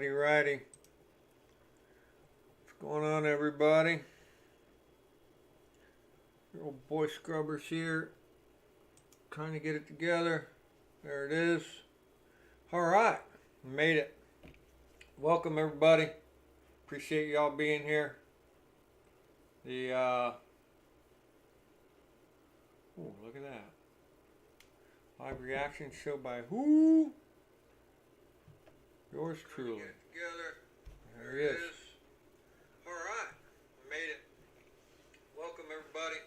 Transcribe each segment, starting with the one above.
Righty. What's going on, everybody? Your old boy Scrubbers here, trying to get it together. There it is. All right, made it. Welcome, everybody. Appreciate y'all being here. Look at that. Live reaction show by who? Yours truly. Get it together. There it is. All right, we made it. Welcome, everybody.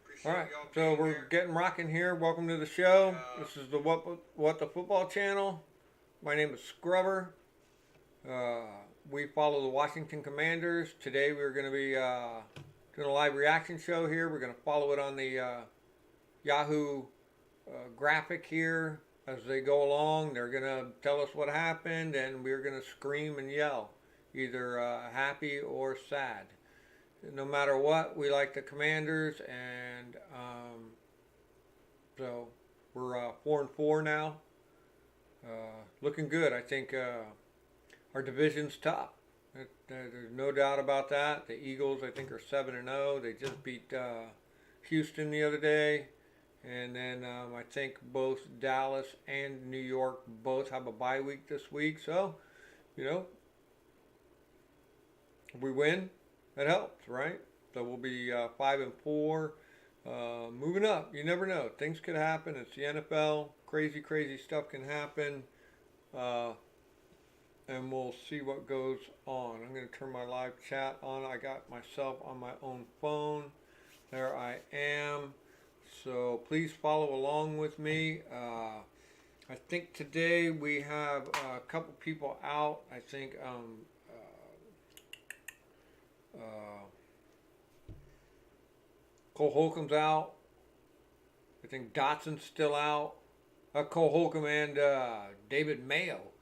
Appreciate all right, y'all so we're here. Getting rocking here. Welcome to the show. This is the What the Football channel. My name is Scrubber. We follow the Washington Commanders. Today we're going to be doing a live reaction show here. We're going to follow it on the Yahoo graphic here. As they go along, they're going to tell us what happened, and we're going to scream and yell, either happy or sad. No matter what, we like the Commanders, and so we're 4-4 now. Looking good. I think our division's top. There's no doubt about that. The Eagles, I think, are 7-0. They just beat Houston the other day. And then I think both Dallas and New York both have a bye week this week. So, if we win, that helps, right? So we'll be 5-4, moving up. You never know. Things could happen. It's the NFL. Crazy stuff can happen. And we'll see what goes on. I'm going to turn my live chat on. I got myself on my own phone. There I am. So please follow along with me. I think today we have a couple people out. I think Cole Holcomb's out. I think Dotson's still out. Cole Holcomb and David Mayo.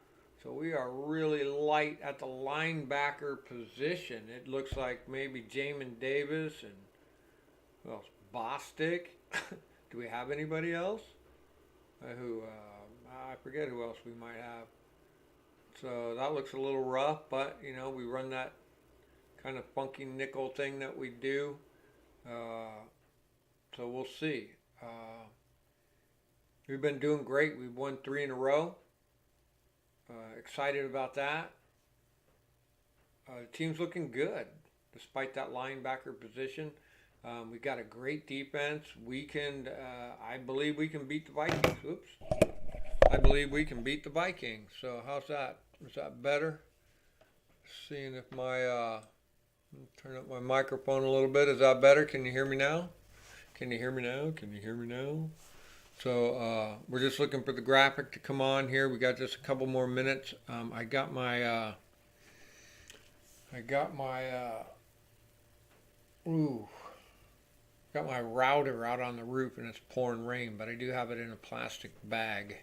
So we are really light at the linebacker position. It looks like maybe Jamin Davis and who else? Bostic. Do we have anybody else? I forget who else we might have. So that looks a little rough, but we run that kind of funky nickel thing that we do. So we'll see. We've been doing great. We've won 3 in a row. Excited about that. The team's looking good, despite that linebacker position. We got a great defense. I believe we can beat the Vikings. Oops. I believe we can beat the Vikings. So how's that? Is that better? Seeing if turn up my microphone a little bit. Is that better? Can you hear me now? Can you hear me now? So we're just looking for the graphic to come on here. We got just a couple more minutes. I got my router out on the roof and it's pouring rain, but I do have it in a plastic bag.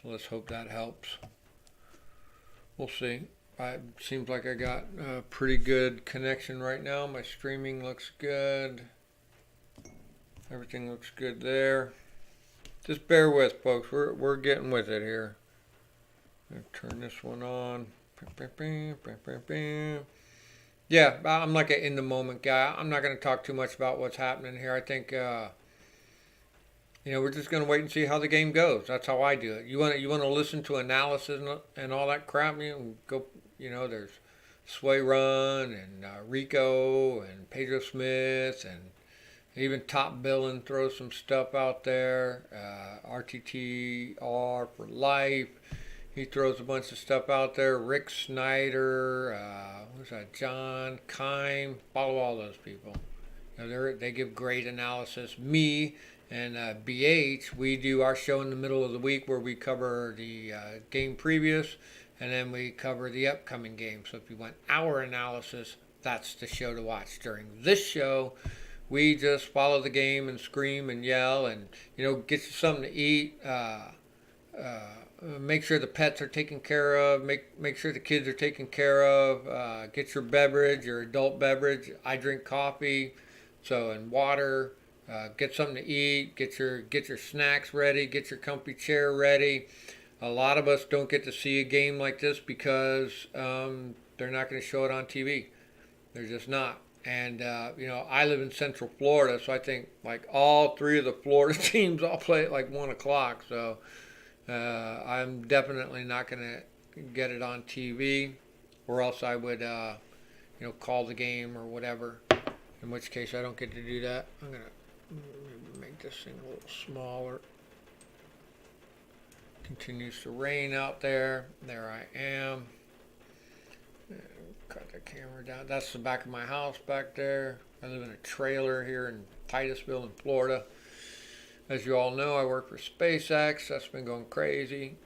So let's hope that helps. We'll see. It seems like I got a pretty good connection right now. My streaming looks good. Everything looks good there. Just bear with, folks. We're getting with it here. I'm gonna turn this one on. Yeah, I'm like an in-the-moment guy. I'm not going to talk too much about what's happening here. I think, we're just going to wait and see how the game goes. That's how I do it. You want to listen to analysis and all that crap. There's Sway Run and Rico and Pedro Smith and even Top Billin throws some stuff out there. RTTR for life. He throws a bunch of stuff out there. Rick Snyder, who's that? John Kime. Follow all those people. They give great analysis. Me and BH, we do our show in the middle of the week where we cover the game previous, and then we cover the upcoming game. So if you want our analysis, that's the show to watch. During this show, we just follow the game and scream and yell and get you something to eat. Make sure the pets are taken care of. Make sure the kids are taken care of. Get your beverage, your adult beverage. I drink coffee, and water. Get something to eat. Get your snacks ready. Get your comfy chair ready. A lot of us don't get to see a game like this because they're not going to show it on TV. They're just not. And, I live in Central Florida, so I think like all three of the Florida teams all play at like 1 o'clock. So I'm definitely not going to get it on TV, or else I would, call the game or whatever. In which case I don't get to do that. I'm going to make this thing a little smaller. Continues to rain out there. There I am. Cut the camera down. That's the back of my house back there. I live in a trailer here in Titusville in Florida. As you all know, I work for SpaceX. That's been going crazy.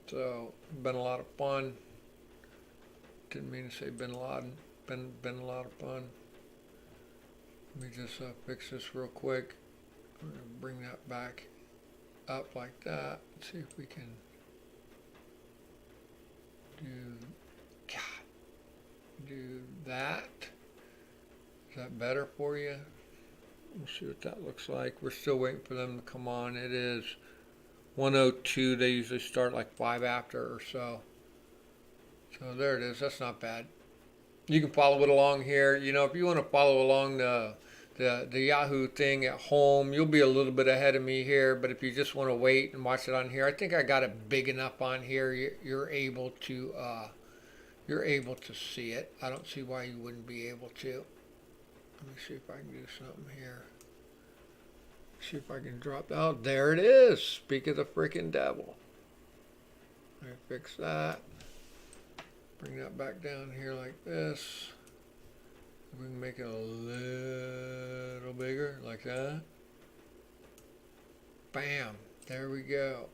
So, been a lot of fun. Didn't mean to say Bin Laden. Been a lot of fun. Let me just fix this real quick. I'm going to bring that back up like that. Let's see if we can do that. Is that better for you? We'll see what that looks like. We're still waiting for them to come on. It is 1:02. They usually start like 5 after or so. So there it is. That's not bad. You can follow it along here. If you want to follow along the Yahoo thing at home, you'll be a little bit ahead of me here. But if you just want to wait and watch it on here, I think I got it big enough on here. You're able to see it. I don't see why you wouldn't be able to. Let me see if I can do something here. See if I can drop. Oh, there it is. Speak of the freaking devil. Let me fix that. Bring that back down here like this. We can make it a little bigger like that. Bam. There we go.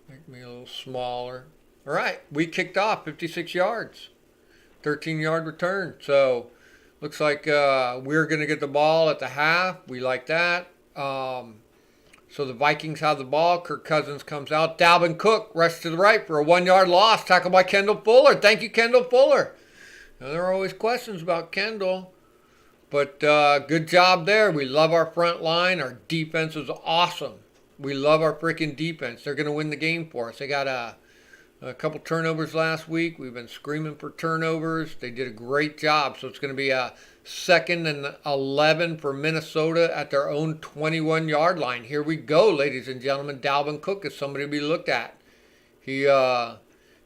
Make me a little smaller. All right. We kicked off 56 yards. 13-yard return. So looks like we're going to get the ball at the half. We like that. So the Vikings have the ball. Kirk Cousins comes out. Dalvin Cook rushed to the right for a 1-yard loss. Tackled by Kendall Fuller. Thank you, Kendall Fuller. Now, there are always questions about Kendall. But good job there. We love our front line. Our defense is awesome. We love our freaking defense. They're going to win the game for us. They got a couple turnovers last week. We've been screaming for turnovers. They did a great job. So it's going to be a 2nd and 11 for Minnesota at their own 21-yard line. Here we go, ladies and gentlemen. Dalvin Cook is somebody to be looked at. He's a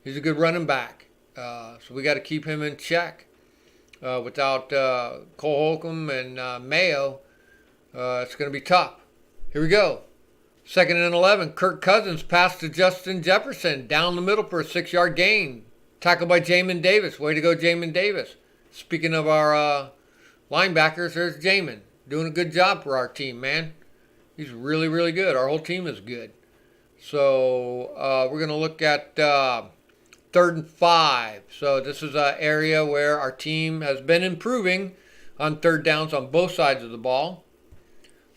good running back. So we got to keep him in check. Without Cole Holcomb and Mayo, it's going to be tough. Here we go. 2nd and 11. Kirk Cousins passed to Justin Jefferson down the middle for a 6-yard gain. Tackled by Jamin Davis. Way to go, Jamin Davis. Speaking of our linebackers, there's Jamin. Doing a good job for our team, man. He's really, really good. Our whole team is good. So we're going to look at 3rd and 5. So this is an area where our team has been improving on 3rd downs on both sides of the ball.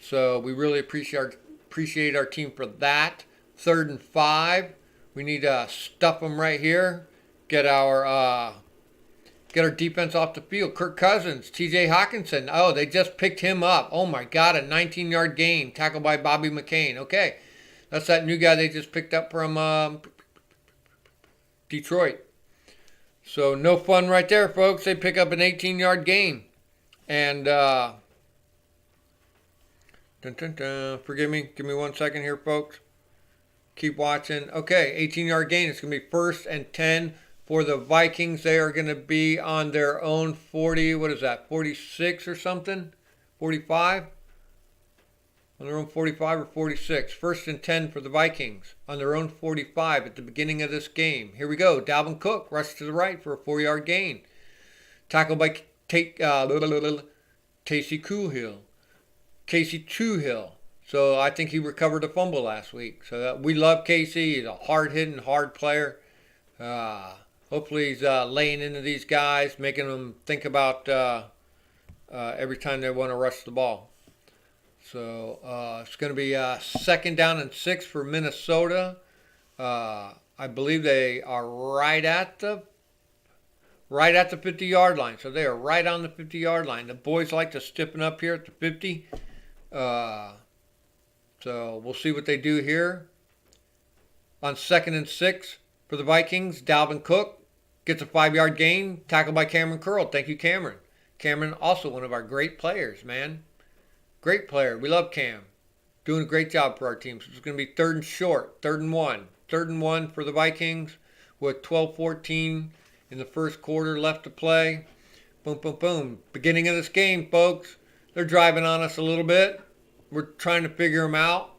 So we really appreciate our team for that. 3rd and 5. We need to stuff them right here. Get our defense off the field. Kirk Cousins, T.J. Hawkinson. Oh, they just picked him up. Oh my God, a 19-yard gain. Tackled by Bobby McCain. Okay, that's that new guy they just picked up from Detroit. So no fun right there, folks. They pick up an 18-yard gain. And forgive me. Give me 1 second here, folks. Keep watching. Okay, 18-yard gain. It's going to be 1st and 10 for the Vikings. They are going to be on their own 40. What is that? 46 or something? 45? On their own 45 or 46. 1st and 10 for the Vikings on their own 45 at the beginning of this game. Here we go. Dalvin Cook rushed to the right for a 4-yard gain. Tackled by Casey Toohill. So I think he recovered a fumble last week. So we love Casey. He's a hard-hitting, hard player. Hopefully he's laying into these guys, making them think about every time they want to rush the ball. So it's going to be 2nd down and 6 for Minnesota. I believe they are right at the 50-yard line. So they are right on the 50-yard line. The boys like to stiffen up here at the 50. So So we'll see what they do here. On 2nd and 6 for the Vikings, Dalvin Cook gets a 5-yard gain, tackled by Cameron Curl. Thank you, Cameron. Cameron, also one of our great players, man. Great player. We love Cam. Doing a great job for our team. So it's going to be 3rd and short, 3rd and 1. 3rd and 1 for the Vikings with 12-14 in the first quarter left to play. Boom, boom, boom. Beginning of this game, folks. They're driving on us a little bit. We're trying to figure them out.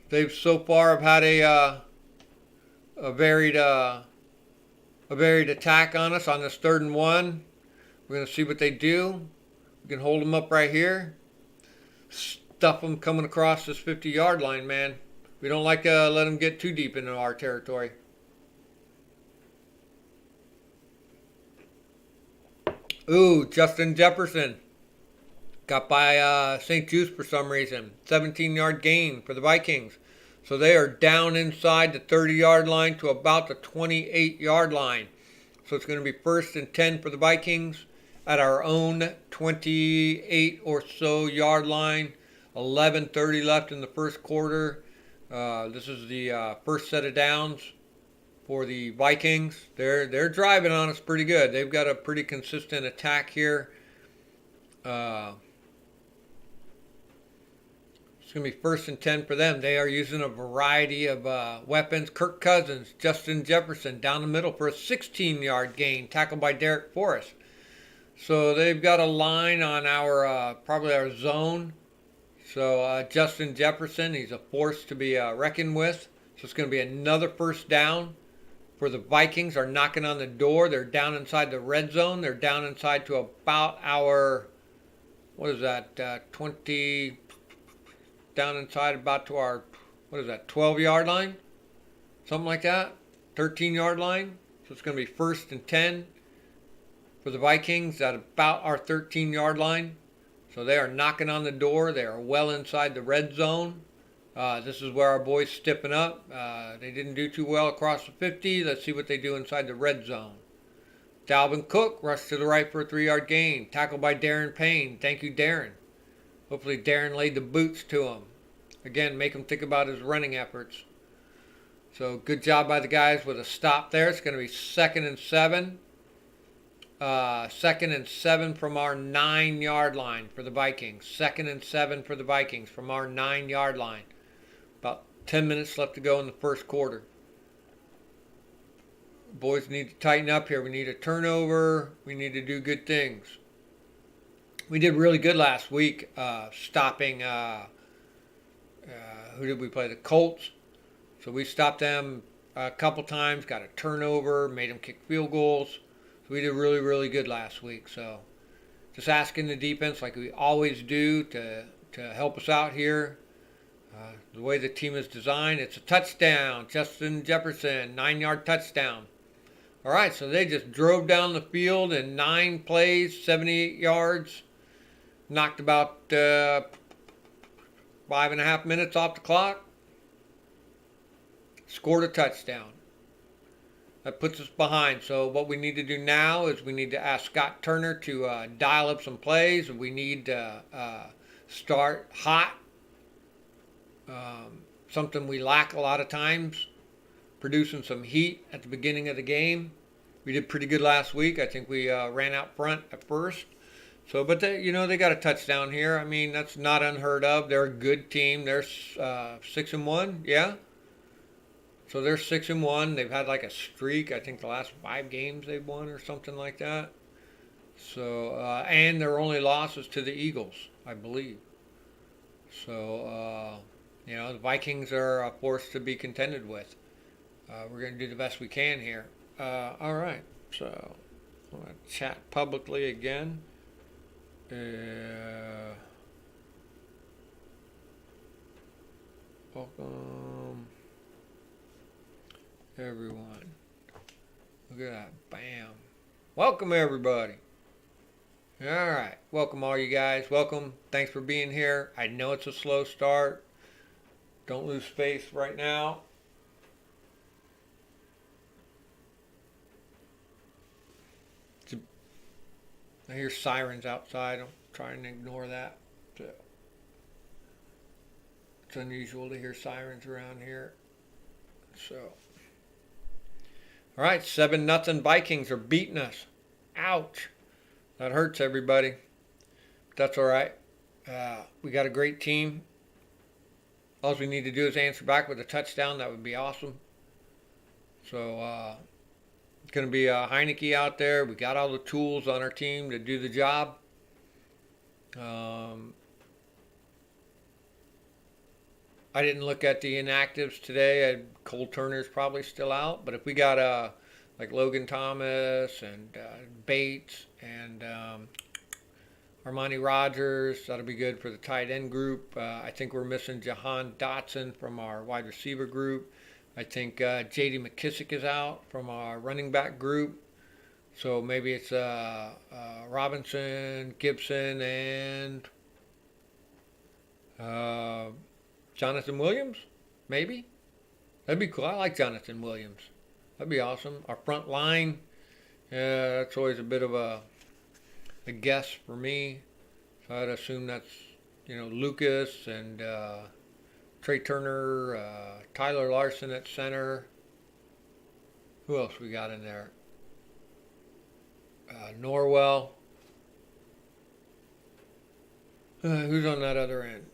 They've so far have had a varied attack on us on this 3rd and 1. We're going to see what they do. We can hold them up right here. Stuff them coming across this 50-yard line, man. We don't like to let them get too deep into our territory. Ooh, Justin Jefferson got by St. Juice for some reason. 17-yard gain for the Vikings. So they are down inside the 30-yard line to about the 28-yard line. So it's going to be 1st and 10 for the Vikings at our own 28 or so yard line. 11:30 left in the first quarter. This is the first set of downs for the Vikings. They're driving on us pretty good. They've got a pretty consistent attack here. It's going to be 1st and 10 for them. They are using a variety of weapons. Kirk Cousins, Justin Jefferson down the middle for a 16-yard gain, tackled by Derek Forrest. So they've got a line on our probably our zone. So Justin Jefferson, he's a force to be reckoned with. So it's going to be another first down for the Vikings. Are knocking on the door. They're down inside the red zone. They're down inside to about our, what is that, 20, down inside about to our, what is that, 12-yard line? Something like that. 13-yard line. So it's going to be 1st and 10 for the Vikings at about our 13-yard line. So they are knocking on the door. They are well inside the red zone. This is where our boys stiffen up. They didn't do too well across the 50. Let's see what they do inside the red zone. Dalvin Cook rushed to the right for a 3-yard gain. Tackled by Darren Payne. Thank you, Darren. Hopefully Darren laid the boots to him. Again, make him think about his running efforts. So good job by the guys with a stop there. It's going to be 2nd and 7. 2nd and 7 from our 9-yard line for the Vikings. 2nd and 7 for the Vikings from our 9-yard line. About 10 minutes left to go in the first quarter. Boys need to tighten up here. We need a turnover. We need to do good things. We did really good last week stopping, who did we play? The Colts. So we stopped them a couple times, got a turnover, made them kick field goals. So we did really, really good last week. So just asking the defense, like we always do, to help us out here. The way the team is designed, it's a touchdown. Justin Jefferson, 9-yard touchdown. All right, so they just drove down the field in 9 plays, 78 yards. Knocked about 5.5 minutes off the clock. Scored a touchdown. That puts us behind. So what we need to do now is we need to ask Scott Turner to dial up some plays. We need to start hot. Something we lack a lot of times. Producing some heat at the beginning of the game. We did pretty good last week. I think we ran out front at first. So, but they got a touchdown here. I mean, that's not unheard of. They're a good team. They're 6-1, yeah. So they're 6-1. They've had like a streak. I think the last 5 games they've won or something like that. So, and their only loss is to the Eagles, I believe. So, the Vikings are a force to be contended with. We're going to do the best we can here. All right. So, I'm going to chat publicly again. Welcome, everyone. Look at that. Bam. Welcome, everybody. All right. Welcome, all you guys. Welcome. Thanks for being here. I know it's a slow start. Don't lose faith right now. I hear sirens outside. I'm trying to ignore that. So. It's unusual to hear sirens around here. So, all right, 7-0 Vikings are beating us. Ouch. That hurts everybody. But that's all right. We got a great team. All we need to do is answer back with a touchdown. That would be awesome. So, it's going to be Heineke out there. We got all the tools on our team to do the job. I didn't look at the inactives today. Cole Turner's probably still out. But if we got like Logan Thomas and Bates and Armani Rogers, that'll be good for the tight end group. I think we're missing Jahan Dotson from our wide receiver group. I think J.D. McKissick is out from our running back group. So maybe it's Robinson, Gibson, and Jonathan Williams, maybe. That'd be cool. I like Jonathan Williams. That'd be awesome. Our front line, that's always a bit of a guess for me. So I'd assume that's, Lucas and Trey Turner, Tyler Larson at center. Who else we got in there? Norwell. Who's on that other end?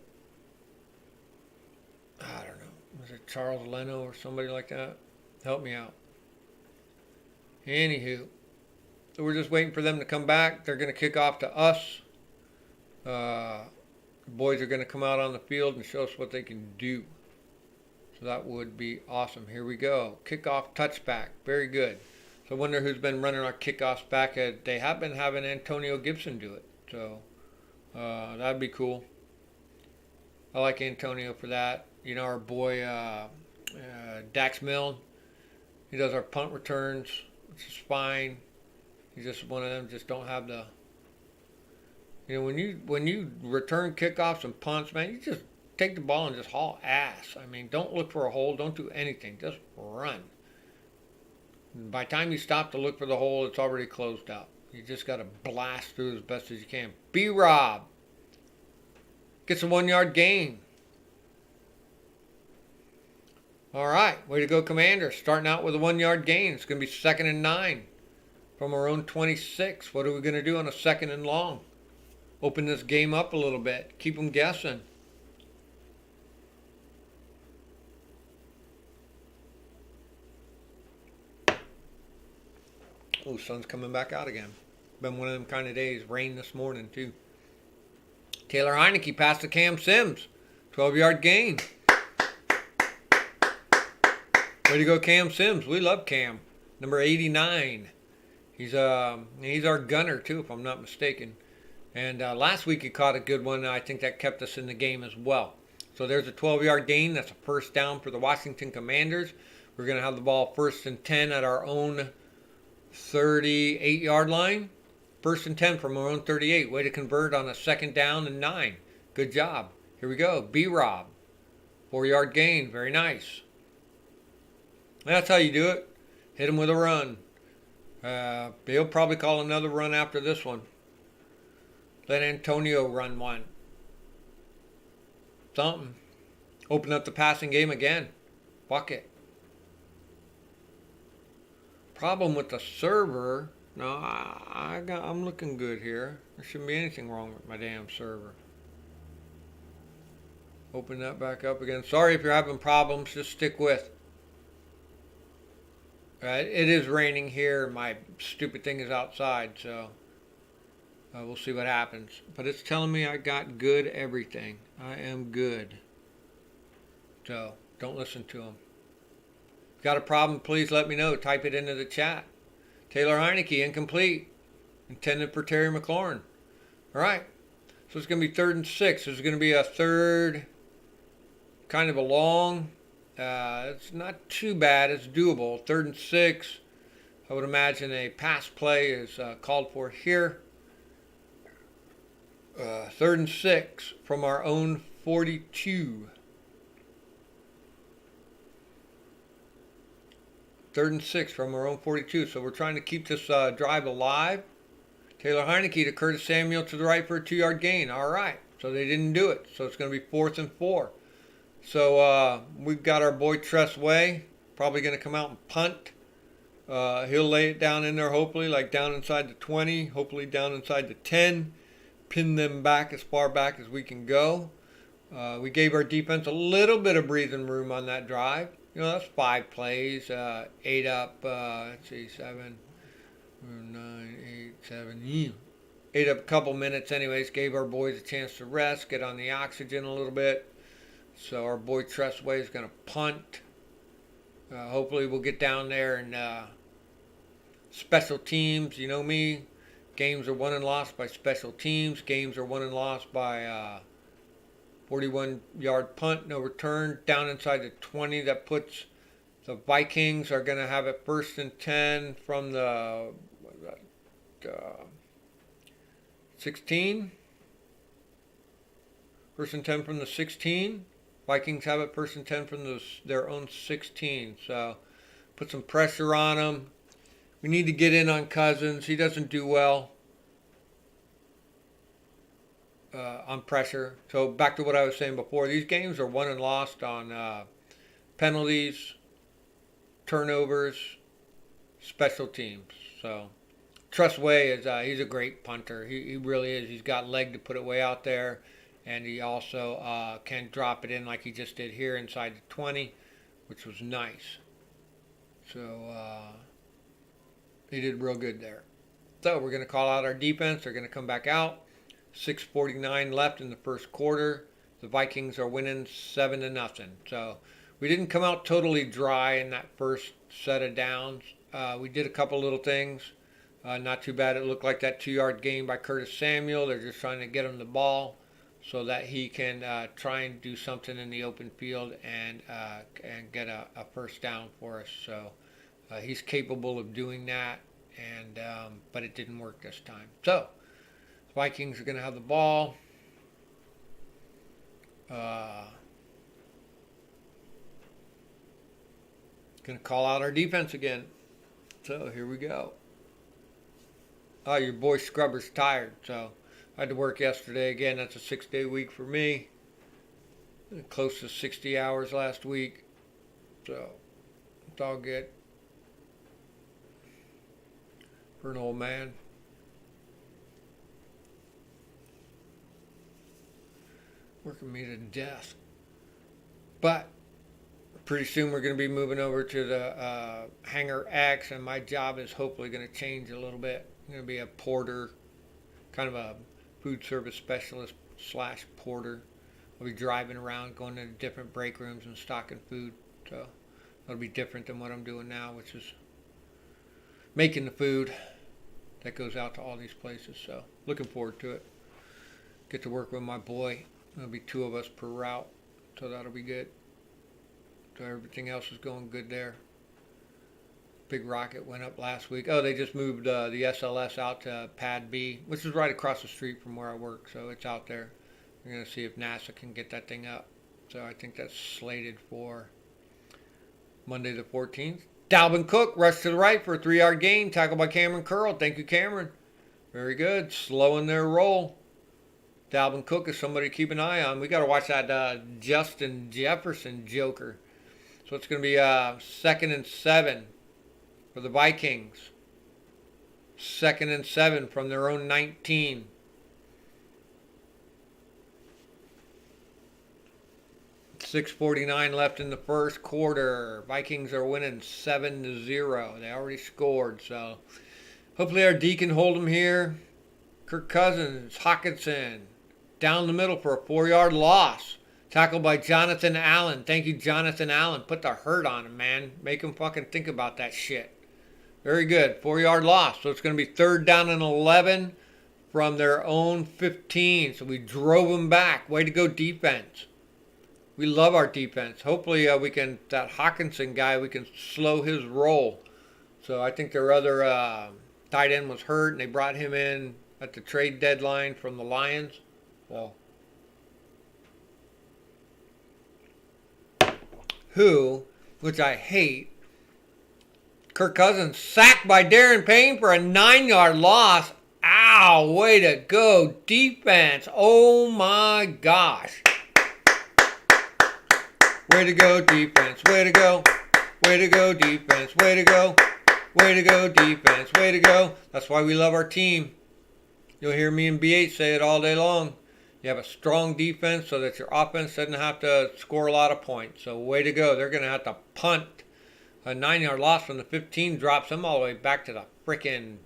I don't know. Was it Charles Leno or somebody like that? Help me out. Anywho, so we're just waiting for them to come back. They're going to kick off to us. The boys are going to come out on the field and show us what they can do. So that would be awesome. Here we go. Kickoff touchback. Very good. So I wonder who's been running our kickoffs back. They have been having Antonio Gibson do it. So that'd be cool. I like Antonio for that. Our boy Dax Milne, he does our punt returns, which is fine. He's just one of them, just don't have the, when you return kickoffs and punts, man, you just take the ball and just haul ass. I mean, don't look for a hole, don't do anything, just run. By the time you stop to look for the hole, it's already closed up. You just got to blast through as best as you can. B-Rob gets a 1-yard gain. All right, way to go, Commanders. Starting out with a 1-yard gain. It's going to be 2nd and 9 from our own 26. What are we going to do on a 2nd and long? Open this game up a little bit. Keep them guessing. Oh, sun's coming back out again. Been one of them kind of days. Rain this morning, too. Taylor Heineke passed to Cam Sims. 12-yard gain. Way to go, Cam Sims. We love Cam. Number 89. He's our gunner, too, if I'm not mistaken. And last week he caught a good one. I think that kept us in the game as well. So there's a 12-yard gain. That's a first down for the Washington Commanders. We're going to have the ball 1st and 10 at our own 38-yard line. 1st and 10 from our own 38. Way to convert on a 2nd down and 9. Good job. Here we go. B-Rob. 4-yard gain. Very nice. That's how you do it. Hit him with a run. They'll probably call another run after this one. Let Antonio run one. Something. Open up the passing game again. Fuck it. Problem with the server. No, I'm looking good here. There shouldn't be anything wrong with my damn server. Open that back up again. Sorry if you're having problems. Just stick with. It is raining here. My stupid thing is outside, so we'll see what happens. But it's telling me I got good everything. I am good. So don't listen to them. Got a problem, please let me know. Type it into the chat. Taylor Heineke, incomplete. Intended for Terry McLaurin. All right. So it's going to be 3rd and 6. There's going to be a third, kind of a long. It's not too bad. It's doable. 3rd and 6. I would imagine a pass play is called for here. 3rd and 6 from our own 42. 3rd and 6 from our own 42. So we're trying to keep this drive alive. Taylor Heineke to Curtis Samuel to the right for a 2-yard gain. All right. So they didn't do it. So it's going to be 4th and 4. So we've got our boy Tress Way, probably going to come out and punt. He'll lay it down in there, hopefully, like down inside the 20, hopefully down inside the 10, pin them back as far back as we can go. We gave our defense a little bit of breathing room on that drive. You know, that's 5 plays, 8 up, let's see, 7, 9, 8, 7, 8 up a couple minutes anyways. Gave our boys a chance to rest, get on the oxygen a little bit. So our boy Tressway is going to punt. Hopefully we'll get down there and special teams. You know me, games are won and lost by special teams. Games are won and lost by 41-yard punt, no return, down inside the 20. That puts the Vikings are going to have it 1st and 10 from the 16. 1st and 10 from the 16. Vikings have it 1st and 10 from their own 16. So put some pressure on them. We need to get in on Cousins. He doesn't do well on pressure. So back to what I was saying before. These games are won and lost on penalties, turnovers, special teams. So Tressway is he's a great punter. He really is. He's got leg to put it way out there. And he also can drop it in like he just did here inside the 20, which was nice. So he did real good there. So we're going to call out our defense. They're going to come back out. 6:49 left in the first quarter. The Vikings are winning 7-0. So we didn't come out totally dry in that first set of downs. We did a couple little things. Not too bad. It looked like that 2-yard gain by Curtis Samuel. They're just trying to get him the ball so that he can try and do something in the open field and get a first down for us. So he's capable of doing that, and but it didn't work this time. So the Vikings are going to have the ball. Going to call out our defense again. So here we go. Oh, your boy Scrubber's tired, so I had to work yesterday again. That's a 6-day week for me. Close to 60 hours last week. So it's all good for an old man. Working me to death. But pretty soon we're going to be moving over to the Hangar X, and my job is hopefully going to change a little bit. I'm going to be a porter, kind of a food service specialist / porter. I'll be driving around, going to different break rooms and stocking food. So that'll be different than what I'm doing now, which is making the food that goes out to all these places. So looking forward to it. Get to work with my boy. There'll be 2 of us per route, so that'll be good. So everything else is going good there. Big rocket went up last week. Oh, they just moved the SLS out to Pad B, which is right across the street from where I work, so it's out there. We're going to see if NASA can get that thing up. So I think that's slated for Monday the 14th. Dalvin Cook rushed to the right for a 3-yard gain, tackled by Cameron Curl. Thank you, Cameron. Very good. Slowing their roll. Dalvin Cook is somebody to keep an eye on. We got to watch that Justin Jefferson joker. So it's going to be 2nd and 7 for the Vikings. 2nd and 7 from their own 19. $6:49 left in the first quarter. Vikings are winning 7-0. They already scored, so hopefully our D can hold them here. Kirk Cousins, Hawkinson, down the middle for a 4-yard loss. Tackled by Jonathan Allen. Thank you, Jonathan Allen. Put the hurt on him, man. Make him fucking think about that shit. Very good. 4-yard loss. So it's going to be 3rd down and 11 from their own 15. So we drove them back. Way to go, defense. We love our defense. Hopefully that Hawkinson guy, we can slow his roll. So I think their other tight end was hurt, and they brought him in at the trade deadline from the Lions. So which I hate, Kirk Cousins sacked by Darren Payne for a 9-yard loss. Ow, way to go, defense. Oh my gosh. Way to go, defense. Way to go. Way to go, defense. Way to go. Way to go, defense. Way to go. That's why we love our team. You'll hear me and BH say it all day long. You have a strong defense so that your offense doesn't have to score a lot of points. So way to go. They're going to have to punt. A 9-yard loss from the 15 drops them all the way back to the freaking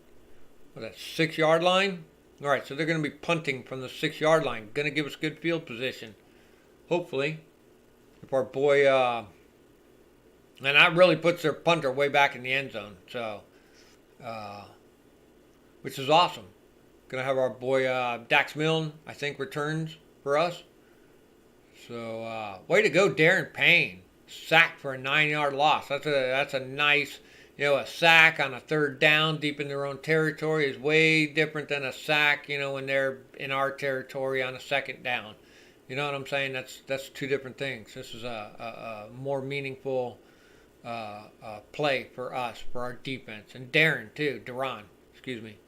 6-yard line. All right, so they're going to be punting from the 6-yard line. Going to give us good field position. Hopefully. If our boy, and that really puts their punter way back in the end zone. So, which is awesome. Going to have our boy Dax Milne, I think, returns for us. So, way to go, Darren Payne. Sacked for a 9-yard loss. That's a nice, a sack on a 3rd down deep in their own territory is way different than a sack, when they're in our territory on a 2nd down. You know what I'm saying? That's 2 different things. This is a more meaningful play for us, for our defense. And Darren, too. Excuse me.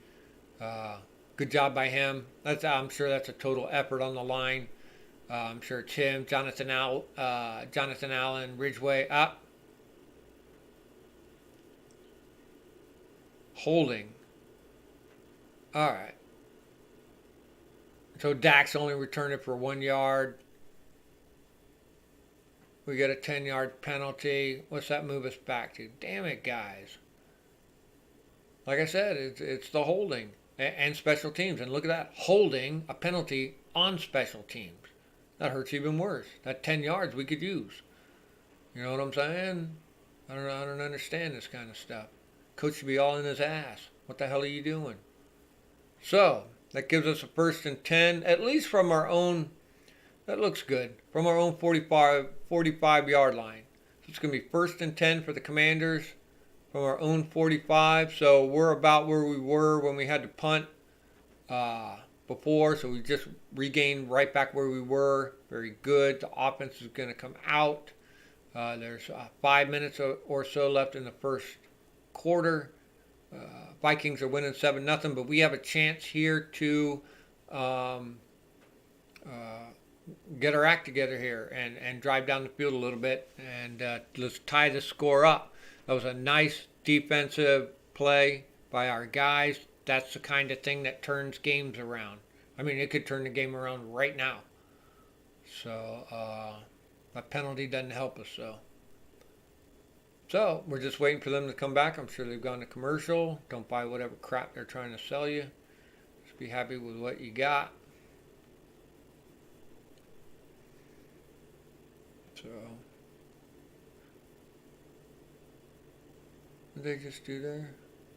Good job by him. I'm sure that's a total effort on the line. I'm sure it's him, Jonathan Allen, Ridgeway up. Holding. All right. So Dax only returned it for 1 yard. We get a 10-yard penalty. What's that move us back to? Damn it, guys. Like I said, it's the holding and special teams. And look at that. Holding a penalty on special teams. That hurts even worse. That 10 yards we could use. You know what I'm saying? I don't understand this kind of stuff. Coach should be all in his ass. What the hell are you doing? So, that gives us a 1st and 10, at least from our own, that looks good, from our own 45-yard line. So it's going to be 1st and 10 for the Commanders from our own 45. So we're about where we were when we had to punt before, so we just regained right back where we were. Very good. The offense is going to come out. There's 5 minutes or so left in the first quarter. Vikings are winning 7-0, but we have a chance here to get our act together here and drive down the field a little bit and let's tie the score up. That was a nice defensive play by our guys. That's the kind of thing that turns games around. I mean, it could turn the game around right now. So, that penalty doesn't help us, So, we're just waiting for them to come back. I'm sure they've gone to commercial. Don't buy whatever crap they're trying to sell you. Just be happy with what you got. So, what did they just do there?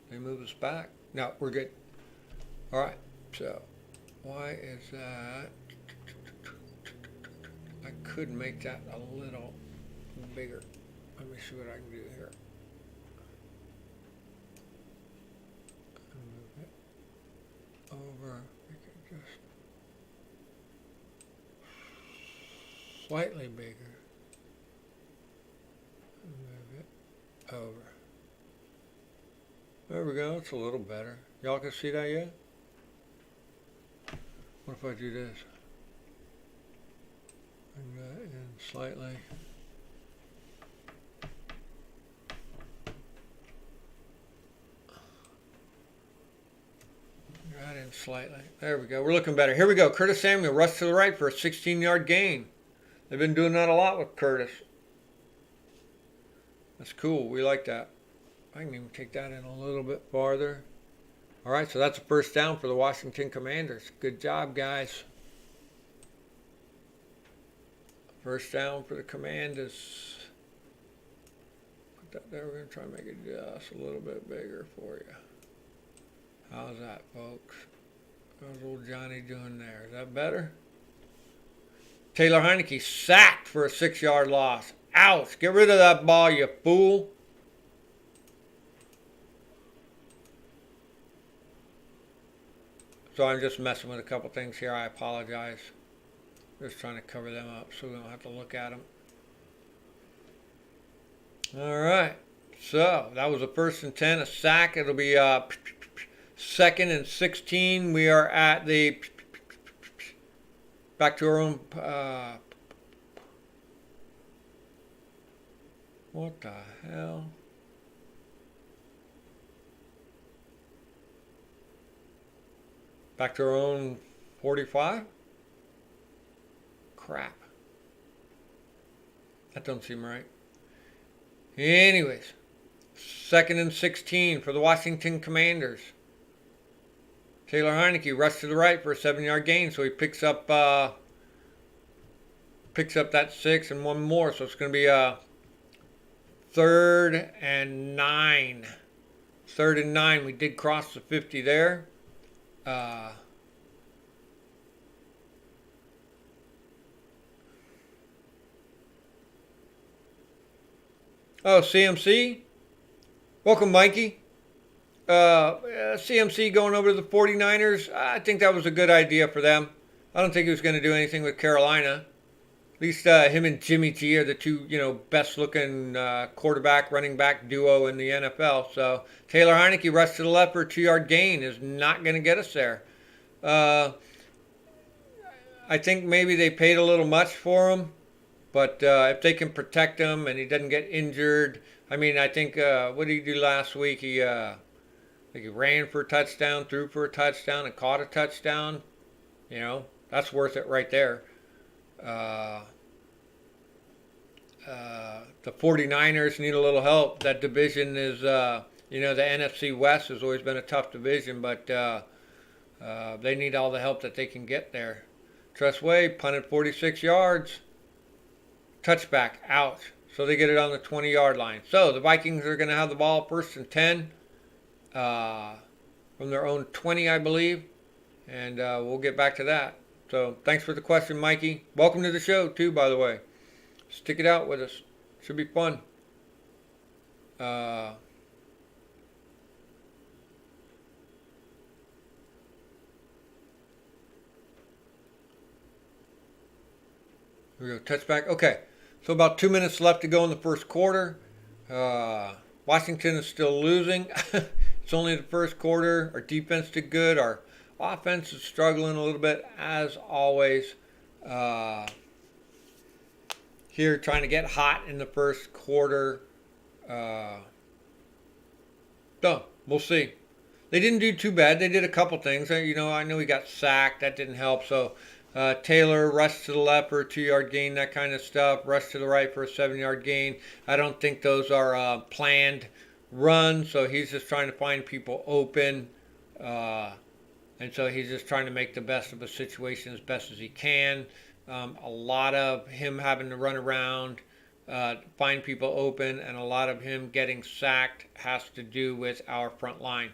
They move us back? No, we're good. All right. So, why is that? I could make that a little bigger. Let me see what I can do here. Move it over. Make it just slightly bigger. Move it over. There we go. It's a little better. Y'all can see that yet? What if I do this? Bring that in slightly. Right in slightly. There we go. We're looking better. Here we go. Curtis Samuel rush to the right for a 16-yard gain. They've been doing that a lot with Curtis. That's cool. We like that. I can even take that in a little bit farther. All right, so that's a 1st down for the Washington Commanders. Good job, guys. 1st down for the Commanders. Put that there. We're going to try and make it just a little bit bigger for you. How's that, folks? How's old Johnny doing there? Is that better? Taylor Heineke sacked for a 6-yard loss. Ouch. Get rid of that ball, you fool. So I'm just messing with a couple things here. I apologize. Just trying to cover them up so we don't have to look at them. All right. So that was a 1st and 10, a sack. It'll be 2nd and 16. We are at the back to our own What the hell? Back to our own 45? Crap. That don't seem right. Anyways, 2nd and 16 for the Washington Commanders. Taylor Heineke rushed to the right for a 7-yard gain, so he picks up that 6 and one more. So it's going to be 3rd and 9. 3rd and 9. We did cross the 50 there. CMC. Welcome, Mikey. CMC going over to the 49ers. I think that was a good idea for them. I don't think he was going to do anything with Carolina. At least him and Jimmy G are the two, best-looking quarterback, running back duo in the NFL. So Taylor Heineke rushed to the left for a 2-yard gain is not going to get us there. I think maybe they paid a little much for him, but if they can protect him and he doesn't get injured, I think what did he do last week? He ran for a touchdown, threw for a touchdown, and caught a touchdown. That's worth it right there. The 49ers need a little help. That division is, the NFC West has always been a tough division, but they need all the help that they can get there. Tressway punted 46 yards. Touchback, out. So they get it on the 20-yard line. So the Vikings are going to have the ball 1st and 10 from their own 20, I believe. And we'll get back to that. So thanks for the question, Mikey. Welcome to the show, too, by the way. Stick it out with us. Should be fun. Here we go, touchback. Okay, so about 2 minutes left to go in the first quarter. Washington is still losing. It's only the first quarter. Our defense did good. Our offense is struggling a little bit, as always. Here, trying to get hot in the first quarter. So, we'll see. They didn't do too bad. They did a couple things. I know he got sacked. That didn't help. So, Taylor rushed to the left for a 2-yard gain, that kind of stuff. Rushed to the right for a 7-yard gain. I don't think those are planned runs. So, he's just trying to find people open. And so he's just trying to make the best of a situation as best as he can. A lot of him having to run around, find people open, and a lot of him getting sacked has to do with our front line.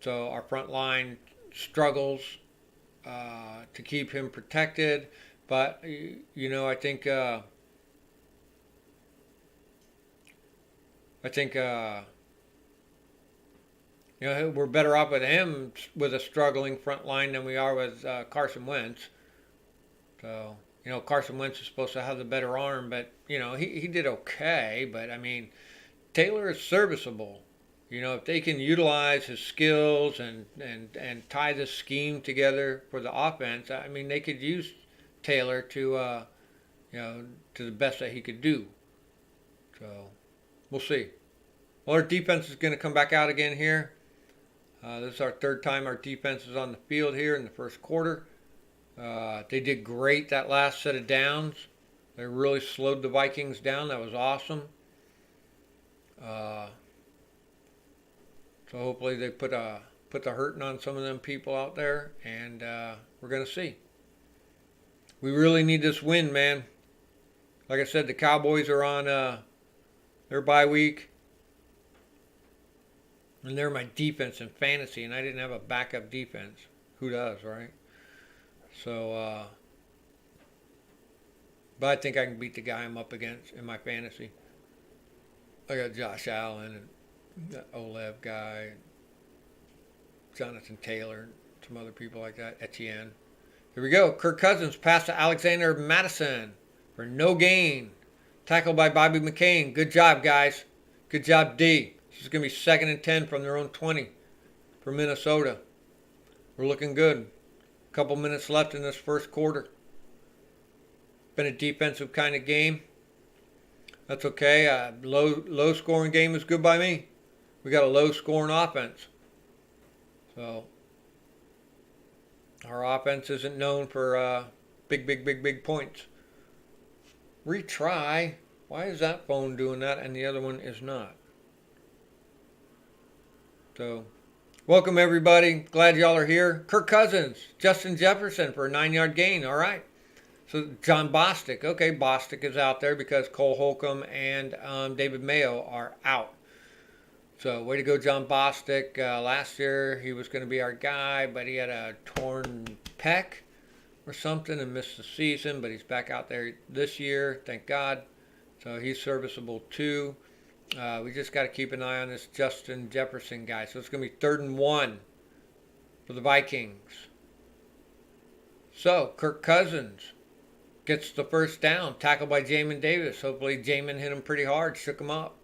So our front line struggles to keep him protected. But, I think we're better off with him with a struggling front line than we are with Carson Wentz. So, Carson Wentz is supposed to have the better arm, but, he did okay. But, Taylor is serviceable. If they can utilize his skills and tie the scheme together for the offense, they could use Taylor to the best that he could do. So, we'll see. Well, our defense is going to come back out again here. This is our 3rd time our defense is on the field here in the first quarter. They did great that last set of downs. They really slowed the Vikings down. That was awesome. So hopefully they put the hurting on some of them people out there, and we're going to see. We really need this win, man. Like I said, the Cowboys are on their bye week. And they're my defense in fantasy, and I didn't have a backup defense. Who does, right? So, but I think I can beat the guy I'm up against in my fantasy. I got Josh Allen and that Olev guy, Jonathan Taylor, and some other people like that, Etienne. Here we go. Kirk Cousins pass to Alexander Madison for no gain. Tackled by Bobby McCain. Good job, guys. Good job, D. This is going to be 2nd and 10 from their own 20 for Minnesota. We're looking good. A couple minutes left in this first quarter. Been a defensive kind of game. That's okay. Low scoring game is good by me. We got a low scoring offense. So our offense isn't known for big points. Retry. Why is that phone doing that and the other one is not? So, welcome everybody. Glad y'all are here. Kirk Cousins, Justin Jefferson for a 9-yard gain. All right. So John Bostic. Okay, Bostic is out there because Cole Holcomb and David Mayo are out. So way to go, John Bostic. Last year he was going to be our guy, but he had a torn pec or something and missed the season. But he's back out there this year, thank God. So he's serviceable too. We just got to keep an eye on this Justin Jefferson guy. So it's going to be 3rd and 1 for the Vikings. So Kirk Cousins gets the first down, tackled by Jamin Davis. Hopefully Jamin hit him pretty hard, shook him up.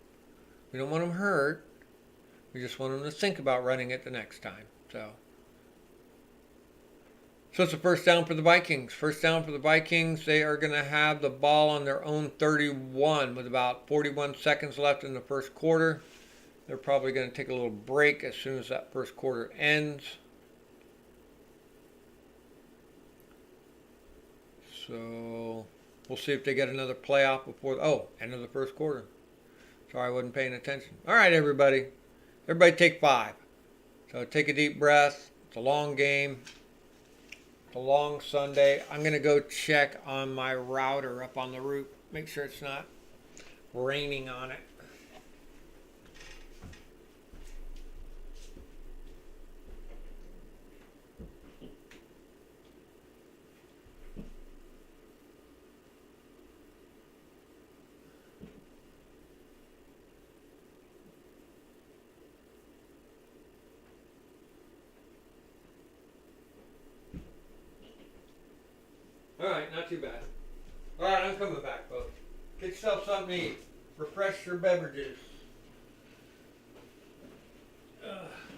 We don't want him hurt. We just want him to think about running it the next time. So it's a first down for the Vikings. First down for the Vikings. They are going to have the ball on their own 31 with about 41 seconds left in the first quarter. They're probably going to take a little break as soon as that first quarter ends. So we'll see if they get another playoff before, end of the first quarter. Sorry, I wasn't paying attention. All right, everybody. Everybody take 5. So take a deep breath. It's a long game. It's a long Sunday. I'm going to go check on my router up on the roof. Make sure it's not raining on it. Alright, not too bad. Alright, I'm coming back, folks. Get yourself something to eat. Refresh your beverages.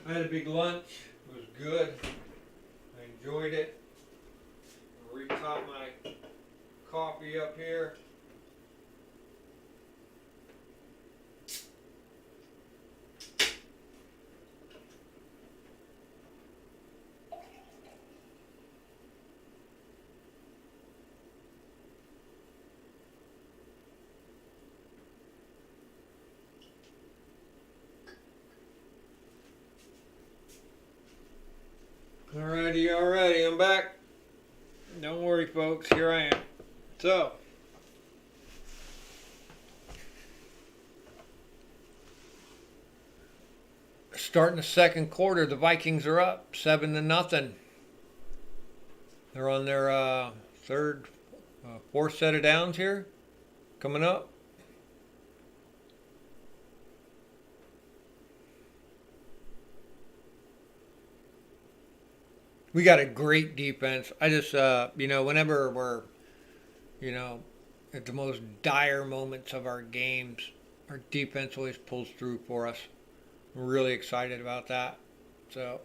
I had a big lunch. It was good. I enjoyed it. I'll retop my coffee up here. Alrighty, I'm back. Don't worry, folks, here I am. So, starting the second quarter, the Vikings are up 7-0. They're on their fourth set of downs here, coming up. We got a great defense. I just, whenever we're, at the most dire moments of our games, our defense always pulls through for us. I'm really excited about that. So,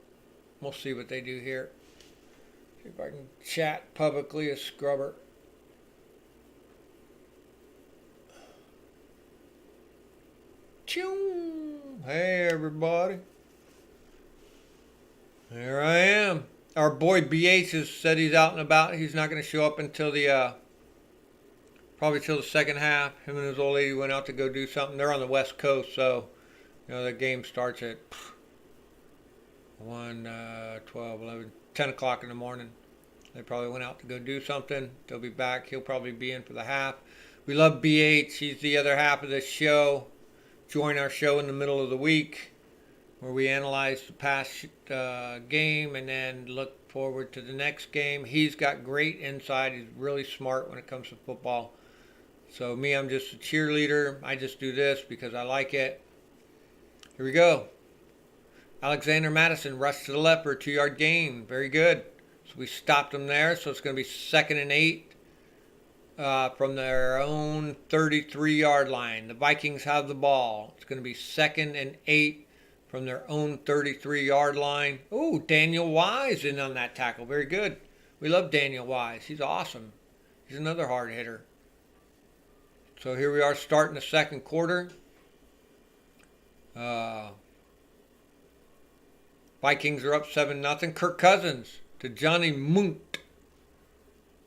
we'll see what they do here. See if I can chat publicly as Scrubber. Choo! Hey, everybody. Here I am. Our boy BH has said he's out and about. He's not going to show up until probably till the second half. Him and his old lady went out to go do something. They're on the West Coast, so the game starts at 1, 12, 11, 10 o'clock in the morning. They probably went out to go do something. They'll be back. He'll probably be in for the half. We love BH. He's the other half of this show. Join our show in the middle of the week, where we analyze the past game and then look forward to the next game. He's got great insight. He's really smart when it comes to football. So me, I'm just a cheerleader. I just do this because I like it. Here we go. Alexander Madison rushed to the left for a 2-yard gain. Very good. So we stopped him there. So it's going to be 2nd and 8 from their own 33-yard line. The Vikings have the ball. It's going to be 2nd and 8 from their own 33-yard line. Ooh, Daniel Wise in on that tackle. Very good. We love Daniel Wise. He's awesome. He's another hard hitter. So here we are starting the second quarter. Vikings are up 7-0. Kirk Cousins to Johnny Munt.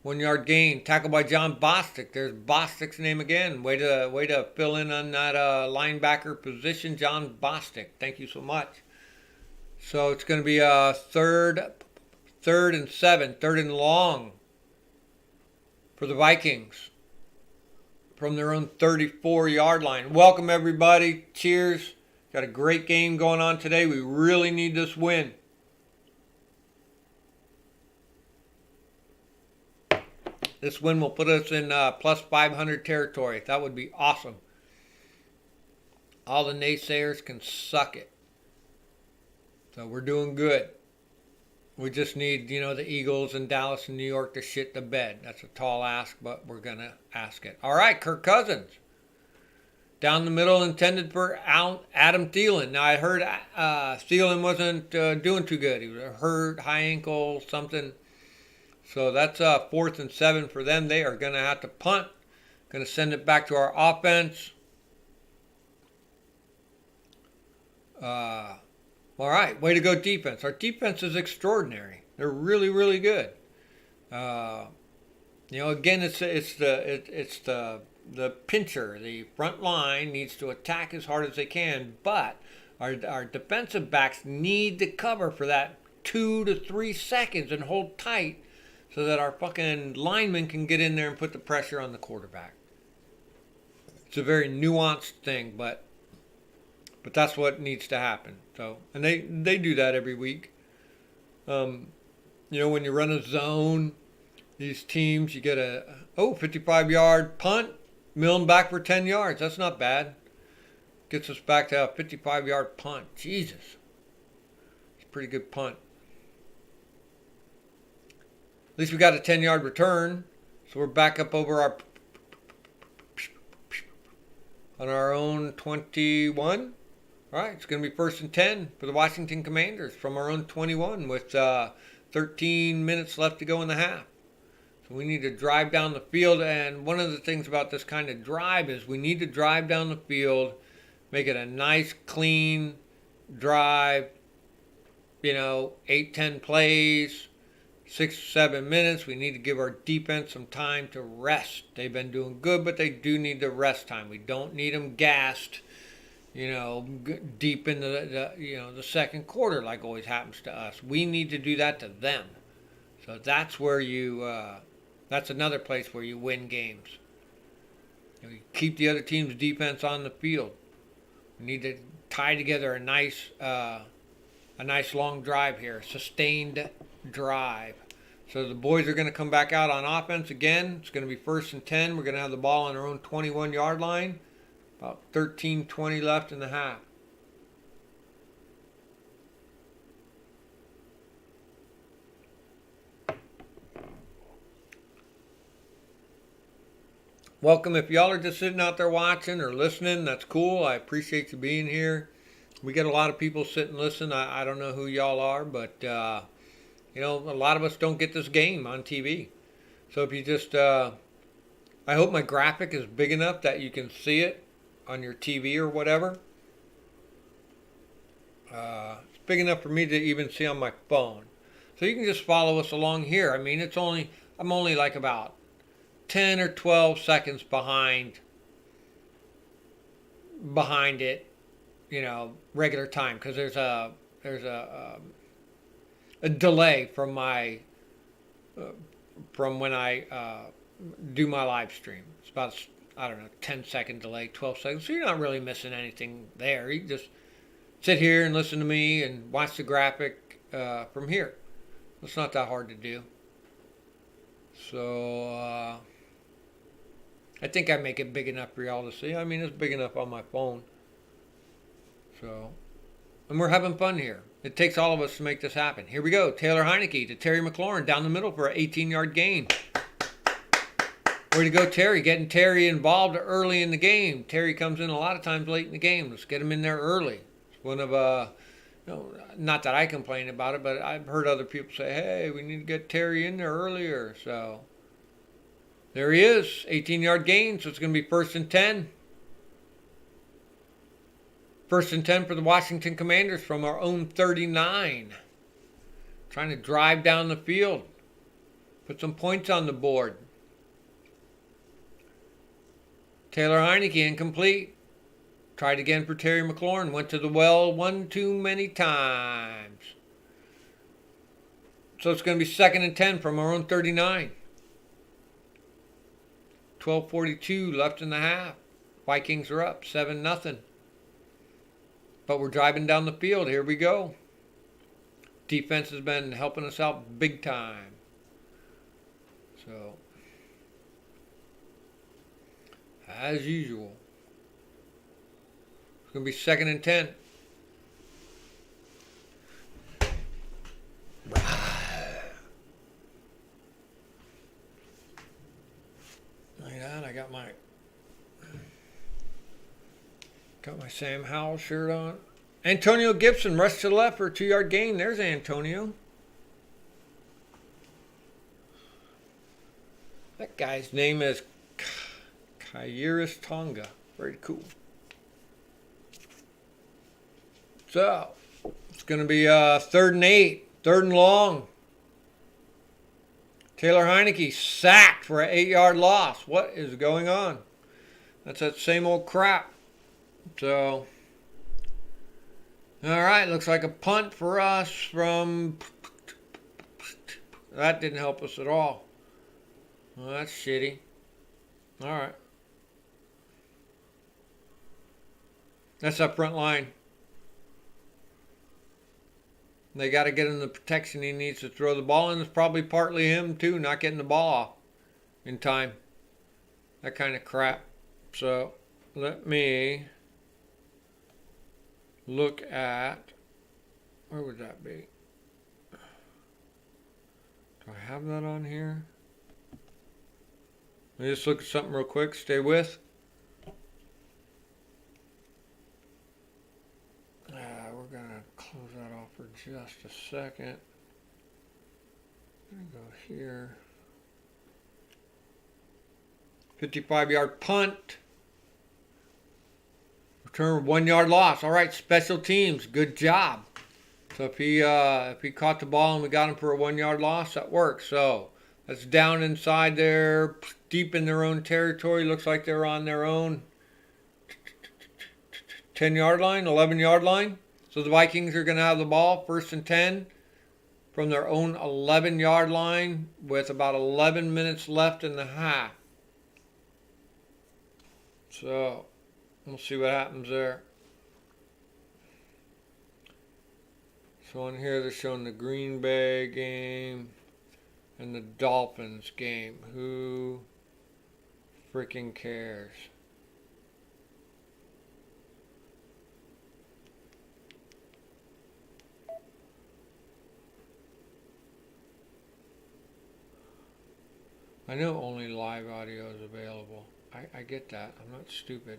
1 yard gain. Tackle by John Bostic. There's Bostic's name again. Way to fill in on that linebacker position, John Bostic. Thank you so much. So it's going to be third and 7. Third and long for the Vikings from their own 34-yard line. Welcome, everybody. Cheers. Got a great game going on today. We really need this win. This win will put us in plus 500 territory. That would be awesome. All the naysayers can suck it. So we're doing good. We just need, the Eagles and Dallas and New York to shit the bed. That's a tall ask, but we're going to ask it. All right, Kirk Cousins. Down the middle, intended for Adam Thielen. Now, I heard Thielen wasn't doing too good. He was hurt, high ankle, something. So that's 4th and 7 for them. They are going to have to punt. Going to send it back to our offense. All right, way to go defense. Our defense is extraordinary. They're really, really good. Again, it's the pincher. The front line needs to attack as hard as they can, but our defensive backs need to cover for that 2 to 3 seconds and hold tight so that our fucking linemen can get in there and put the pressure on the quarterback. It's a very nuanced thing, but that's what needs to happen. So, and they do that every week. When you run a zone, these teams, you get a 55-yard punt, mill them back for 10 yards. That's not bad. Gets us back to a 55-yard punt. Jesus. It's a pretty good punt. At least we got a 10-yard return. So we're back up over on our own 21. All right, it's going to be 1st and 10 for the Washington Commanders from our own 21 with 13 minutes left to go in the half. So we need to drive down the field, and one of the things about this kind of drive is we need to drive down the field, make it a nice, clean drive, 8-10 plays, 6-7 minutes. We need to give our defense some time to rest. They've been doing good, but they do need the rest time. We don't need them gassed, deep into the second quarter like always happens to us. We need to do that to them. So that's where that's another place where you win games. You keep the other team's defense on the field. We need to tie together a nice long drive here, a sustained drive. So the boys are going to come back out on offense again. It's going to be 1st and 10. We're going to have the ball on our own 21-yard line. About 13:20 left in the half. Welcome. If y'all are just sitting out there watching or listening, that's cool. I appreciate you being here. We get a lot of people sit and listen. I don't know who y'all are, but a lot of us don't get this game on TV. So if you just, I hope my graphic is big enough that you can see it on your TV or whatever. It's big enough for me to even see on my phone. So you can just follow us along here. I mean, I'm only like about 10 or 12 seconds behind it, regular time, because there's a delay from when I do my live stream. It's about 10-second delay, 12 seconds. So you're not really missing anything there. You just sit here and listen to me and watch the graphic from here. It's not that hard to do. So I think I make it big enough for y'all to see. I mean, it's big enough on my phone. So, and we're having fun here. It takes all of us to make this happen. Here we go. Taylor Heineke to Terry McLaurin down the middle for an 18-yard gain. Way to go, Terry. Getting Terry involved early in the game. Terry comes in a lot of times late in the game. Let's get him in there early. It's one of, not that I complain about it, but I've heard other people say, hey, we need to get Terry in there earlier. So There he is. 18-yard gain, so it's going to be 1st and 10. 1st and 10 for the Washington Commanders from our own 39. Trying to drive down the field. Put some points on the board. Taylor Heineke incomplete. Tried again for Terry McLaurin. Went to the well one too many times. So it's going to be 2nd and 10 from our own 39. 12:42 left in the half. Vikings are up 7-0. But we're driving down the field. Here we go. Defense has been helping us out big time. So, as usual, it's going to be 2nd and 10. Like that, I got my Sam Howell shirt on. Antonio Gibson rushed to the left for a 2-yard gain. There's Antonio. That guy's name is Kairis Tonga. Very cool. So, it's going to be 3rd and 8. 3rd and long. Taylor Heineke sacked for an 8-yard loss. What is going on? That's that same old crap. So, all right, looks like a punt for us from... That didn't help us at all. Well, that's shitty. All right. That's our front line. They got to get him the protection he needs to throw the ball, and it's probably partly him, too, not getting the ball off in time. That kind of crap. So, let me look at... Where would that be? Do I have that on here? Let me just look at something real quick. Stay with. We're going to close that off for just a second. I'm going to go here. 55-yard punt. Return 1-yard loss. All right, special teams. Good job. So if he caught the ball and we got him for a 1-yard loss, that works. So that's down inside there, deep in their own territory. Looks like they're on their own 10-yard line, 11-yard line. So the Vikings are going to have the ball, 1st and 10, from their own 11-yard line with about 11 minutes left in the half. So we'll see what happens there. So on here they're showing the Green Bay game and the Dolphins game. Who freaking cares? I know only live audio is available. I get that. I'm not stupid.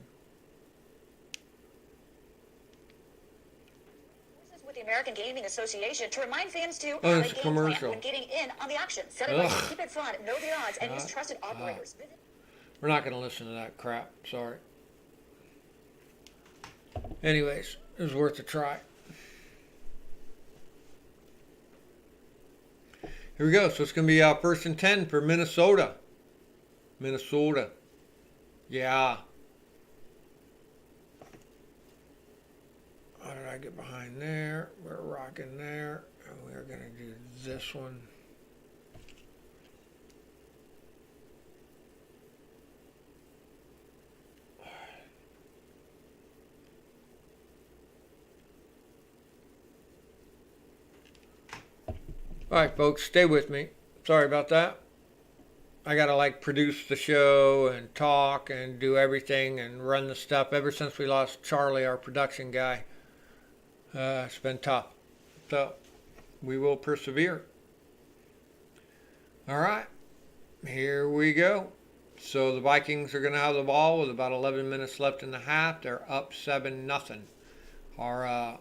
With the American Gaming Association to remind fans to Oh, have it's a a game commercial. plan when getting in on the action. Set it right, keep it fun, know the odds, and use trusted operators. We're not going to listen to that crap. Sorry. Anyways, it was worth a try. Here we go. So it's going to be 1st and 10 for Minnesota. Minnesota. Yeah. How did I get behind there? We're rocking there. And we're going to do this one. All right, folks, stay with me. Sorry about that. I got to produce the show and talk and do everything and run the stuff ever since we lost Charlie, our production guy. It's been tough. So we will persevere. All right, here we go. So the Vikings are going to have the ball with about 11 minutes left in the half. They're up 7-0. Our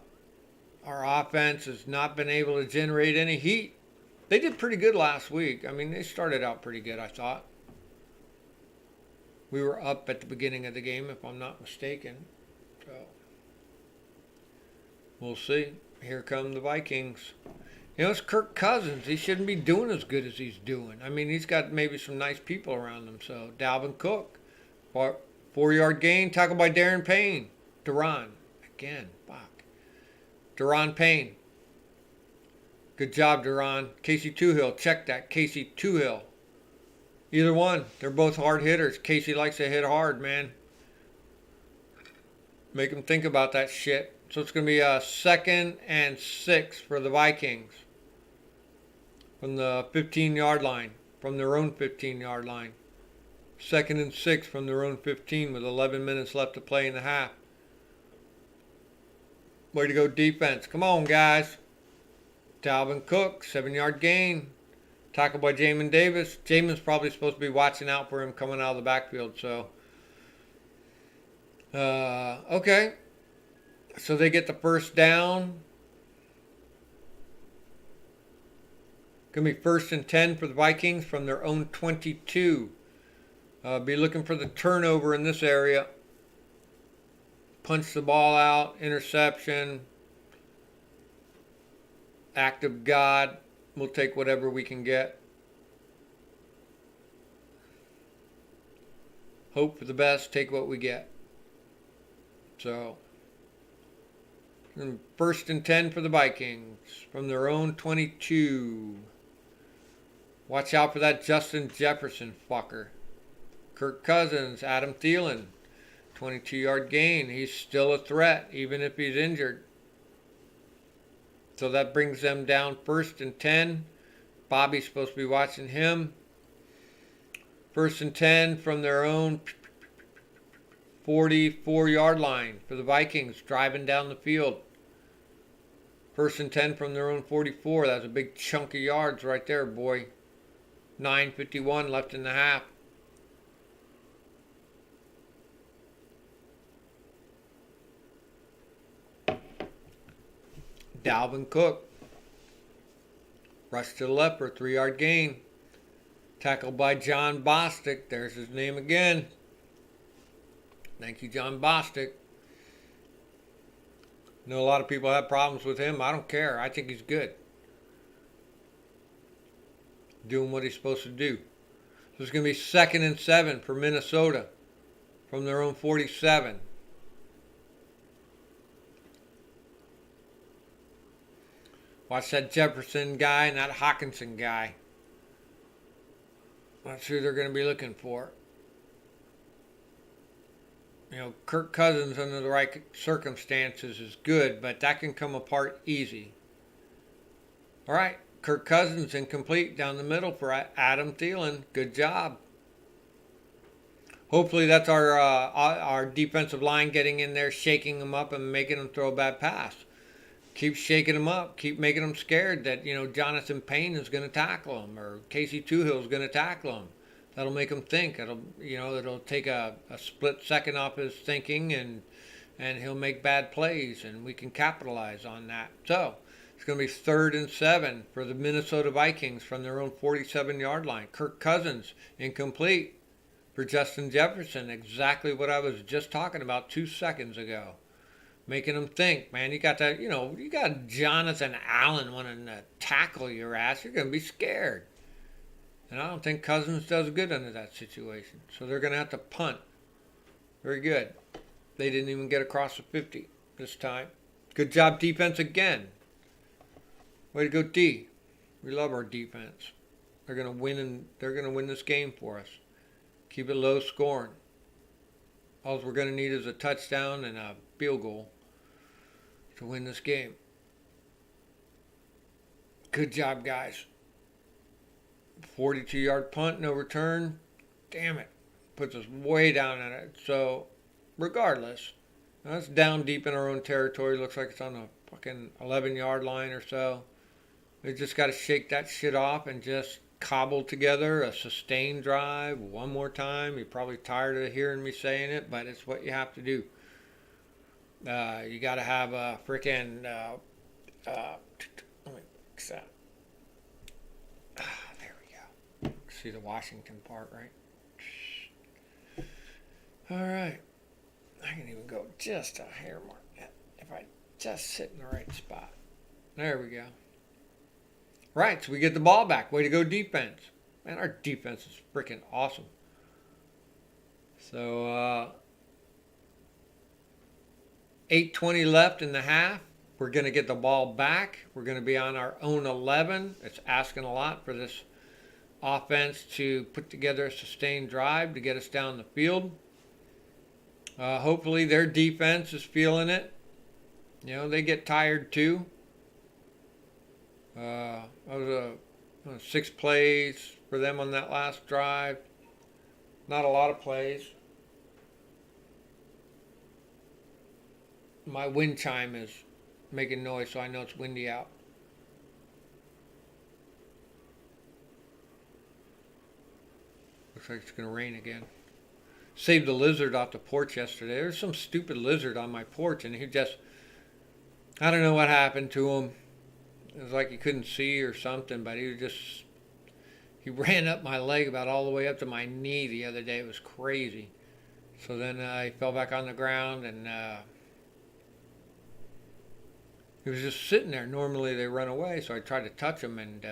offense has not been able to generate any heat. They did pretty good last week. I mean, they started out pretty good, I thought. We were up at the beginning of the game, if I'm not mistaken. So we'll see. Here come the Vikings. You know, it's Kirk Cousins. He shouldn't be doing as good as he's doing. I mean, he's got maybe some nice people around him. So Dalvin Cook, 4-yard gain, tackled by Darren Payne. Duran. Again, fuck. Duran Payne. Good job, Duran. Casey Toohill. Check that. Casey Toohill. Either one. They're both hard hitters. Casey likes to hit hard, man. Make him think about that shit. So it's going to be a 2nd and 6 for the Vikings. From the 15-yard line. From their own 15-yard line. 2nd and 6 from their own 15 with 11 minutes left to play in the half. Way to go, defense. Come on, guys. Dalvin Cook, 7-yard gain. Tackled by Jamin Davis. Jamin's probably supposed to be watching out for him coming out of the backfield. So, okay. So they get the first down. Going to be 1st and 10 for the Vikings from their own 22. Be looking for the turnover in this area. Punch the ball out. Interception. Act of God. We'll take whatever we can get. Hope for the best. Take what we get. So, 1st and 10 for the Vikings from their own 22. Watch out for that Justin Jefferson fucker. Kirk Cousins, Adam Thielen, 22-yard gain. He's still a threat, even if he's injured. So that brings them down 1st and 10. Bobby's supposed to be watching him. 1st and 10 from their own 44-yard line for the Vikings, driving down the field. 1st and 10 from their own 44. That's a big chunk of yards right there, boy. 9:51 left in the half. Dalvin Cook. Rush to the left for a 3-yard gain. Tackled by John Bostic. There's his name again. Thank you, John Bostic. I know a lot of people have problems with him. I don't care. I think he's good. Doing what he's supposed to do. So it's going to be 2nd and 7 for Minnesota from their own 47. Watch that Jefferson guy and that Hawkinson guy. That's who they're going to be looking for. You know, Kirk Cousins under the right circumstances is good, but that can come apart easy. All right, Kirk Cousins incomplete down the middle for Adam Thielen. Good job. Hopefully that's our defensive line getting in there, shaking them up and making them throw a bad pass. Keep shaking them up. Keep making them scared that, you know, Jonathan Payne is going to tackle them or Casey Toohill is going to tackle them. That'll make him think. It'll take a split second off his thinking and he'll make bad plays and we can capitalize on that. So it's going to be 3rd and 7 for the Minnesota Vikings from their own 47-yard line. Kirk Cousins incomplete for Justin Jefferson. Exactly what I was just talking about 2 seconds ago. Making them think, man. You got that, you got Jonathan Allen wanting to tackle your ass. You're going to be scared. And I don't think Cousins does good under that situation. So they're going to have to punt. Very good. They didn't even get across the 50 this time. Good job defense again. Way to go, D. We love our defense. They're going to win and they're going to win this game for us. Keep it low scoring. All we're going to need is a touchdown and a field goal to win this game. Good job, guys. 42-yard punt, no return. Damn it. Puts us way down in it. So, regardless, that's down deep in our own territory. Looks like it's on the fucking 11-yard line or so. We just got to shake that shit off and just cobble together a sustained drive one more time. You're probably tired of hearing me saying it, but it's what you have to do. You got to have a freaking let me fix that. There we go. See the Washington part, right? All right. I can even go just a hair more if I just sit in the right spot. There we go. Right, so we get the ball back. Way to go, defense. Man, our defense is freaking awesome. So, 8:20 left in the half. We're going to get the ball back. We're going to be on our own 11. It's asking a lot for this offense to put together a sustained drive to get us down the field. Hopefully their defense is feeling it. You know, they get tired too. That was 6 plays for them on that last drive. Not a lot of plays. My wind chime is making noise, so I know it's windy out. Looks like it's going to rain again. Saved the lizard off the porch yesterday. There was some stupid lizard on my porch, and he just, I don't know what happened to him. It was like he couldn't see or something, but he ran up my leg about all the way up to my knee the other day. It was crazy. So then he fell back on the ground, and he was just sitting there. Normally they run away, so I tried to touch him, and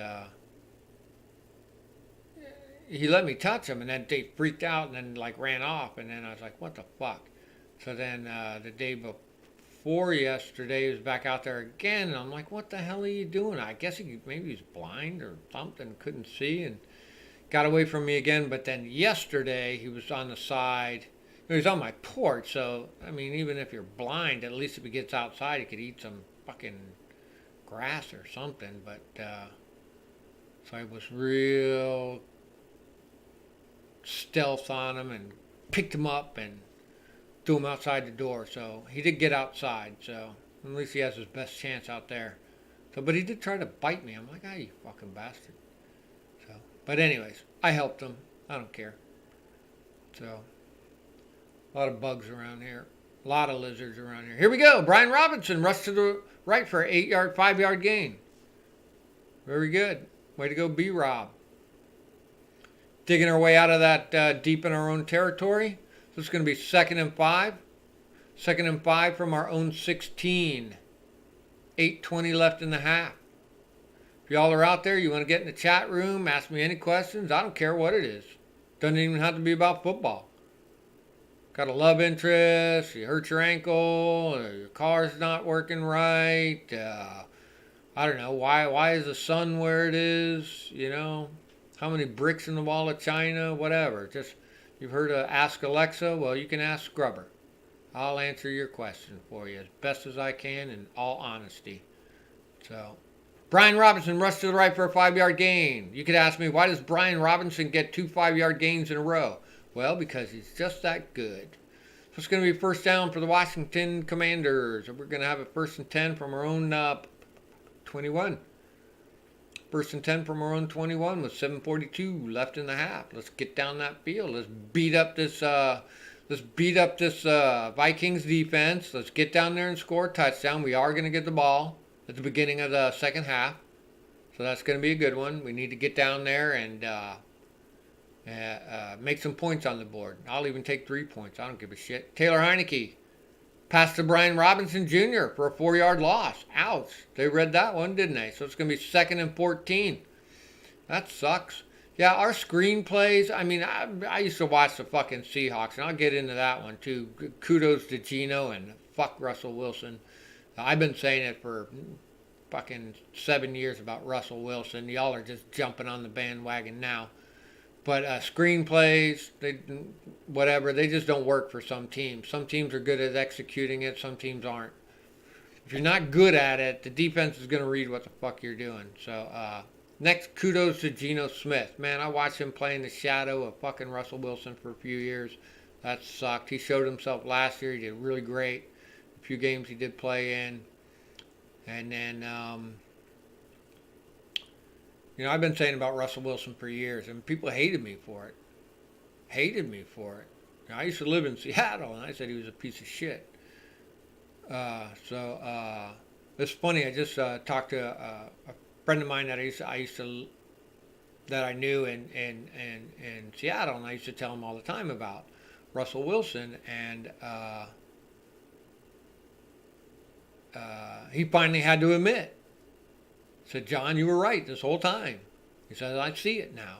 he let me touch him, and then they freaked out and then like ran off, and then I was like, what the fuck? So then the day before yesterday, he was back out there again, and I'm like, what the hell are you doing? I guess maybe he's blind or something, couldn't see, and got away from me again. But then yesterday, he was on the side. He was on my porch, so, I mean, even if you're blind, at least if he gets outside, he could eat some fucking grass or something. But, so I was real stealth on him and picked him up and threw him outside the door. So he did get outside, so at least he has his best chance out there. So, but he did try to bite me. I'm like, you fucking bastard. So, but anyways, I helped him. I don't care. So, a lot of bugs around here. A lot of lizards around here. Here we go. Brian Robinson rushed to the right for an 8-yard, 5-yard gain. Very good. Way to go, B-Rob. Digging our way out of that deep in our own territory. So it's going to be 2nd and 5. 2nd and 5 from our own 16. 8:20 left in the half. If y'all are out there, you want to get in the chat room, ask me any questions. I don't care what it is. Doesn't even have to be about football. Got a love interest, you hurt your ankle, your car's not working right. I don't know, why is the sun where it is, you know? How many bricks in the wall of China, whatever. Just, you've heard of Ask Alexa? Well, you can ask Scrubber. I'll answer your question for you as best as I can in all honesty. So, Brian Robinson rushed to the right for a 5-yard gain. You could ask me, why does Brian Robinson get 2 5-yard gains in a row? Well, because he's just that good. So it's going to be 1st down for the Washington Commanders. We're going to have a 1st and 10 from our own 21. 1st and 10 from our own 21 with 7:42 left in the half. Let's get down that field. Let's beat up this Vikings defense. Let's get down there and score a touchdown. We are going to get the ball at the beginning of the second half. So that's going to be a good one. We need to get down there and make some points on the board. I'll even take 3 points. I don't give a shit. Taylor Heineke passed to Brian Robinson Jr. for a 4-yard loss. Ouch. They read that one, didn't they? So it's going to be 2nd and 14. That sucks. Yeah, our screenplays, I mean, I used to watch the fucking Seahawks, and I'll get into that one too. Kudos to Geno and fuck Russell Wilson. I've been saying it for fucking 7 years about Russell Wilson. Y'all are just jumping on the bandwagon now. But screenplays, they just don't work for some teams. Some teams are good at executing it, some teams aren't. If you're not good at it, the defense is going to read what the fuck you're doing. So, next, kudos to Geno Smith. Man, I watched him play in the shadow of fucking Russell Wilson for a few years. That sucked. He showed himself last year. He did really great. A few games he did play in. And then, you know, I've been saying about Russell Wilson for years, and people hated me for it. You know, I used to live in Seattle, and I said he was a piece of shit. It's funny. I just talked to a friend of mine that I knew in Seattle, and I used to tell him all the time about Russell Wilson, and he finally had to admit, said, John, you were right this whole time. He said, I see it now.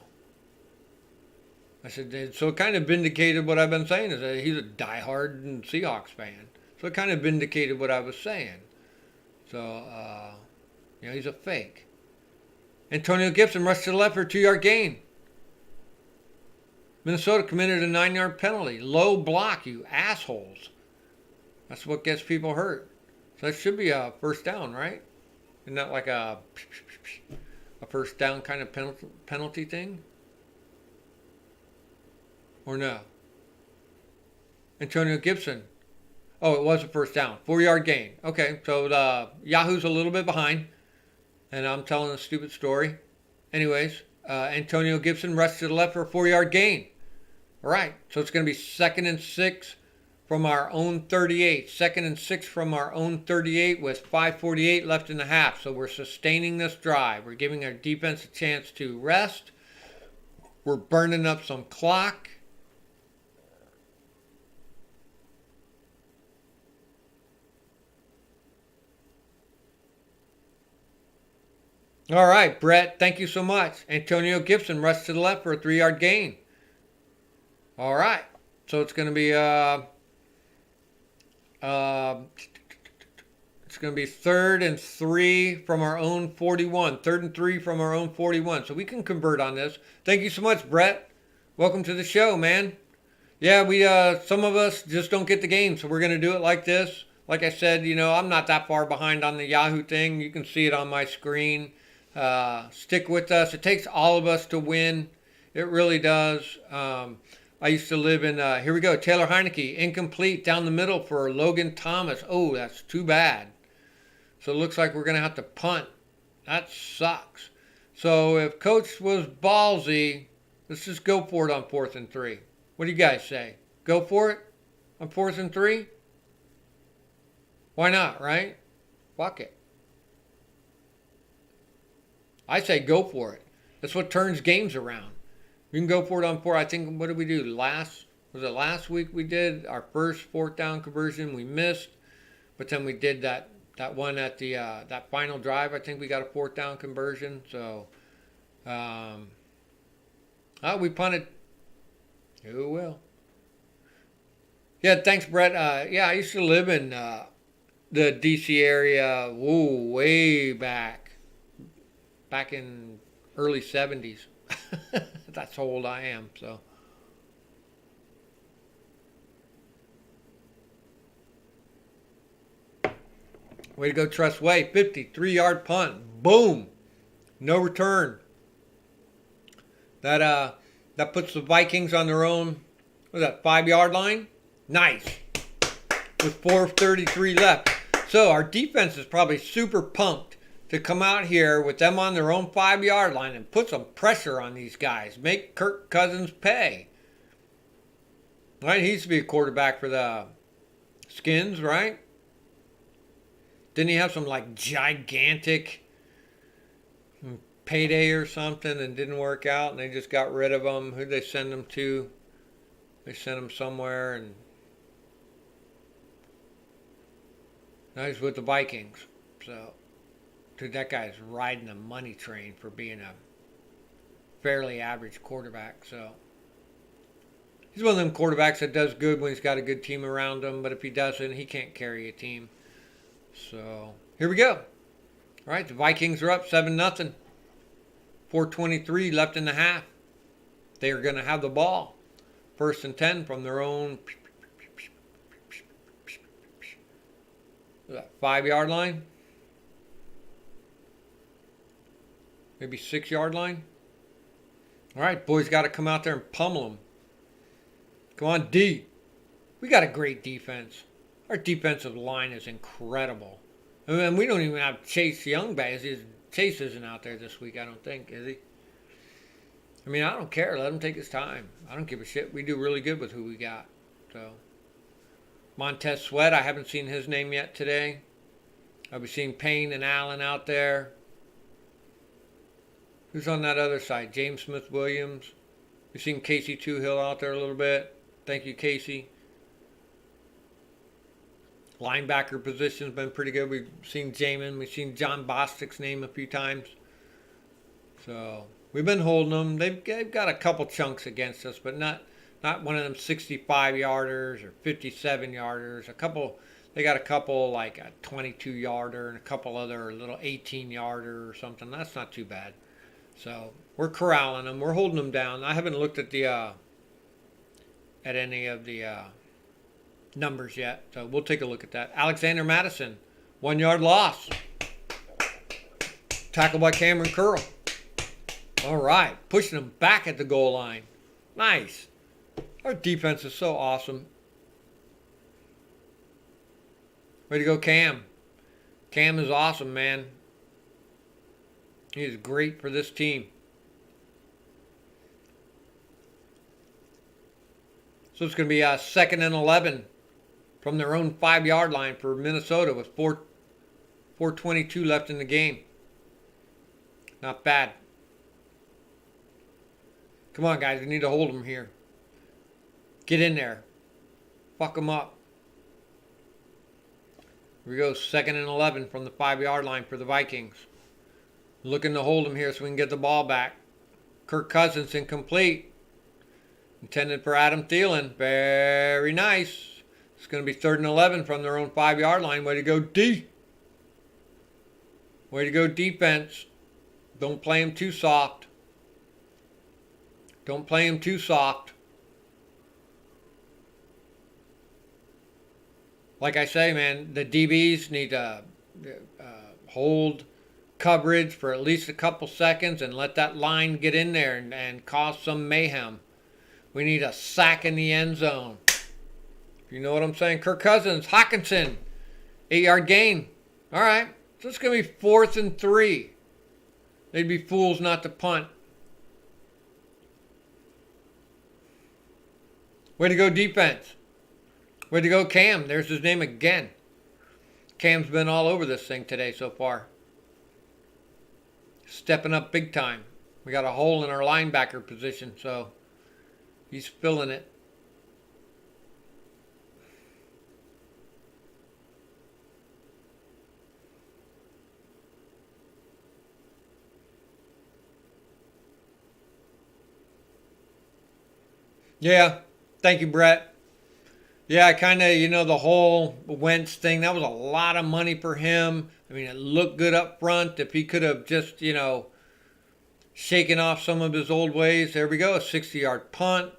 I said, so it kind of vindicated what I've been saying, is that he's a diehard Seahawks fan. So it kind of vindicated what I was saying. So, he's a fake. Antonio Gibson rushed to the left for a 2-yard gain. Minnesota committed a 9-yard penalty. Low block, you assholes. That's what gets people hurt. So that should be a first down, right? Isn't that like a first down kind of penalty thing? Or no? Antonio Gibson. Oh, it was a first down. 4-yard gain. Okay, so Yahoo's a little bit behind. And I'm telling a stupid story. Anyways, Antonio Gibson rushed to the left for a 4-yard gain. All right, so it's going to be 2nd and 6 from our own 38. 2nd and 6 from our own 38 with 5:48 left in the half. So we're sustaining this drive. We're giving our defense a chance to rest. We're burning up some clock. All right, Brett, thank you so much. Antonio Gibson rushed to the left for a 3-yard gain. All right, so it's going to be it's going to be 3rd and 3 from our own 41. 3rd and 3 from our own 41. So we can convert on this. Thank you so much, Brett. Welcome to the show, man. Yeah, we some of us just don't get the game, so we're going to do it like this. Like I said, I'm not that far behind on the Yahoo thing. You can see it on my screen. Stick with us. It takes all of us to win. It really does. I used to live in, here we go, Taylor Heineke, incomplete down the middle for Logan Thomas. Oh, that's too bad. So it looks like we're going to have to punt. That sucks. So if Coach was ballsy, let's just go for it on 4th and 3. What do you guys say? Go for it on 4th and 3? Why not, right? Fuck it. I say go for it. That's what turns games around. You can go for it on 4. I think, what did we do? Was it last week we did our first 4th down conversion? We missed. But then we did that one at the that final drive. I think we got a 4th down conversion. So, we punted. Who will? Yeah, thanks, Brett. Yeah, I used to live in the D.C. area, way back in early 70s. That's how old I am, so. Way to go, Trust Way. 53-yard punt. Boom. No return. That puts the Vikings on their own, what was that, 5-yard line? Nice. With 4:33 left. So our defense is probably super pumped to come out here with them on their own 5-yard line and put some pressure on these guys. Make Kirk Cousins pay. Right? He used to be a quarterback for the Skins, right? Didn't he have some like gigantic payday or something and didn't work out and they just got rid of him? Who'd they send him to? They sent him somewhere and now he's with the Vikings. So dude, that guy's riding a money train for being a fairly average quarterback. So he's one of them quarterbacks that does good when he's got a good team around him, but if he doesn't, he can't carry a team. So here we go. All right, the Vikings are up 7-0. 4:23 left in the half. They are going to have the ball. 1st and 10 from their own 5-yard line. Maybe 6-yard line. All right, boys got to come out there and pummel them. Come on, D. We got a great defense. Our defensive line is incredible. I mean, we don't even have Chase Young back. Chase isn't out there this week, I don't think, is he? I mean, I don't care. Let him take his time. I don't give a shit. We do really good with who we got. So, Montez Sweat, I haven't seen his name yet today. I've been seeing Payne and Allen out there. Who's on that other side? James Smith-Williams. We've seen Casey Toohill out there a little bit. Thank you, Casey. Linebacker position's been pretty good. We've seen Jamin. We've seen John Bostic's name a few times. So we've been holding them. They've got a couple chunks against us, but not one of them 65-yarders or 57-yarders. They got a couple like a 22-yarder and a couple other little 18-yarder or something. That's not too bad. So we're corralling them. We're holding them down. I haven't looked at any of the numbers yet, so we'll take a look at that. Alexander Madison, 1 yard loss. Tackled by Cameron Curl. All right, pushing him back at the goal line. Nice. Our defense is so awesome. Way to go, Cam. Cam is awesome, man. He is great for this team. So it's going to be a 2nd and 11 from their own 5-yard line for Minnesota with 4:22 left in the game. Not bad. Come on, guys. We need to hold them here. Get in there. Fuck them up. Here we go. 2nd and 11 from the 5-yard line for the Vikings. Looking to hold them here so we can get the ball back. Kirk Cousins incomplete. Intended for Adam Thielen. Very nice. It's going to be 3rd and 11 from their own 5-yard line. Way to go, D. Way to go, defense. Don't play him too soft. Don't play him too soft. Like I say, man, the DBs need to hold coverage for at least a couple seconds and let that line get in there and cause some mayhem. We need a sack in the end zone. You know what I'm saying? Kirk Cousins, Hawkinson, 8-yard gain. All right, so it's going to be 4th and 3. They'd be fools not to punt. Way to go, defense. Way to go, Cam. There's his name again. Cam's been all over this thing today so far. Stepping up big time. We got a hole in our linebacker position, so he's filling it. Yeah. Thank you, Brett. Yeah, kind of, the whole Wentz thing, that was a lot of money for him. I mean, it looked good up front. If he could have just, shaken off some of his old ways. There we go, a 60-yard punt.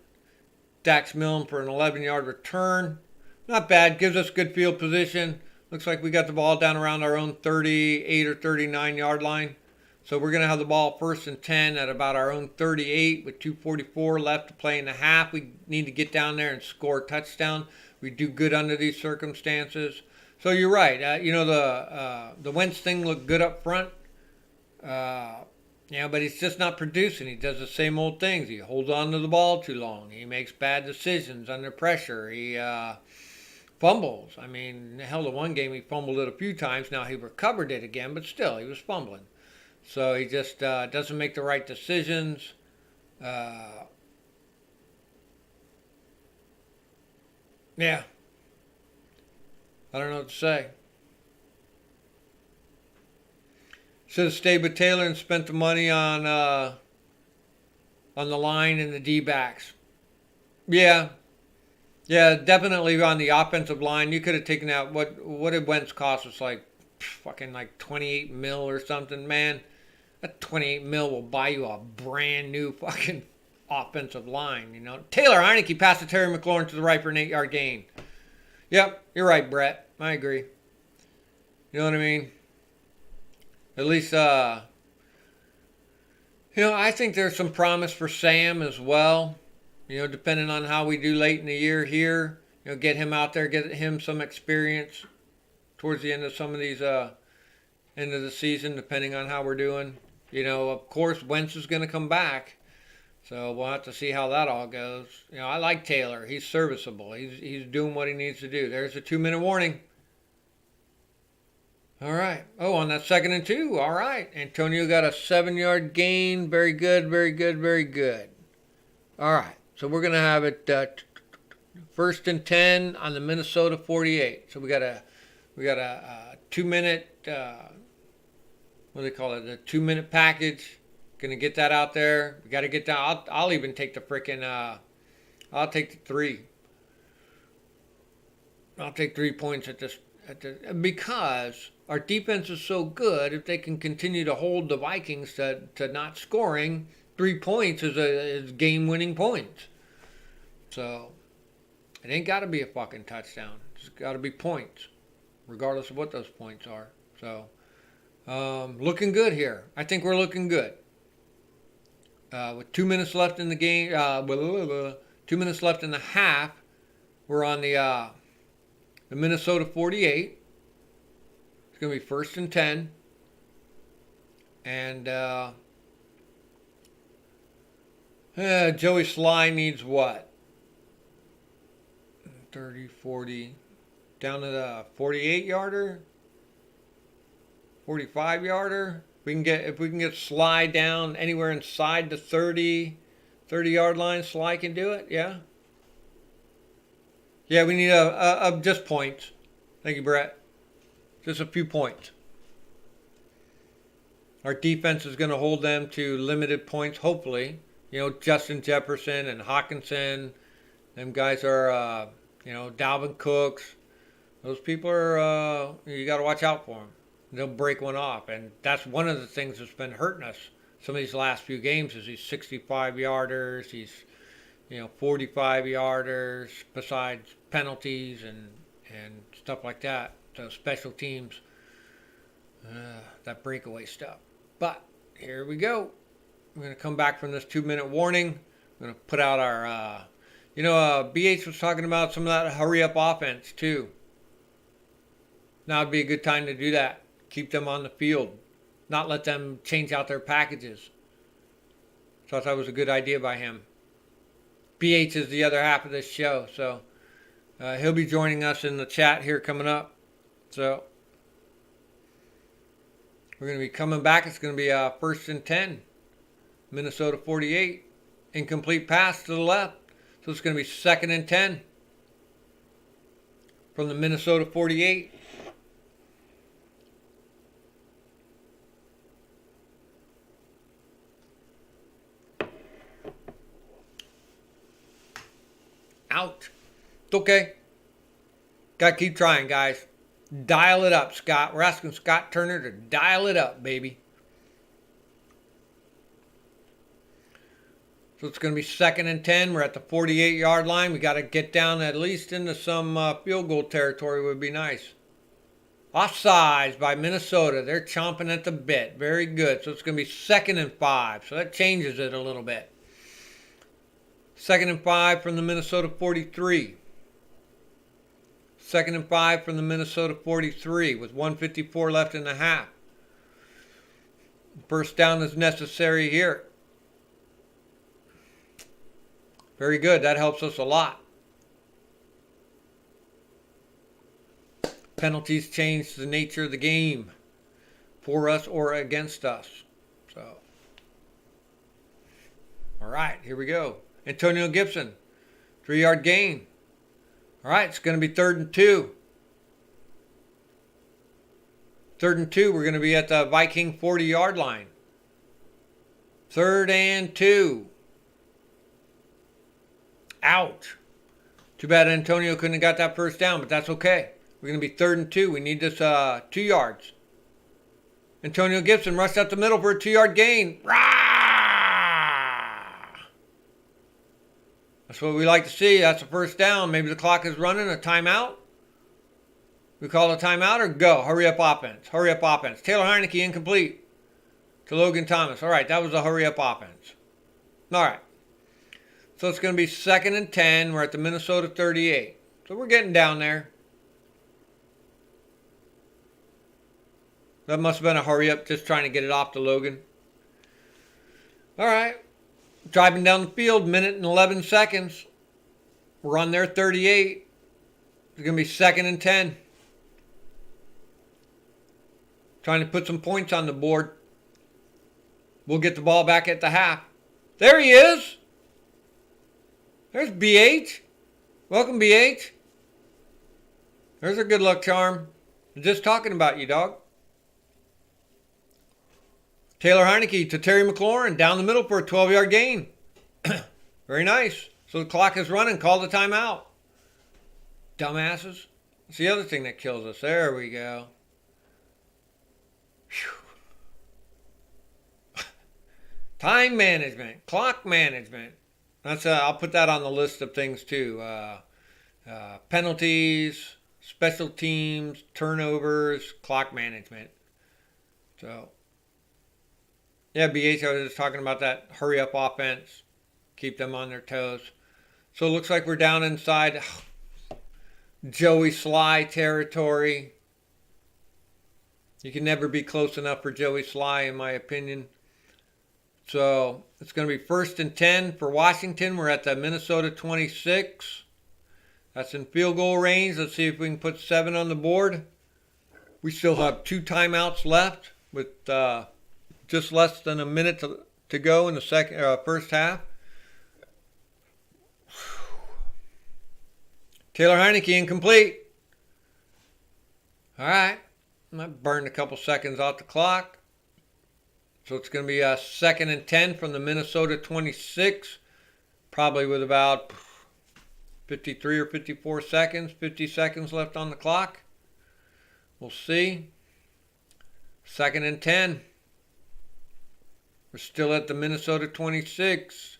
Dax Milne for an 11-yard return. Not bad. Gives us good field position. Looks like we got the ball down around our own 38 or 39-yard line. So we're going to have the ball 1st and 10 at about our own 38 with 2:44 left to play in the half. We need to get down there and score a touchdown. We do good under these circumstances. So you're right. The Wentz thing looked good up front. But he's just not producing. He does the same old things. He holds on to the ball too long. He makes bad decisions under pressure. He fumbles. I mean, hell, the one game he fumbled it a few times. Now he recovered it again, but still, he was fumbling. So he just doesn't make the right decisions. Yeah. I don't know what to say. Should have stayed with Taylor and spent the money on the line and the D-backs. Yeah. Yeah, definitely on the offensive line. You could have taken out, what did Wentz cost us? Fucking 28 mil or something, man. That 28 mil will buy you a brand new fucking offensive line, Taylor Heineke passed to Terry McLaurin to the right for an 8-yard gain. Yep, you're right, Brett. I agree. You know what I mean? At least, I think there's some promise for Sam as well. Depending on how we do late in the year here. Get him out there, get him some experience towards the end of some of these, end of the season, depending on how we're doing. Of course, Wentz is going to come back. So we'll have to see how that all goes. I like Taylor. He's serviceable. He's doing what he needs to do. There's a 2-minute warning. All right. Oh, on that 2nd and 2. All right. Antonio got a 7-yard gain. Very good, very good, very good. All right. So we're going to have it First and 10 on the Minnesota 48. So we got a 2-minute, what do they call it? The 2-minute package. Gonna get that out there. We got to get down. I'll even take the frickin'. I'll take the 3. I'll take 3 points because our defense is so good. If they can continue to hold the Vikings to not scoring, 3 points is game-winning points. So it ain't got to be a fucking touchdown. It's got to be points, regardless of what those points are. So looking good here. I think we're looking good. With 2 minutes left in the game, 2 minutes left in the half, we're on the Minnesota 48. It's going to be first and 10. And Joey Sly needs what? 30, 40, down to the 48-yarder, 45-yarder. If we can get Sly down anywhere inside the 30-yard line, Sly can do it. Yeah. Yeah, we need just points. Thank you, Brett. Just a few points. Our defense is going to hold them to limited points, hopefully. You know, Justin Jefferson and Hawkinson, them guys are, Dalvin Cooks. Those people are, you got to watch out for them. They'll break one off. And that's one of the things that's been hurting us some of these last few games is these 65-yarders, these, 45-yarders, besides penalties and stuff like that. So special teams, that breakaway stuff. But here we go. We're going to come back from this 2-minute warning. We're going to put out our, BH was talking about some of that hurry-up offense, too. Now would be a good time to do that. Keep them on the field. Not let them change out their packages. So I thought it was a good idea by him. BH is the other half of this show, so he'll be joining us in the chat here coming up. So we're going to be coming back. It's going to be first and 10. Minnesota 48. Incomplete pass to the left. So it's going to be second and 10 from the Minnesota 48. Out. It's okay. Gotta keep trying, guys. Dial it up, Scott. We're asking Scott Turner to dial it up, baby. So it's going to be second and 10. We're at the 48-yard line. We got to get down at least into some field goal territory would be nice. Offsides by Minnesota. They're chomping at the bit. Very good. So it's going to be second and 5. So that changes it a little bit. Second and 5 from the Minnesota 43. Second and 5 from the Minnesota 43 with 1:54 left in the half. First down is necessary here. Very good. That helps us a lot. Penalties change the nature of the game for us or against us. So, all right, here we go. Antonio Gibson, 3-yard gain. All right, it's going to be third and 2. Third and 2, we're going to be at the Viking 40-yard line. Third and 2. Out. Too bad Antonio couldn't have got that first down, but that's okay. We're going to be third and 2. We need this 2 yards. Antonio Gibson rushed up the middle for a 2-yard gain. Rah! That's what we like to see. That's a first down. Maybe the clock is running. A timeout. We call a timeout or go. Hurry up offense. Hurry up offense. Taylor Heineke incomplete to Logan Thomas. All right, that was a hurry up offense. All right. So it's going to be second and 10. We're at the Minnesota 38. So we're getting down there. That must have been a hurry up, just trying to get it off to Logan. All right. Driving down the field, minute and 11 seconds. We're on their 38. It's going to be second and 10. Trying to put some points on the board. We'll get the ball back at the half. There he is. There's BH Welcome, BH. There's a good luck charm. I'm just talking about you, dog. Taylor Heineke to Terry McLaurin down the middle for a 12-yard gain. Very nice. So the clock is running. Call the timeout. Dumbasses. That's the other thing that kills us. There we go. Time management. Clock management. That's I'll put that on the list of things too. Penalties, special teams, turnovers, clock management. So, yeah, BH, I was just talking about that hurry up offense. Keep them on their toes. So it looks like we're down inside Joey Sly territory. You can never be close enough for Joey Sly, in my opinion. So it's going to be 1st and 10 for Washington. We're at the Minnesota 26. That's in field goal range. Let's see if we can put 7 on the board. We still have 2 timeouts left with just less than a minute to go in the first half. Taylor Heineke incomplete. All right. I burned a couple seconds off the clock. So it's going to be a 2nd and 10 from the Minnesota 26. Probably with about 53 or 54 seconds. 50 seconds left on the clock. We'll see. 2nd and 10. We're still at the Minnesota 26.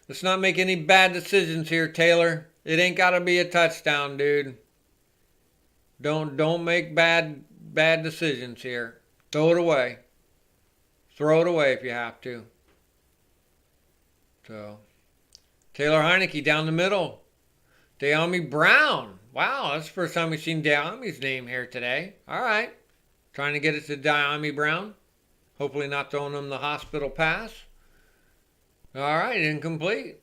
Let's not make any bad decisions here, Taylor. It ain't got to be a touchdown, dude. Don't make bad decisions here. Throw it away. Throw it away if you have to. So, Taylor Heineke down the middle. De'Ami Brown. Wow, that's the first time we've seen De'Ami's name here today. All right. Trying to get it to De'Ami Brown. Hopefully not throwing him the hospital pass. All right, incomplete.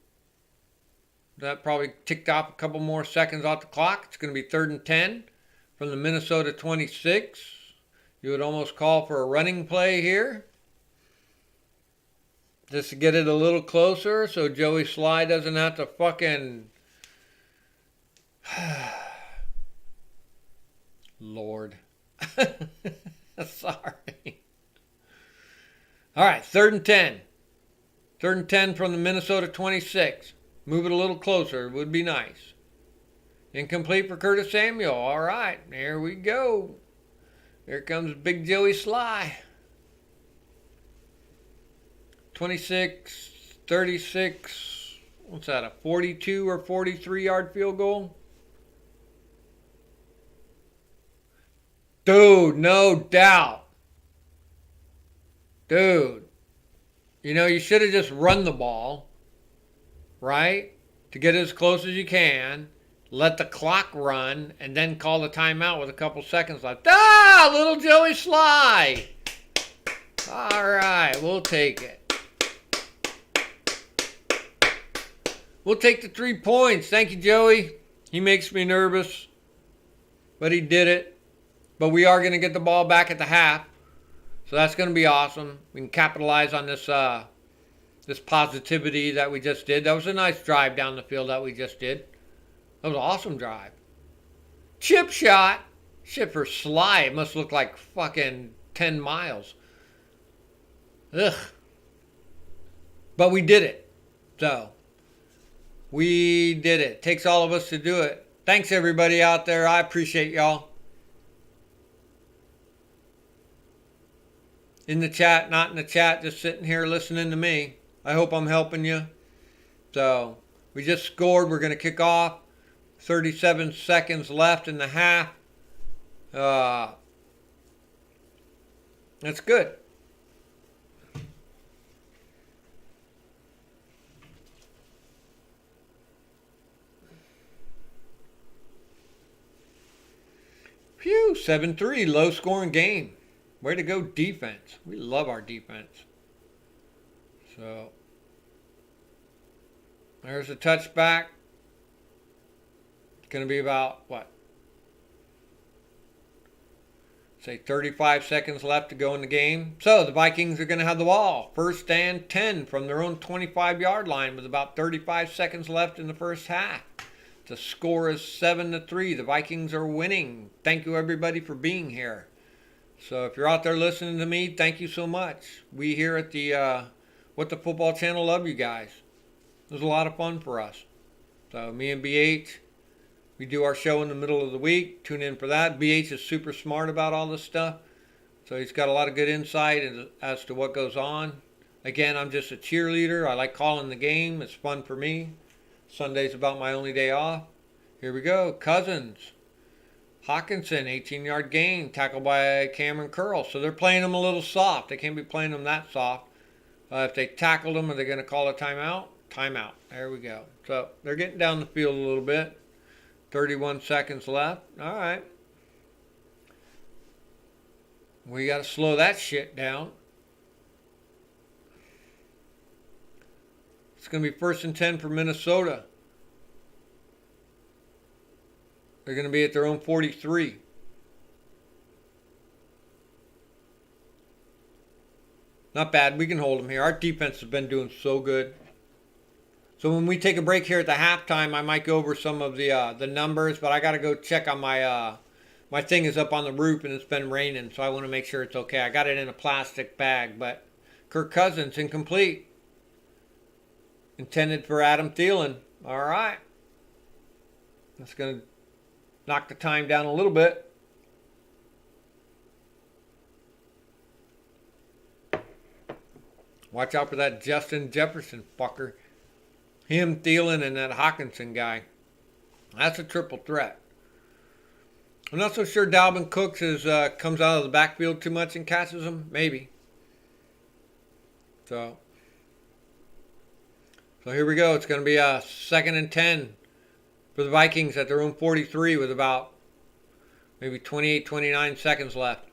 That probably ticked off a couple more seconds off the clock. It's going to be 3rd and 10 from the Minnesota 26. You would almost call for a running play here. Just to get it a little closer so Joey Sly doesn't have to fucking... Lord. Sorry. All right, 3rd and 10. 3rd and 10 from the Minnesota 26. Move it a little closer. It would be nice. Incomplete for Curtis Samuel. All right, here we go. Here comes Big Joey Sly. 26, 36, what's that, a 42 or 43 yard field goal? Dude, no doubt. Dude, you should have just run the ball, right? To get as close as you can, let the clock run, and then call the timeout with a couple seconds left. Ah, little Joey Sly. All right, we'll take it. We'll take the 3 points. Thank you, Joey. He makes me nervous, but he did it. But we are going to get the ball back at the half, so that's going to be awesome. We can capitalize on this this positivity that we just did. That was a nice drive down the field that we just did. That was an awesome drive. Chip shot. Shit, for Sly, it must look like fucking 10 miles. Ugh. But we did it. So, we did it. Takes all of us to do it. Thanks, everybody out there. I appreciate y'all. In the chat, not in the chat, just sitting here listening to me. I hope I'm helping you. So, we just scored. We're going to kick off. 37 seconds left in the half. That's good. Phew, 7-3, low scoring game. Way to go, defense. We love our defense. So, there's a touchback. It's going to be about, what? Say 35 seconds left to go in the game. So, the Vikings are going to have the ball. 1st and 10 from their own 25-yard line with about 35 seconds left in the first half. The score is 7-3. The Vikings are winning. Thank you, everybody, for being here. So if you're out there listening to me, thank you so much. We here at the What the Football Channel love you guys. It was a lot of fun for us. So me and BH, we do our show in the middle of the week. Tune in for that. BH is super smart about all this stuff. So he's got a lot of good insight as to what goes on. Again, I'm just a cheerleader. I like calling the game. It's fun for me. Sunday's about my only day off. Here we go. Cousins. Hawkinson, 18-yard gain. Tackled by Cameron Curl. So they're playing him a little soft. They can't be playing him that soft. If they tackled him, are they going to call a timeout? Timeout. There we go. So they're getting down the field a little bit. 31 seconds left. All right. We got to slow that shit down. It's going to be 1st and 10 for Minnesota. They're going to be at their own 43. Not bad. We can hold them here. Our defense has been doing so good. So when we take a break here at the halftime, I might go over some of the numbers, but I got to go check on my my thing is up on the roof and it's been raining, so I want to make sure it's okay. I got it in a plastic bag, but Kirk Cousins incomplete. Intended for Adam Thielen. All right. That's going to knock the time down a little bit. Watch out for that Justin Jefferson fucker. Him, Thielen, and that Hawkinson guy. That's a triple threat. I'm not so sure Dalvin Cook comes out of the backfield too much and catches them. Maybe. So here we go. It's going to be a 2nd and 10 for the Vikings at their own 43 with about maybe 28, 29 seconds left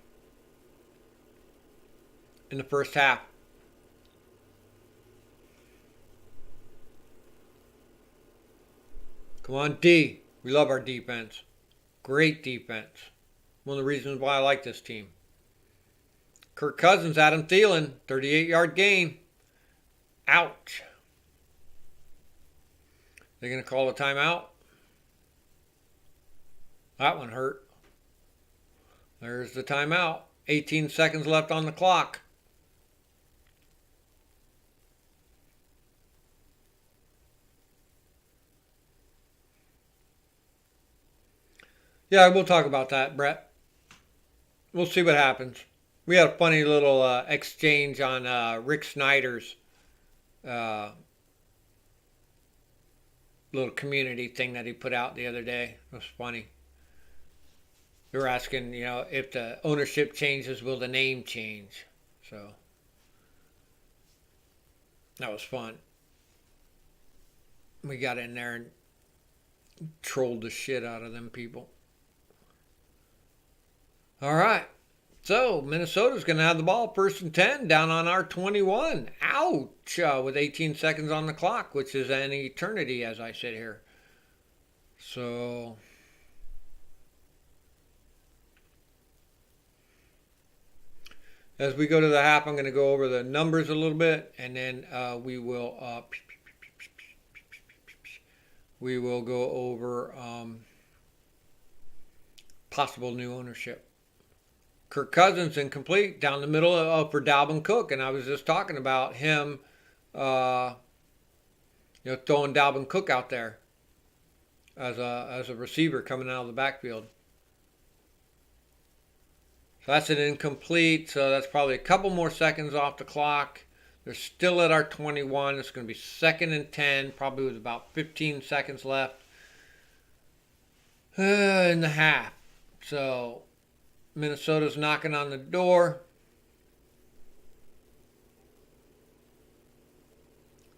in the first half. Come on, D. We love our defense. Great defense. One of the reasons why I like this team. Kirk Cousins, Adam Thielen, 38-yard gain. Ouch. They're going to call a timeout. That one hurt. There's the timeout. 18 seconds left on the clock. Yeah, we'll talk about that, Brett. We'll see what happens. We had a funny little exchange on Rick Snyder's little community thing that he put out the other day. It was funny. They were asking, if the ownership changes, will the name change? So that was fun. We got in there and trolled the shit out of them people. All right. So Minnesota's going to have the ball 1st and 10 down on our 21. Ouch! With 18 seconds on the clock, which is an eternity as I sit here. So as we go to the half, I'm going to go over the numbers a little bit, and then we will go over possible new ownership. Kirk Cousins incomplete down the middle for Dalvin Cook, and I was just talking about him, throwing Dalvin Cook out there as a receiver coming out of the backfield. So that's an incomplete, so that's probably a couple more seconds off the clock. They're still at our 21. It's going to be 2nd and 10, probably with about 15 seconds left in the half. So Minnesota's knocking on the door.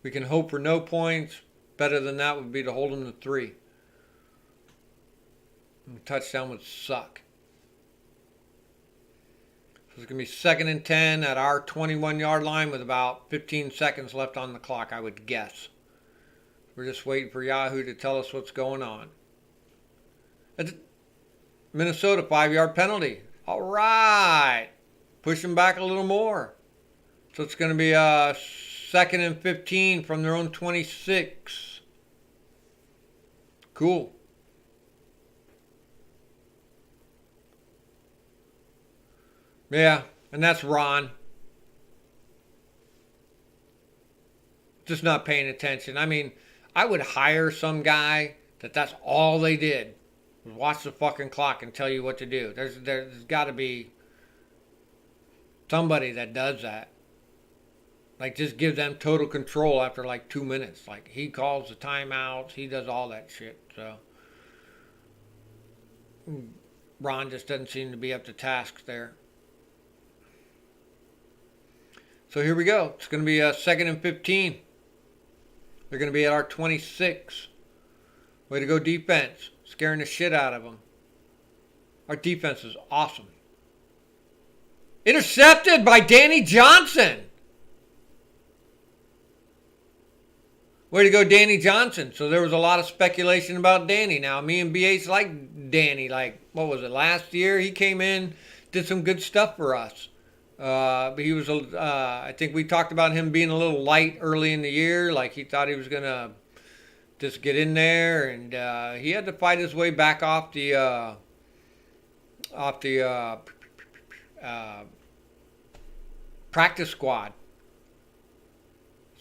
We can hope for no points. Better than that would be to hold them to 3. And a touchdown would suck. So it's going to be 2nd and 10 at our 21-yard line with about 15 seconds left on the clock, I would guess. We're just waiting for Yahoo to tell us what's going on. Minnesota 5-yard penalty. All right. Push them back a little more. So it's going to be 2nd and 15 from their own 26. Cool. Yeah, and that's Ron. Just not paying attention. I mean, I would hire some guy that's all they did was watch the fucking clock and tell you what to do. There's got to be somebody that does that. Like, just give them total control after like 2 minutes. Like, he calls the timeouts, he does all that shit. So Ron just doesn't seem to be up to task there. So here we go. It's going to be a 2nd and 15. They're going to be at our 26. Way to go, defense. Scaring the shit out of them. Our defense is awesome. Intercepted by Danny Johnson. Way to go, Danny Johnson. So there was a lot of speculation about Danny. Now, me and BH like Danny. Like, what was it, last year? He came in, did some good stuff for us. But he was, I think we talked about him being a little light early in the year. Like, he thought he was going to just get in there. And he had to fight his way back off the practice squad.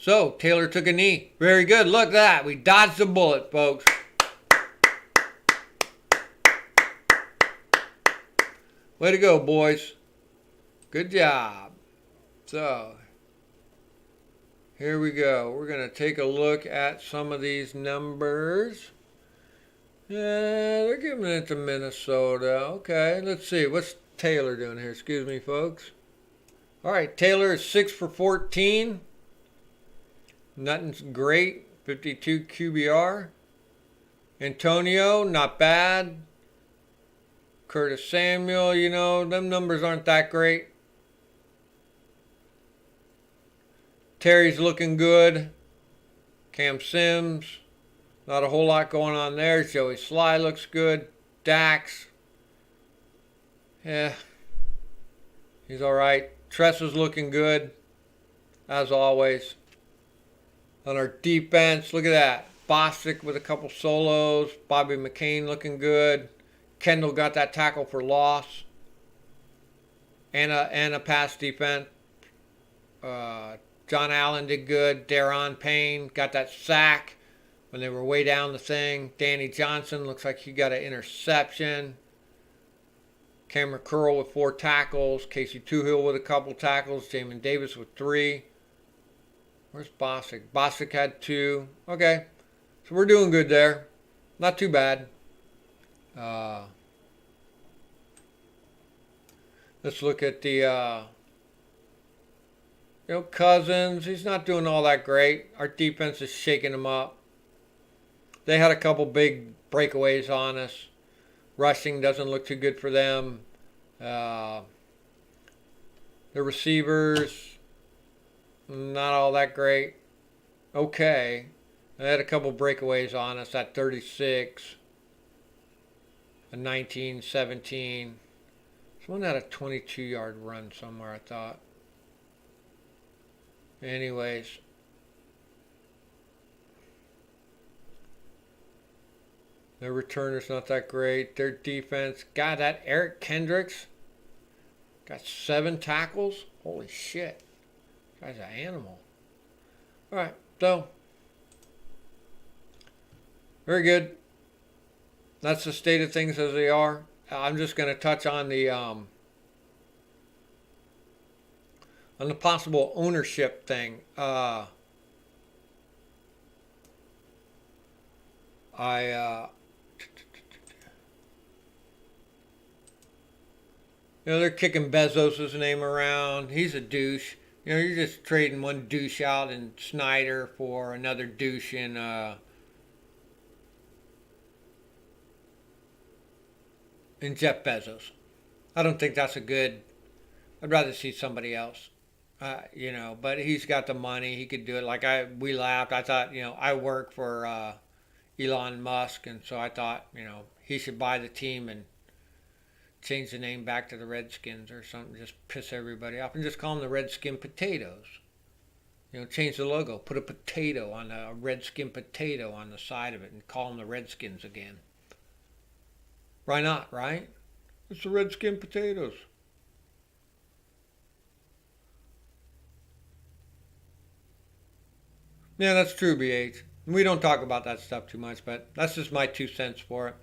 So, Taylor took a knee. Very good. Look at that. We dodged a bullet, folks. Way to go, boys. Good job. So, here we go. We're going to take a look at some of these numbers. Yeah, they're giving it to Minnesota. Okay, let's see. What's Taylor doing here? Excuse me, folks. All right, Taylor is 6 for 14. Nothing's great. 52 QBR. Antonio, not bad. Curtis Samuel, you know, them numbers aren't that great. Terry's looking good. Cam Sims, not a whole lot going on there. Joey Sly looks good. Dax, yeah, he's all right. Tressa's looking good, as always. On our defense, look at that. Bostic with a couple solos. Bobby McCain looking good. Kendall got that tackle for loss. And a pass defense. John Allen did good. Daron Payne got that sack when they were way down the thing. Danny Johnson looks like he got an interception. Cameron Curl with 4 tackles. Casey Toohill with a couple tackles. Jamin Davis with 3. Where's Bostic? Bostic had 2. Okay. So we're doing good there. Not too bad. Let's look at the... Cousins, he's not doing all that great. Our defense is shaking him up. They had a couple big breakaways on us. Rushing doesn't look too good for them. The receivers, not all that great. Okay. They had a couple breakaways on us at 36. A 19, 17. Someone had a 22-yard run somewhere, I thought. Anyways, their returner's not that great. Their defense, God, that Eric Kendricks got 7 tackles. Holy shit, guy's an animal. All right, so very good. That's the state of things as they are. I'm just going to touch on the possible ownership thing. They're kicking Bezos' name around. He's a douche. You're just trading one douche out in Snyder for another douche in Jeff Bezos. I don't think that's a good. I'd rather see somebody else. But he's got the money. He could do it. Like we laughed. I thought, I work for Elon Musk, and so I thought, he should buy the team and change the name back to the Redskins or something. Just piss everybody off and just call them the Redskin Potatoes. Change the logo. Put a potato on a redskin potato on the side of it and call them the Redskins again. Why not, right? It's the redskin potatoes. Yeah, that's true, BH. We don't talk about that stuff too much, but that's just my 2 cents for it.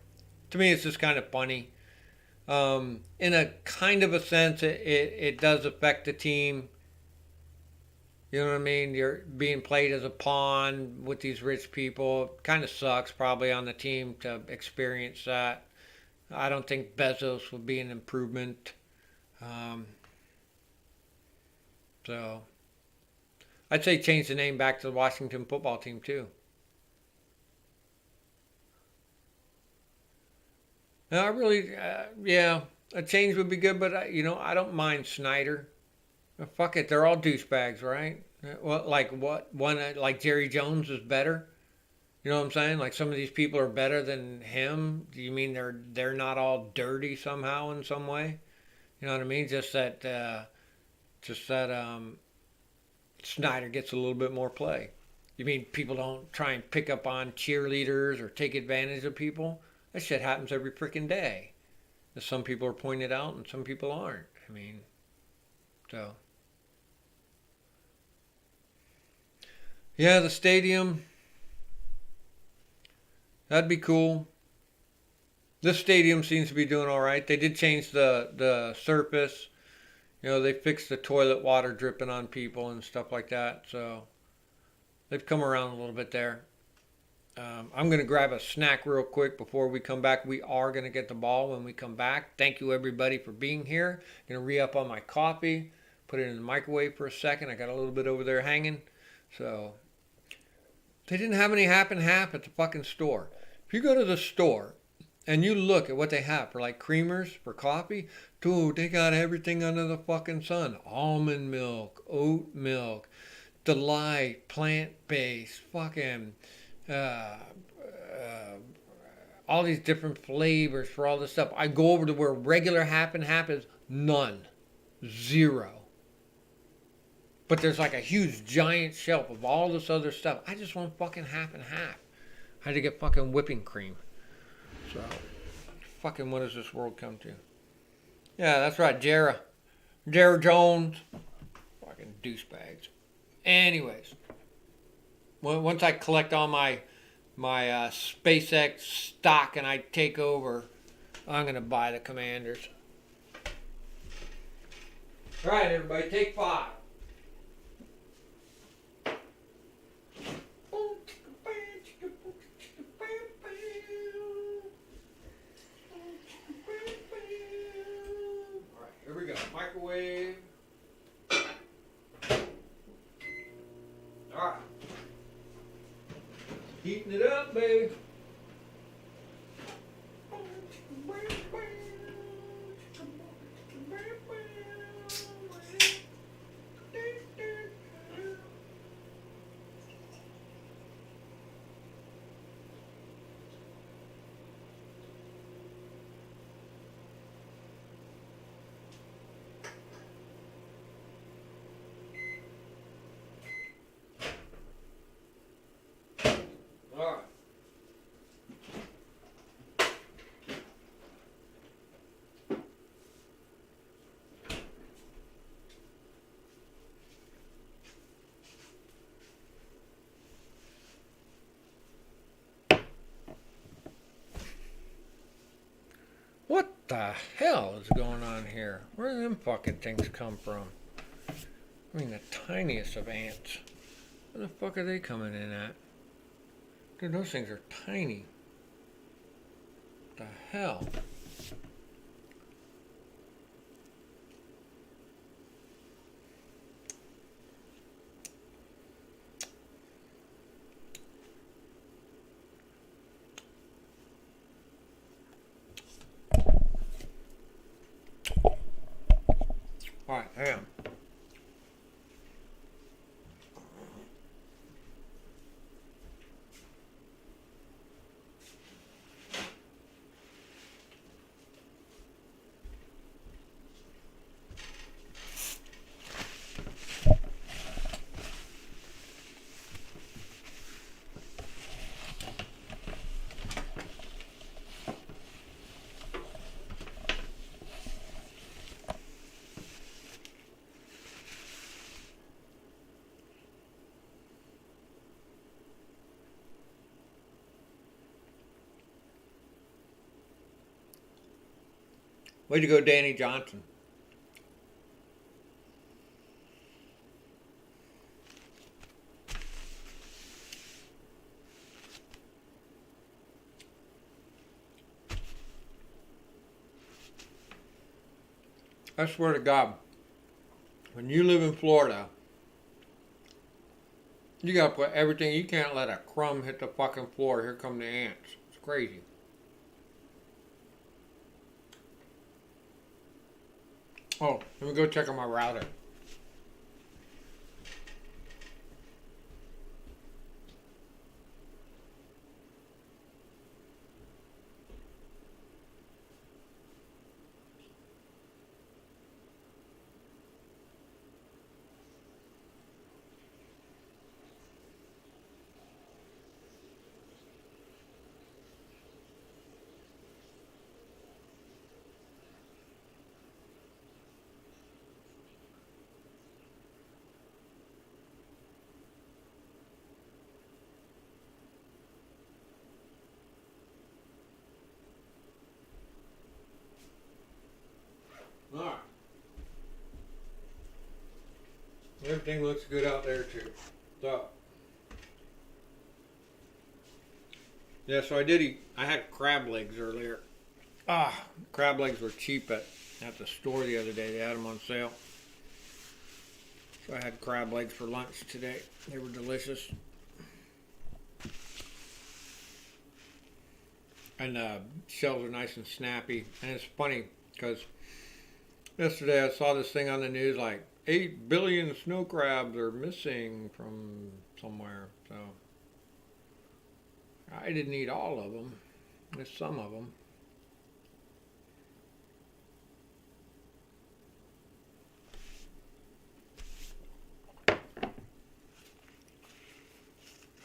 To me, it's just kind of funny. In a kind of a sense, it does affect the team. You know what I mean? You're being played as a pawn with these rich people. It kind of sucks probably on the team to experience that. I don't think Bezos would be an improvement. Um, so I'd say change the name back to the Washington football team too. I really, yeah, a change would be good, but I don't mind Snyder. Fuck it, they're all douchebags, right? Well, like what one like Jerry Jones is better? You know what I'm saying? Like some of these people are better than him. Do you mean they're not all dirty somehow in some way? You know what I mean? Just that Snyder gets a little bit more play. You mean people don't try and pick up on cheerleaders or take advantage of people? That shit happens every freaking day. Some people are pointed out and some people aren't. I mean, so. Yeah, the stadium. That'd be cool. This stadium seems to be doing all right. They did change the surface. They fixed the toilet water dripping on people and stuff like that. So they've come around a little bit there. I'm going to grab a snack real quick before we come back. We are going to get the ball when we come back. Thank you, everybody, for being here. Going to re-up on my coffee. Put it in the microwave for a second. I got a little bit over there hanging. So they didn't have any half and half at the fucking store. If you go to the store and you look at what they have for like creamers for coffee, dude, they got everything under the fucking sun. Almond milk, oat milk, Delight, plant-based, fucking all these different flavors for all this stuff. I go over to where regular half and half is none. Zero. But there's like a huge giant shelf of all this other stuff. I just want fucking half and half. I had to get fucking whipping cream. So, fucking what does this world come to? Yeah, that's right, Jara Jones. Fucking douchebags. Anyways, once I collect all my SpaceX stock and I take over, I'm gonna buy the Commanders. All right, everybody, take 5. Here we go. Microwave. Alright. Heating it up, baby. What the hell is going on here? Where do them fucking things come from? I mean, the tiniest of ants. Where the fuck are they coming in at? Dude, those things are tiny. What the hell? Alright, hang on. Way to go, Danny Johnson. I swear to God, when you live in Florida, you gotta put everything. You can't let a crumb hit the fucking floor. Here come the ants. It's crazy. Oh, let me go check on my router. Alright. Everything looks good out there too. So, yeah, so I did eat. I had crab legs earlier. Crab legs were cheap at the store the other day. They had them on sale. So I had crab legs for lunch today. They were delicious. And the shells are nice and snappy. And it's funny because yesterday I saw this thing on the news like 8 billion snow crabs are missing from somewhere. So I didn't eat all of them. Just some of them.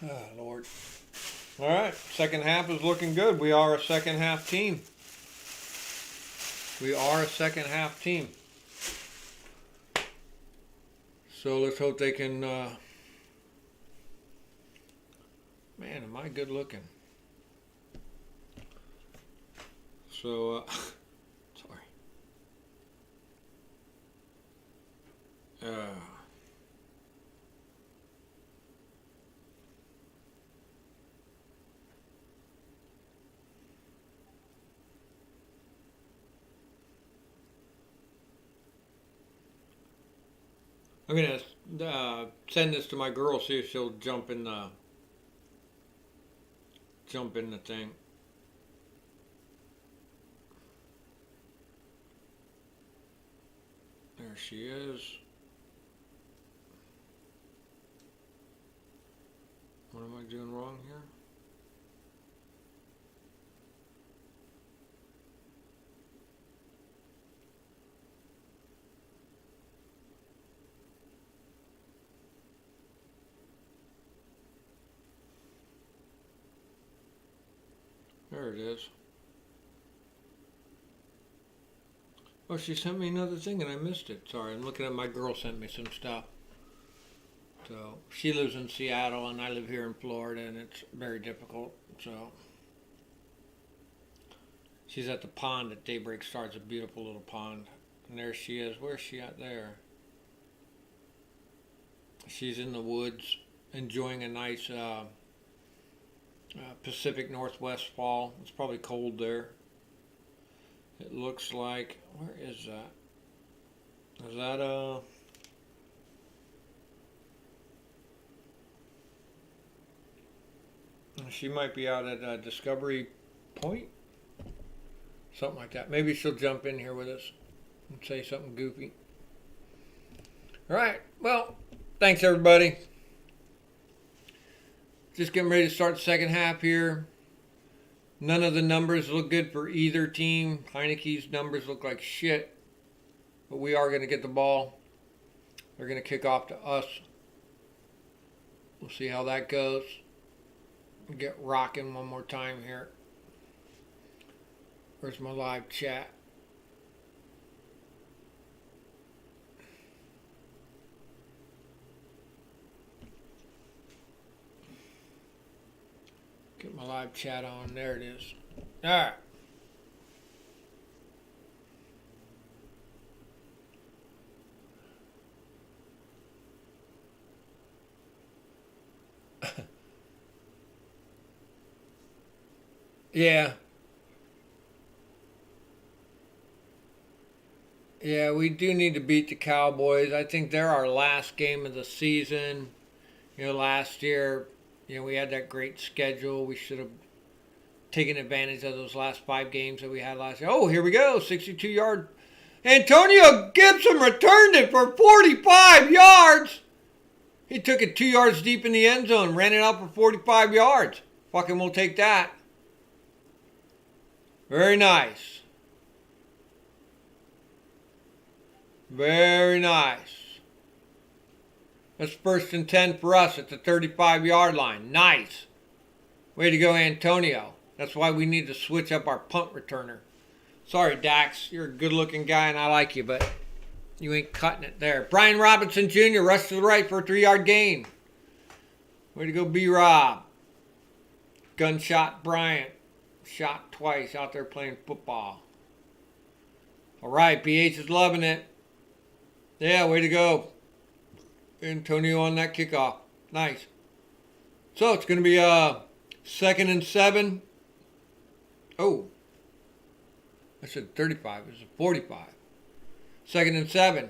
Ah, Lord. All right, second half is looking good. We are a second half team. We are a second half team. So let's hope they can. Man, am I good looking? So, sorry. I'm gonna send this to my girl, see if she'll jump in the thing. There she is. What am I doing wrong here? There it is. Oh, she sent me another thing and I missed it. Sorry, I'm looking at my girl sent me some stuff. So she lives in Seattle and I live here in Florida and it's very difficult. So she's at the pond at Daybreak Star. It's a beautiful little pond. And there she is. Where's she at there? She's in the woods enjoying a nice Pacific Northwest fall. It's probably cold there. It looks like, where is that? Is that she might be out at Discovery Point? Something like that. Maybe she'll jump in here with us and say something goofy. Alright, well, thanks everybody. Just getting ready to start the second half here. None of the numbers look good for either team. Heineke's numbers look like shit. But we are going to get the ball. They're going to kick off to us. We'll see how that goes. Get rocking one more time here. Where's my live chat? Get my live chat on. There it is. All right. Yeah. Yeah, we do need to beat the Cowboys. I think they're our last game of the season. Last year, we had that great schedule. We should have taken advantage of those last 5 games that we had last year. Oh, here we go. 62-yard. Antonio Gibson returned it for 45 yards. He took it 2 yards deep in the end zone, ran it out for 45 yards. Fucking we'll take that. Very nice. Very nice. That's 1st and 10 for us at the 35-yard line. Nice. Way to go, Antonio. That's why we need to switch up our punt returner. Sorry, Dax. You're a good-looking guy, and I like you, but you ain't cutting it there. Brian Robinson Jr. rush to the right for a 3-yard gain. Way to go, B-Rob. Gunshot Bryant. Shot twice out there playing football. All right, BH is loving it. Yeah, way to go. Antonio on that kickoff. Nice. So it's going to be 2nd and 7. Oh. I said 35. It's 45. 2nd and 7.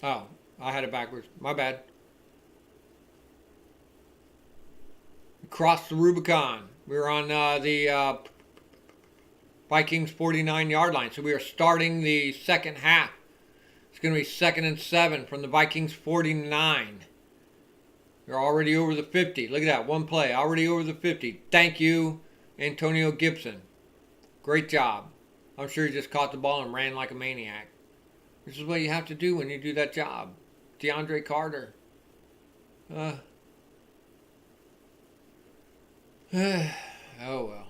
Oh, I had it backwards. My bad. Crossed the Rubicon. We were on the Vikings 49-yard line. So we are starting the second half. It's going to be 2nd and 7 from the Vikings 49. You're already over the 50. Look at that. One play. Already over the 50. Thank you, Antonio Gibson. Great job. I'm sure he just caught the ball and ran like a maniac. This is what you have to do when you do that job. DeAndre Carter. Oh, well.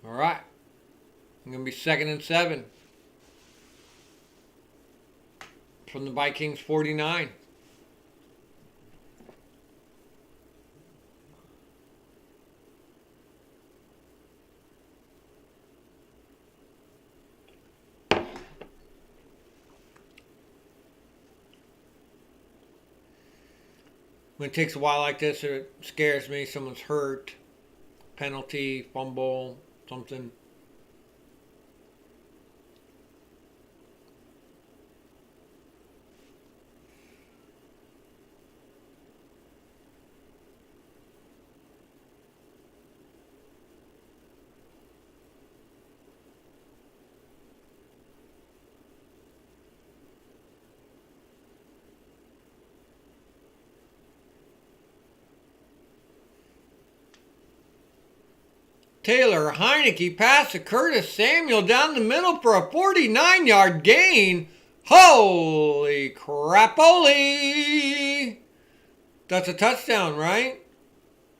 All right. I'm going to be 2nd and 7 from the Vikings 49. When it takes a while like this, it scares me. Someone's hurt, penalty, fumble, something. Taylor Heineke passed to Curtis Samuel down the middle for a 49-yard gain. Holy crapoly! That's a touchdown, right?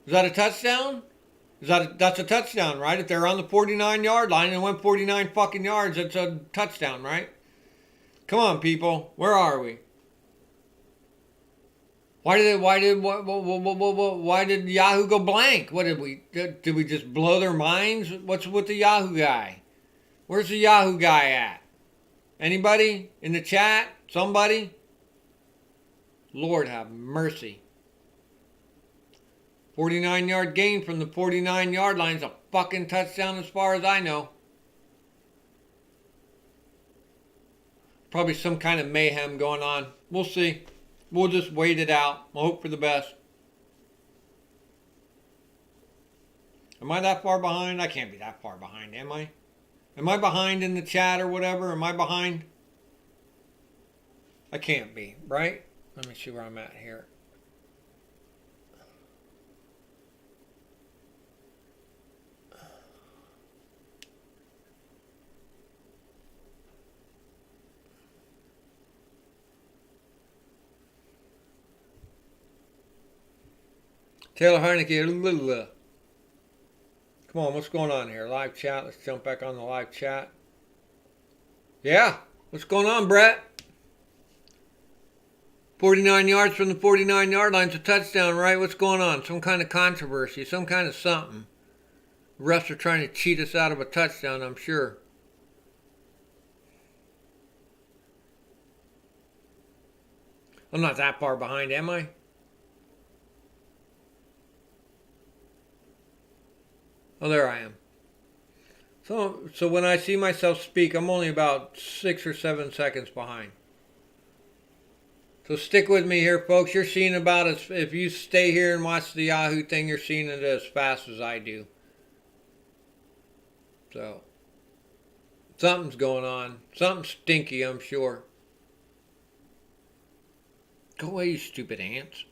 Is that a touchdown? That's a touchdown, right? If they're on the 49-yard line and went 49 fucking yards, that's a touchdown, right? Come on, people. Where are we? Why did Yahoo go blank? What did we just blow their minds? What's with the Yahoo guy? Where's the Yahoo guy at? Anybody in the chat? Somebody? Lord have mercy. 49-yard gain from the 49-yard line is a fucking touchdown as far as I know. Probably some kind of mayhem going on. We'll see. We'll just wait it out. We'll hope for the best. Am I that far behind? I can't be that far behind, am I? Am I behind in the chat or whatever? Am I behind? I can't be, right? Let me see where I'm at here. Taylor Heineke. Come on, what's going on here? Live chat. Let's jump back on the live chat. Yeah, what's going on, Brett? 49 yards from the 49-yard line's a touchdown, right? What's going on? Some kind of controversy, some kind of something. Refs are trying to cheat us out of a touchdown, I'm sure. I'm not that far behind, am I? Oh, there I am. So when I see myself speak, I'm only about 6 or 7 seconds behind. So stick with me here, folks. You're seeing about as, if you stay here and watch the Yahoo thing, you're seeing it as fast as I do. So something's going on. Something stinky, I'm sure. Go away, you stupid ants.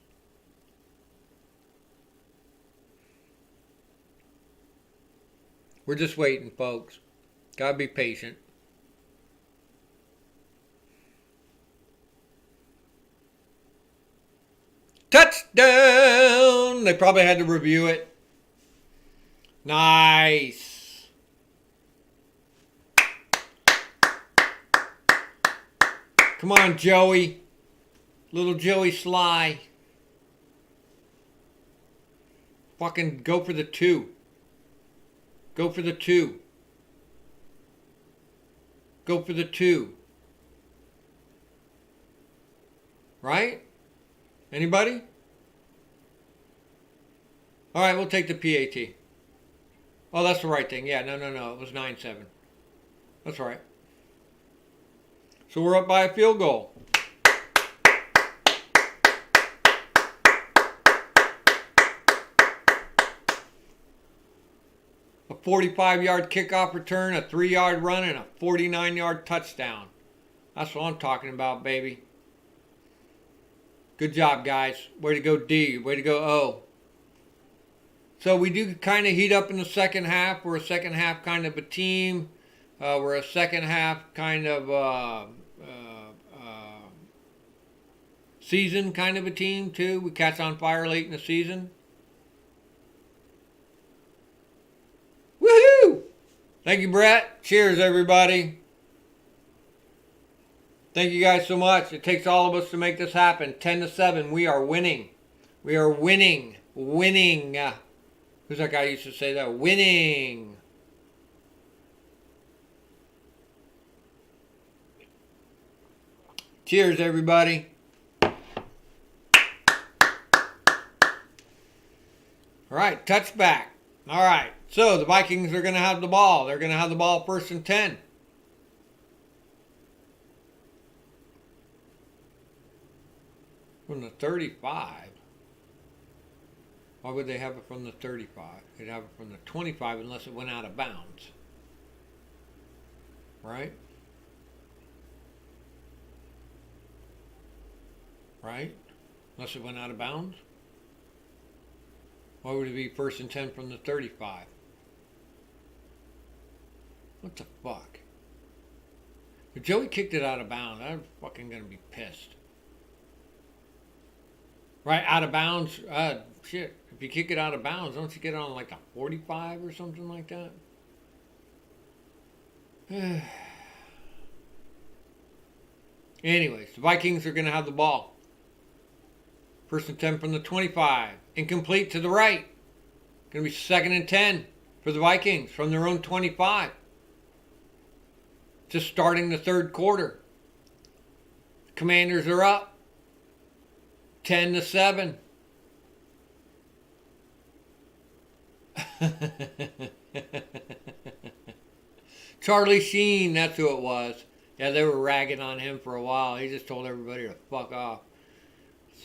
We're just waiting, folks. Gotta be patient. Touchdown! They probably had to review it. Nice. Come on, Joey. Little Joey Sly. Fucking go for the 2. Go for the 2. Go for the 2. Right? Anybody? All right, we'll take the PAT. Oh, that's the right thing. Yeah, no. It was 9-7. That's right. So we're up by a field goal. A 45-yard kickoff return, a 3-yard run, and a 49-yard touchdown. That's what I'm talking about, baby. Good job, guys. Way to go, D. Way to go, O. So we do kind of heat up in the second half. We're a second half kind of a team. We're a second half kind of season kind of a team, too. We catch on fire late in the season. Woohoo! Thank you, Brett. Cheers, everybody. Thank you guys so much. It takes all of us to make this happen. 10-7. We are winning. We are winning. Winning. Who's that guy who used to say that? Winning. Cheers, everybody. All right, touchback. All right, so the Vikings are going to have the ball. They're going to have the ball 1st and 10. From the 35. Why would they have it from the 35? They'd have it from the 25 unless it went out of bounds. Right? Right? Unless it went out of bounds? Why would it be 1st and 10 from the 35? What the fuck? If Joey kicked it out of bounds, I'm fucking gonna be pissed. Right, out of bounds. Shit. If you kick it out of bounds, don't you get it on like a 45 or something like that? Anyways, the Vikings are going to have the ball. 1st and 10 from the 25. Incomplete to the right. Going to be 2nd and 10 for the Vikings from their own 25. Just starting the 3rd quarter. Commanders are up. 10-7. Charlie Sheen, that's who it was. Yeah, they were ragging on him for a while. He just told everybody to fuck off.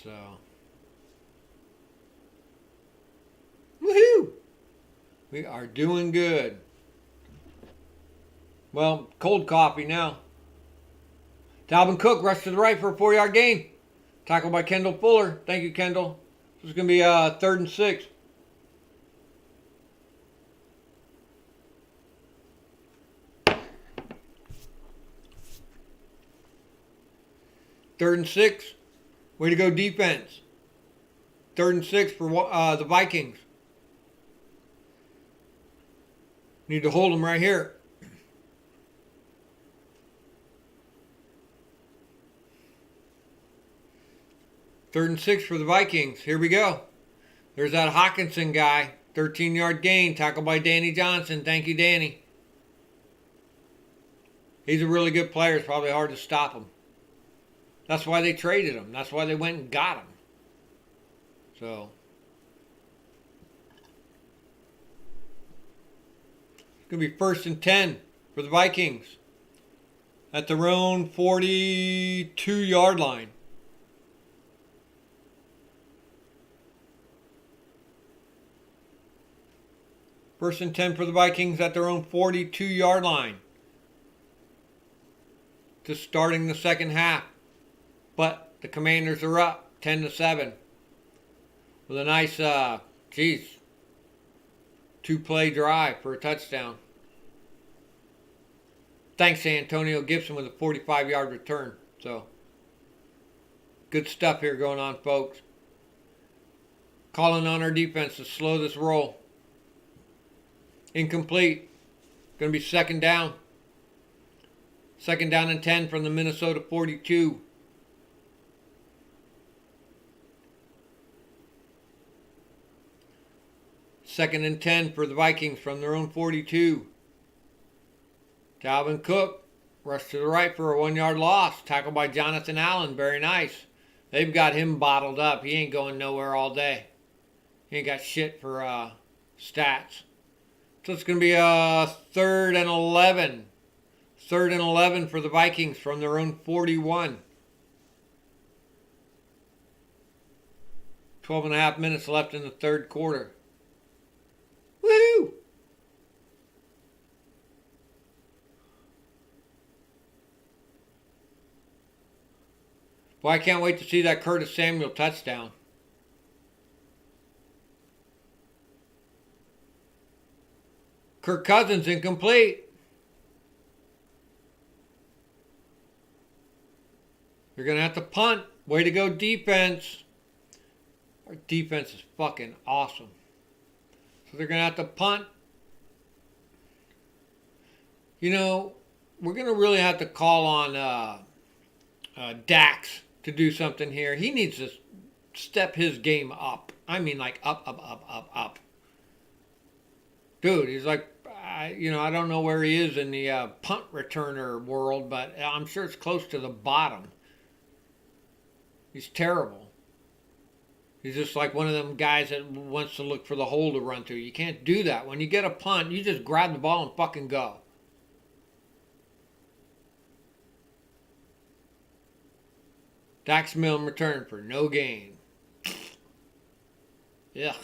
So. Woohoo! We are doing good. Well, cold coffee now. Dalvin Cook rushed to the right for a 4-yard gain. Tackled by Kendall Fuller. Thank you, Kendall. This is going to be 3rd and 6. Third and 6. Way to go, defense. 3rd and 6 for the Vikings. Need to hold them right here. Third and 6 for the Vikings. Here we go. There's that Hawkinson guy. 13-yard gain. Tackled by Danny Johnson. Thank you, Danny. He's a really good player. It's probably hard to stop him. That's why they traded him. That's why they went and got him. So it's going to be 1st and 10 for the Vikings at their own 42-yard line. First and 10 for the Vikings at their own 42-yard line. Just starting the second half. But the Commanders are up 10-7. With a nice, 2-play drive for a touchdown. Thanks to Antonio Gibson with a 45-yard return. So, good stuff here going on, folks. Calling on our defense to slow this roll. Incomplete. Going to be second down. Second down and 10 from the Minnesota 42. Second and 10 for the Vikings from their own 42. Dalvin Cook rushed to the right for a 1-yard loss. Tackled by Jonathan Allen. Very nice. They've got him bottled up. He ain't going nowhere all day. He ain't got shit for stats. So it's going to be a 3rd and 11. 3rd and 11 for the Vikings from their own 41. 12 and a half minutes left in the third quarter. Woo! Well, I can't wait to see that Curtis Samuel touchdown. Kirk Cousins incomplete. You're going to have to punt. Way to go, defense. Our defense is fucking awesome. So they're going to have to punt. You know, we're going to really have to call on Dax to do something here. He needs to step his game up. I mean, like up. Dude, he's like, I don't know where he is in the punt returner world, but I'm sure it's close to the bottom. He's terrible. He's just like one of them guys that wants to look for the hole to run through. You can't do that. When you get a punt, you just grab the ball and fucking go. Dax Milne returned for no gain. Ugh.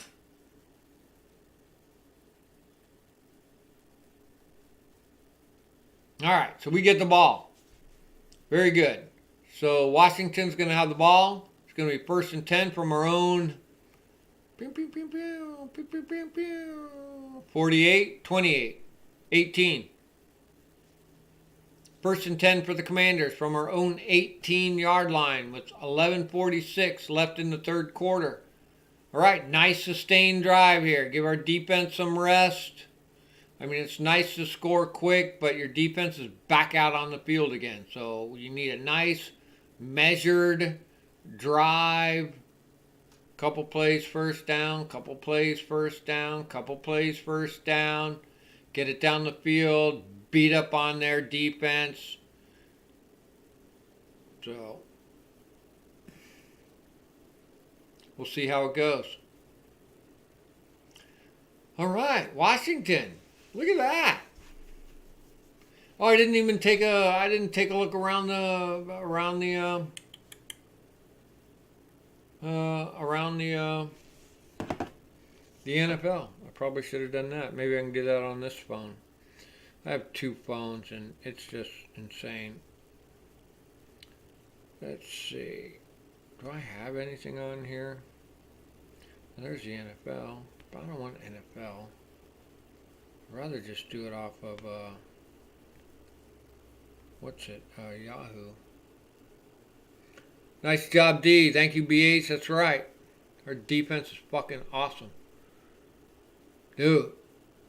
All right, so we get the ball. Very good. So Washington's going to have the ball. It's going to be 1st and 10 from our own 48, 28, 18. 1st and 10 for the Commanders from our own 18-yard line with 11:46 left in the third quarter. All right, nice sustained drive here. Give our defense some rest. I mean, it's nice to score quick, but your defense is back out on the field again. So you need a nice, measured drive. Couple plays first down, couple plays first down, couple plays first down. Get it down the field, beat up on their defense. So we'll see how it goes. All right, Washington. Look at that. Oh, I didn't even take a look around the NFL. I probably should have done that. Maybe I can do that on this phone. I have two phones and it's just insane. Let's see. Do I have anything on here? There's the NFL. But I don't want NFL. I'd rather just do it off of Yahoo. Nice job, D. Thank you, BH. That's right. Our defense is fucking awesome. Dude,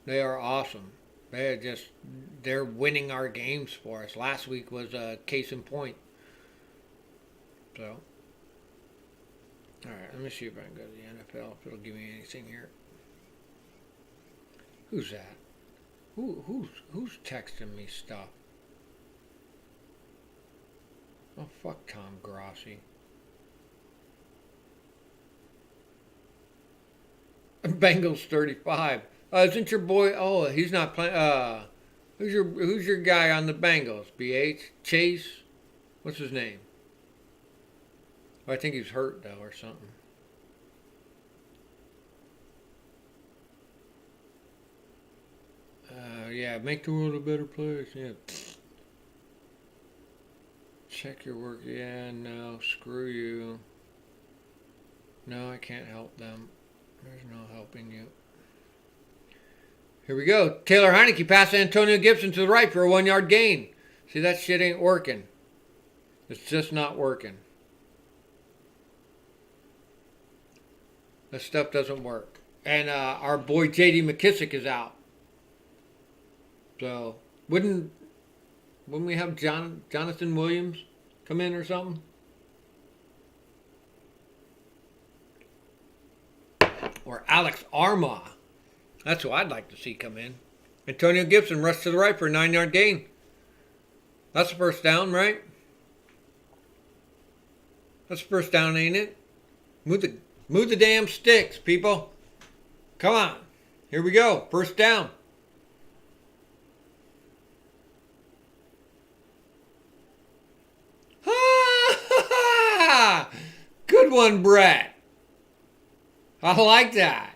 they are awesome. They're winning our games for us. Last week was a case in point. So, alright, let me see if I can go to the NFL, if it'll give me anything here. Who's that? Who's texting me stuff? Oh, fuck Tom Grossi. Bengals 35. Isn't your boy? Oh, he's not playing. Who's your guy on the Bengals? BH Chase. What's his name? Oh, I think he's hurt though or something. Yeah, make the world a better place. Yeah. Check your work. Yeah, no, screw you. No, I can't help them. There's no helping you. Here we go. Taylor Heineke passed Antonio Gibson to the right for a 1-yard gain. See, that shit ain't working. It's just not working. This stuff doesn't work. And our boy J.D. McKissick is out. So, wouldn't we have Jonathan Williams come in or something? Or Alex Armah. That's who I'd like to see come in. Antonio Gibson rushed to the right for a 9-yard gain. That's a first down, right? That's a first down, ain't it? Move the damn sticks, people. Come on. Here we go. First down. Good one, Brett. I like that.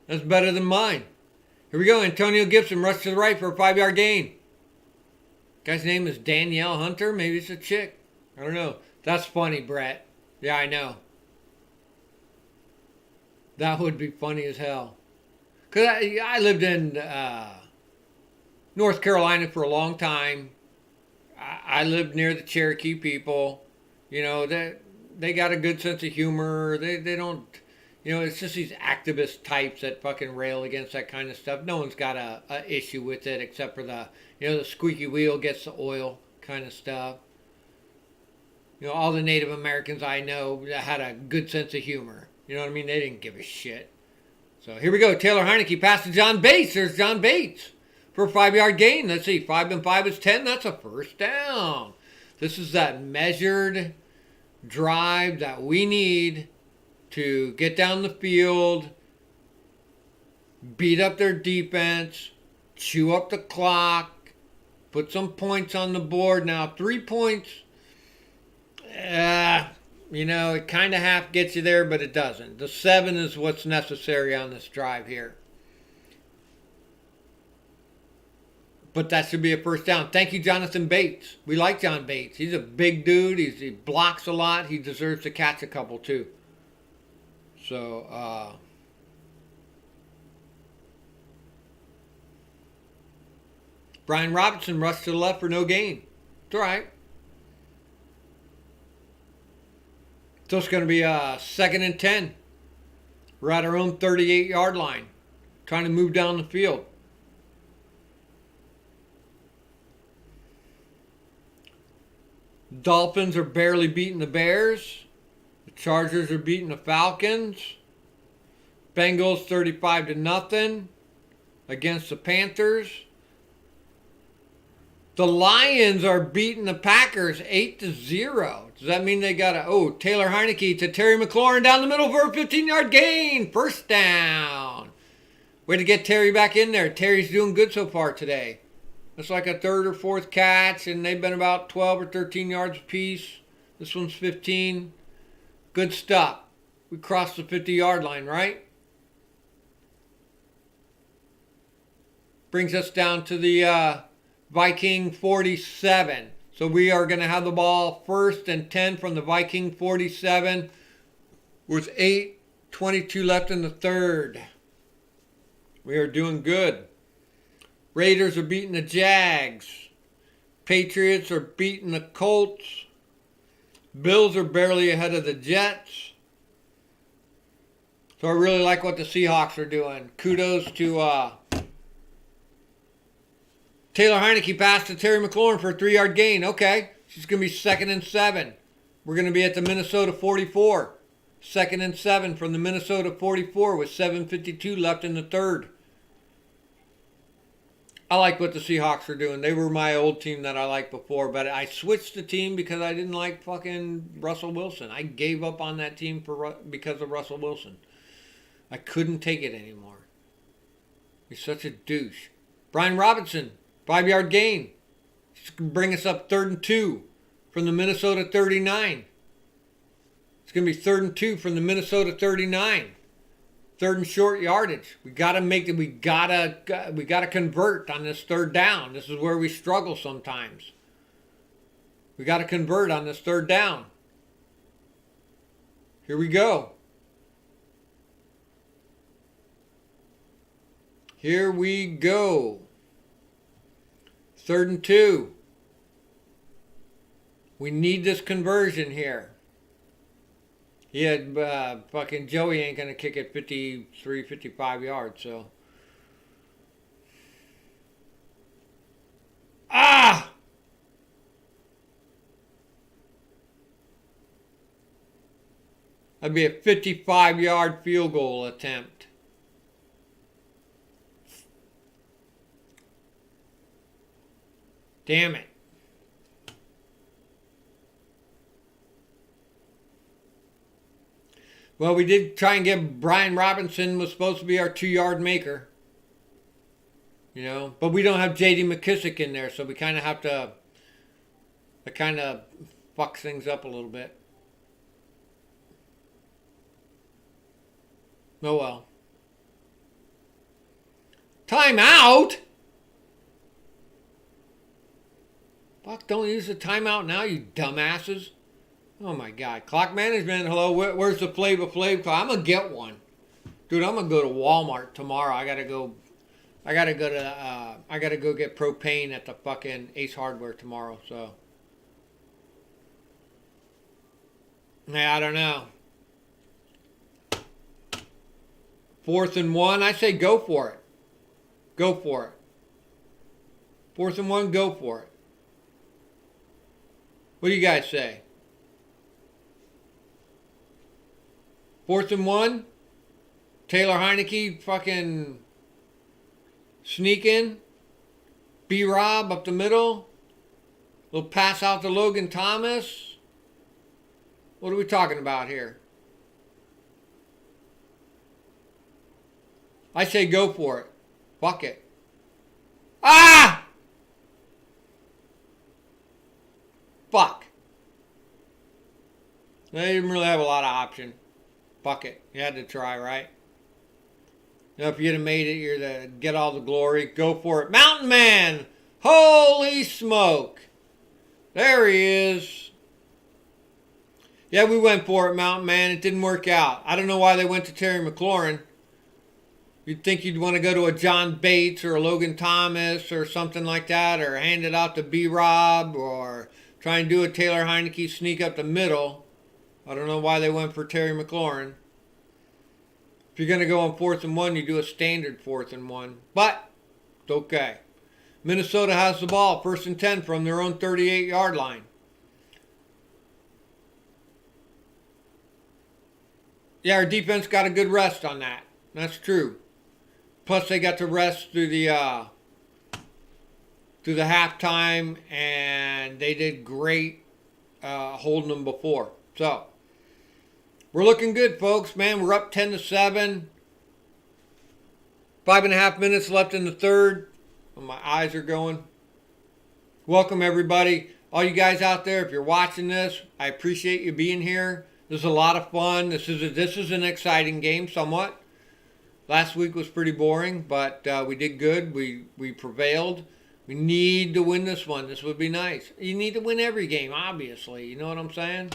That's better than mine. Here we go. Antonio Gibson rushed to the right for a 5-yard gain. Guy's name is Danielle Hunter. Maybe it's a chick. I don't know. That's funny, Brett. Yeah, I know. That would be funny as hell. Because I lived in North Carolina for a long time. I lived near the Cherokee people. You know, they got a good sense of humor. They don't, you know, it's just these activist types that fucking rail against that kind of stuff. No one's got a issue with it except for the squeaky wheel gets the oil kind of stuff. You know, all the Native Americans I know had a good sense of humor. You know what I mean? They didn't give a shit. So here we go. Taylor Heineke passed to John Bates. There's John Bates for a 5-yard gain. Let's see. 5 and 5 is 10. That's a first down. This is that measured drive that we need to get down the field, beat up their defense, chew up the clock, put some points on the board. Now, 3 points, you know, it kind of half gets you there, but it doesn't. The 7 is what's necessary on this drive here. But that should be a first down. Thank you, Jonathan Bates. We like John Bates. He's a big dude. He blocks a lot. He deserves to catch a couple, too. So, Brian Robinson rushed to the left for no gain. It's all right. So it's going to be a 2nd and 10. We're at our own 38-yard line. Trying to move down the field. Dolphins are barely beating the Bears. The Chargers are beating the Falcons. Bengals 35-0 against the Panthers. The Lions are beating the Packers 8-0. Does that mean they got Taylor Heineke to Terry McLaurin down the middle for a 15-yard gain. First down. Way to get Terry back in there. Terry's doing good so far today. It's like a 3rd or 4th catch, and they've been about 12 or 13 yards apiece. This one's 15. Good stuff. We crossed the 50-yard line, right? Brings us down to the Viking 47. So we are going to have the ball 1st and 10 from the Viking 47 with 8:22 left in the 3rd. We are doing good. Raiders are beating the Jags. Patriots are beating the Colts. Bills are barely ahead of the Jets. So I really like what the Seahawks are doing. Kudos to Taylor Heineke passed to Terry McLaurin for a 3-yard gain. Okay, she's going to be 2nd and 7. We're going to be at the Minnesota 44. 2nd and 7 from the Minnesota 44 with 7:52 left in the 3rd. I like what the Seahawks are doing. They were my old team that I liked before, but I switched the team because I didn't like fucking Russell Wilson. I gave up on that team because of Russell Wilson. I couldn't take it anymore. He's such a douche. Brian Robinson, 5-yard gain. He's going to bring us up 3rd and 2 from the Minnesota 39. It's going to be 3rd and 2 from the Minnesota 39. 3rd and short yardage. We gotta make it. We gotta convert on this 3rd down. This is where we struggle sometimes. We gotta convert on this 3rd down. Here we go. Here we go. 3rd and 2. We need this conversion here. He had fucking Joey ain't going to kick it 53, 55 yards, so. Ah! That'd be a 55-yard field goal attempt. Damn it. Well, we did try and get Brian Robinson, was supposed to be our 2-yard maker. You know, but we don't have J.D. McKissick in there, so we kind of have to, it kind of fucks things up a little bit. Oh well. Timeout? Fuck, don't use the timeout now, you dumbasses. Oh my God. Clock management, hello, where's the Flavor Flav clock? I'm going to get one. Dude, I'm going to go to Walmart tomorrow. I got to go get propane at the fucking Ace Hardware tomorrow, so. Yeah, I don't know. 4th and 1, I say go for it. Go for it. 4th and 1, go for it. What do you guys say? 4th and 1. Taylor Heineke fucking sneaking. B-Rob up the middle. Little pass out to Logan Thomas. What are we talking about here? I say go for it. Fuck it. Ah! Fuck. They didn't really have a lot of option. Fuck it. You had to try, right? You know, if you'd have made it, you're to get all the glory. Go for it. Mountain Man! Holy smoke! There he is. Yeah, we went for it, Mountain Man. It didn't work out. I don't know why they went to Terry McLaurin. You'd think you'd want to go to a John Bates or a Logan Thomas or something like that, or hand it out to B-Rob, or try and do a Taylor Heineke sneak up the middle. I don't know why they went for Terry McLaurin. If you're going to go on 4th and 1, you do a standard 4th and 1. But, it's okay. Minnesota has the ball, 1st and 10 from their own 38-yard line. Yeah, our defense got a good rest on that. That's true. Plus, they got to rest through the halftime, and they did great holding them before. So, we're looking good, folks. Man, we're up 10-7. 5.5 minutes left in the 3rd. My eyes are going. Welcome, everybody. All you guys out there, if you're watching this, I appreciate you being here. This is a lot of fun. This is an exciting game, somewhat. Last week was pretty boring, but we did good. We prevailed. We need to win this one. This would be nice. You need to win every game, obviously. You know what I'm saying?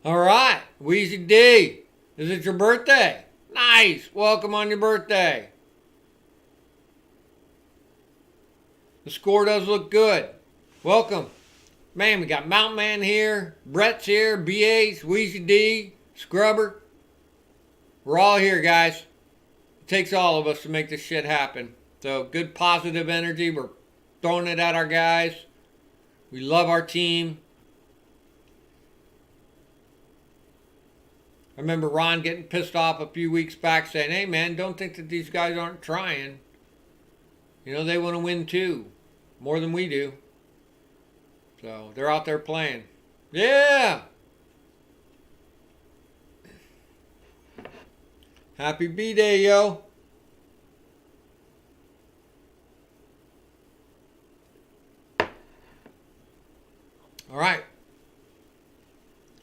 All right, Weezy D. Is it your birthday? Nice. Welcome on your birthday. The score does look good. Welcome. Man, we got Mountain Man here. Brett's here. B.A.'s, Weezy D, Scrubber. We're all here, guys. It takes all of us to make this shit happen. So, good positive energy. We're throwing it at our guys. We love our team. I remember Ron getting pissed off a few weeks back saying, hey man, don't think that these guys aren't trying. You know, they want to win too. More than we do. So they're out there playing. Yeah! Happy B-Day, yo! All right.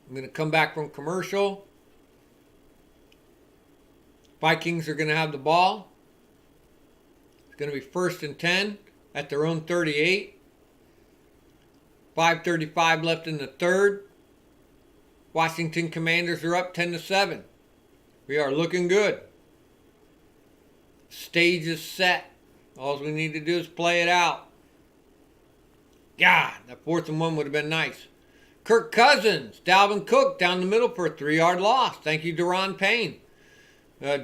I'm going to come back from commercial. Vikings are going to have the ball. It's going to be 1st and 10 at their own 38. 5:35 left in the third. Washington Commanders are up 10-7. We are looking good. Stage is set. All we need to do is play it out. God, that 4th and 1 would have been nice. Kirk Cousins, Dalvin Cook down the middle for a 3-yard loss. Thank you, Deron Payne.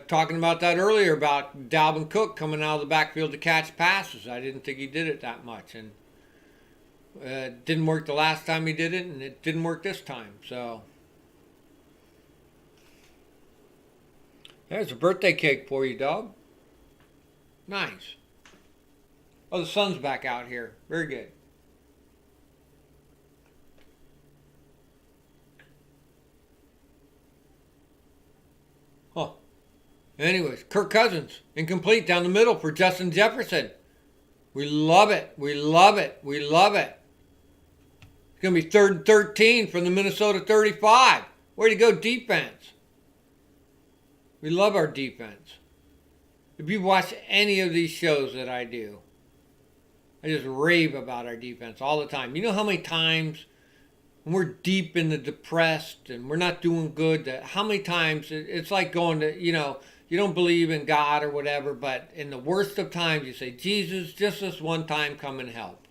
Talking about that earlier about Dalvin Cook coming out of the backfield to catch passes. I didn't think he did it that much. And it didn't work the last time he did it, and it didn't work this time. So there's a birthday cake for you, dog. Nice. Oh, the sun's back out here. Very good. Huh. Anyways, Kirk Cousins, incomplete down the middle for Justin Jefferson. We love it. We love it. We love it. It's going to be 3rd and 13 from the Minnesota 35. Way to go, defense. We love our defense. If you watch any of these shows that I do, I just rave about our defense all the time. You know how many times when we're deep in the depressed and we're not doing good, how many times it's like going to, you know, you don't believe in God or whatever, but in the worst of times you say, Jesus, just this one time come and help.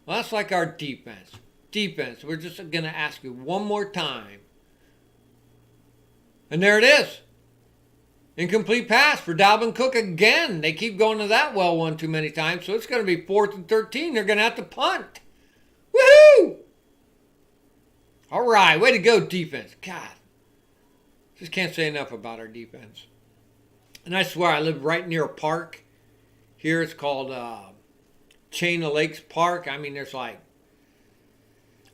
Well, that's like our defense. Defense, we're just going to ask you one more time. And there it is. Incomplete pass for Dalvin Cook again. They keep going to that well one too many times, so it's going to be 4th and 13. They're going to have to punt. Woohoo! All right, way to go, defense. God, just can't say enough about our defense. And I swear, I live right near a park. Here it's called Chain of Lakes Park. I mean, there's like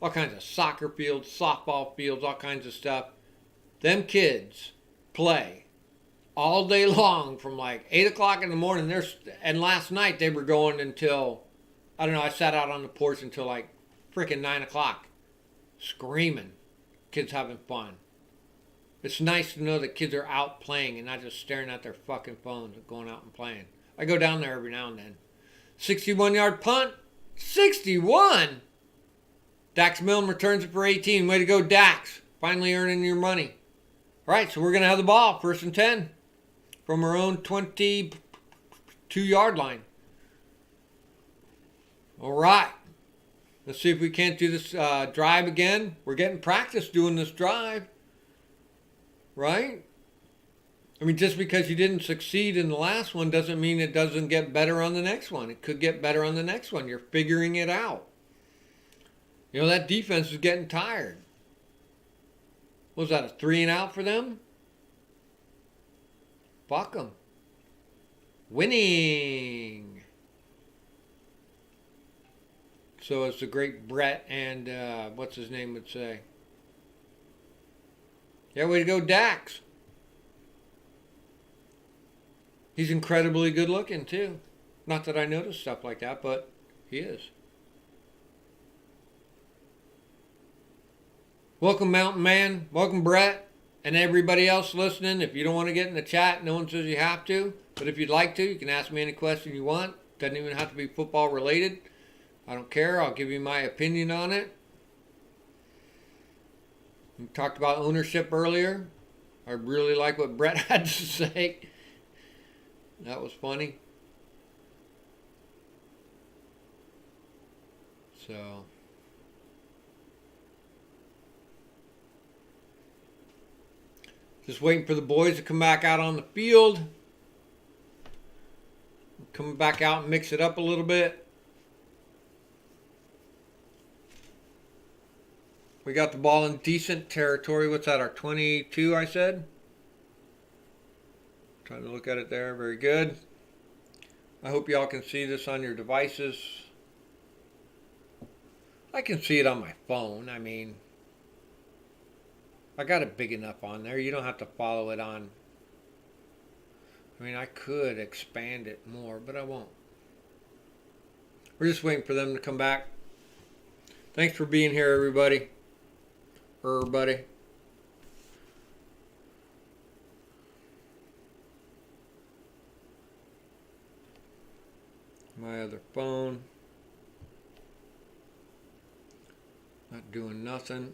all kinds of soccer fields, softball fields, all kinds of stuff. Them kids play all day long from like 8 o'clock in the morning. And last night they were going until, I don't know, I sat out on the porch until like freaking 9 o'clock. Screaming. Kids having fun. It's nice to know that kids are out playing and not just staring at their fucking phones and going out and playing. I go down there every now and then. 61-yard punt. 61! Dax Milne returns it for 18. Way to go, Dax. Finally earning your money. All right, so we're going to have the ball. 1st and 10. From our own 22-yard line. All right. Let's see if we can't do this drive again. We're getting practice doing this drive. Right? I mean, just because you didn't succeed in the last one doesn't mean it doesn't get better on the next one. It could get better on the next one. You're figuring it out. You know, that defense is getting tired. What was that, a 3 and out for them? Fuck them. Winning. So as the great Brett and what's his name would say. Yeah, way to go, Dax. He's incredibly good looking too. Not that I notice stuff like that, but he is. Welcome, Mountain Man. Welcome, Brett. And everybody else listening. If you don't want to get in the chat, no one says you have to. But if you'd like to, you can ask me any question you want. Doesn't even have to be football related. I don't care. I'll give you my opinion on it. We talked about ownership earlier. I really like what Brett had to say. That was funny. So just waiting for the boys to come back out on the field. Come back out and mix it up a little bit. We got the ball in decent territory. What's that, our 22, I said? Trying to look at it there. Very good. I hope y'all can see this on your devices. I can see it on my phone. I mean, I got it big enough on there. You don't have to follow it on. I mean, I could expand it more, but I won't. We're just waiting for them to come back. Thanks for being here, everybody. My other phone. Not doing nothing.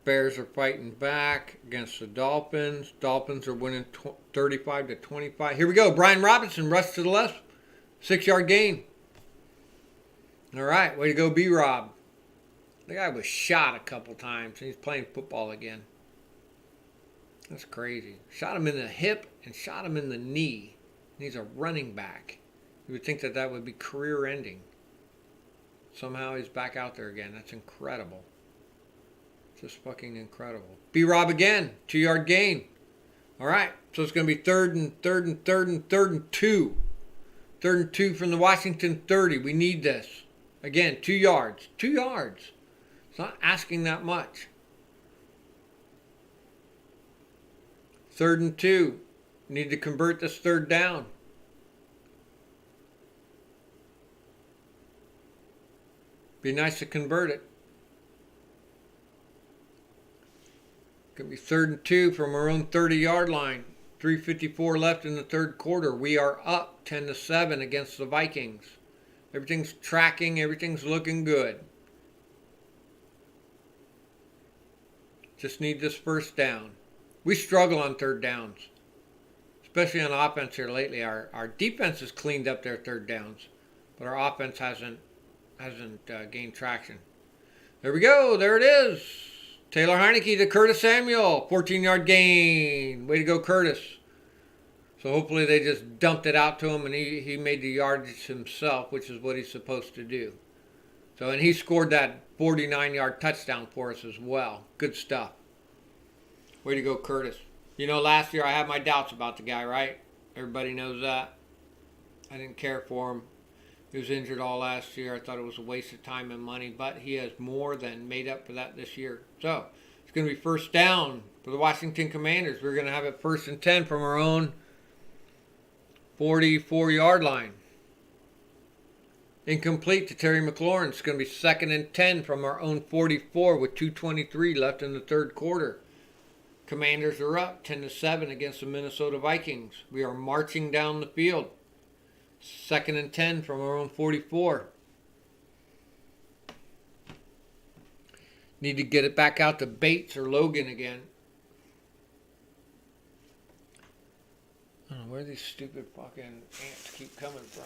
Bears are fighting back against the Dolphins. Dolphins are winning 35-25. Here we go. Brian Robinson, rush to the left. 6-yard gain. All right, way to go, B-Rob. The guy was shot a couple times, and he's playing football again. That's crazy. Shot him in the hip and shot him in the knee. And he's a running back. You would think that that would be career-ending. Somehow he's back out there again. That's incredible. Just fucking incredible. B-Rob again. 2-yard gain. All right. So it's going to be third and 2. 3rd and 2 from the Washington 30. We need this. Again, 2 yards. 2 yards. It's not asking that much. 3rd and 2. Need to convert this 3rd down. Be nice to convert it. Going to be 3rd and 2 from our own 30-yard line. 3:54 left in the 3rd quarter. We are up 10-7 against the Vikings. Everything's tracking. Everything's looking good. Just need this 1st down. We struggle on 3rd downs, especially on offense here lately. Our defense has cleaned up their 3rd downs, but our offense hasn't gained traction. There we go. There it is. Taylor Heineke to Curtis Samuel. 14-yard gain. Way to go, Curtis. So hopefully they just dumped it out to him and he made the yardage himself, which is what he's supposed to do. So, and he scored that 49-yard touchdown for us as well. Good stuff. Way to go, Curtis. You know, last year I had my doubts about the guy, right? Everybody knows that. I didn't care for him. He was injured all last year. I thought it was a waste of time and money, but he has more than made up for that this year. So, it's going to be 1st down for the Washington Commanders. We're going to have it 1st and 10 from our own 44-yard line. Incomplete to Terry McLaurin. It's going to be 2nd and 10 from our own 44 with 2:23 left in the 3rd quarter. Commanders are up 10-7 against the Minnesota Vikings. We are marching down the field. 2nd and 10 from our own 44. Need to get it back out to Bates or Logan again. I don't know where these stupid fucking ants keep coming from.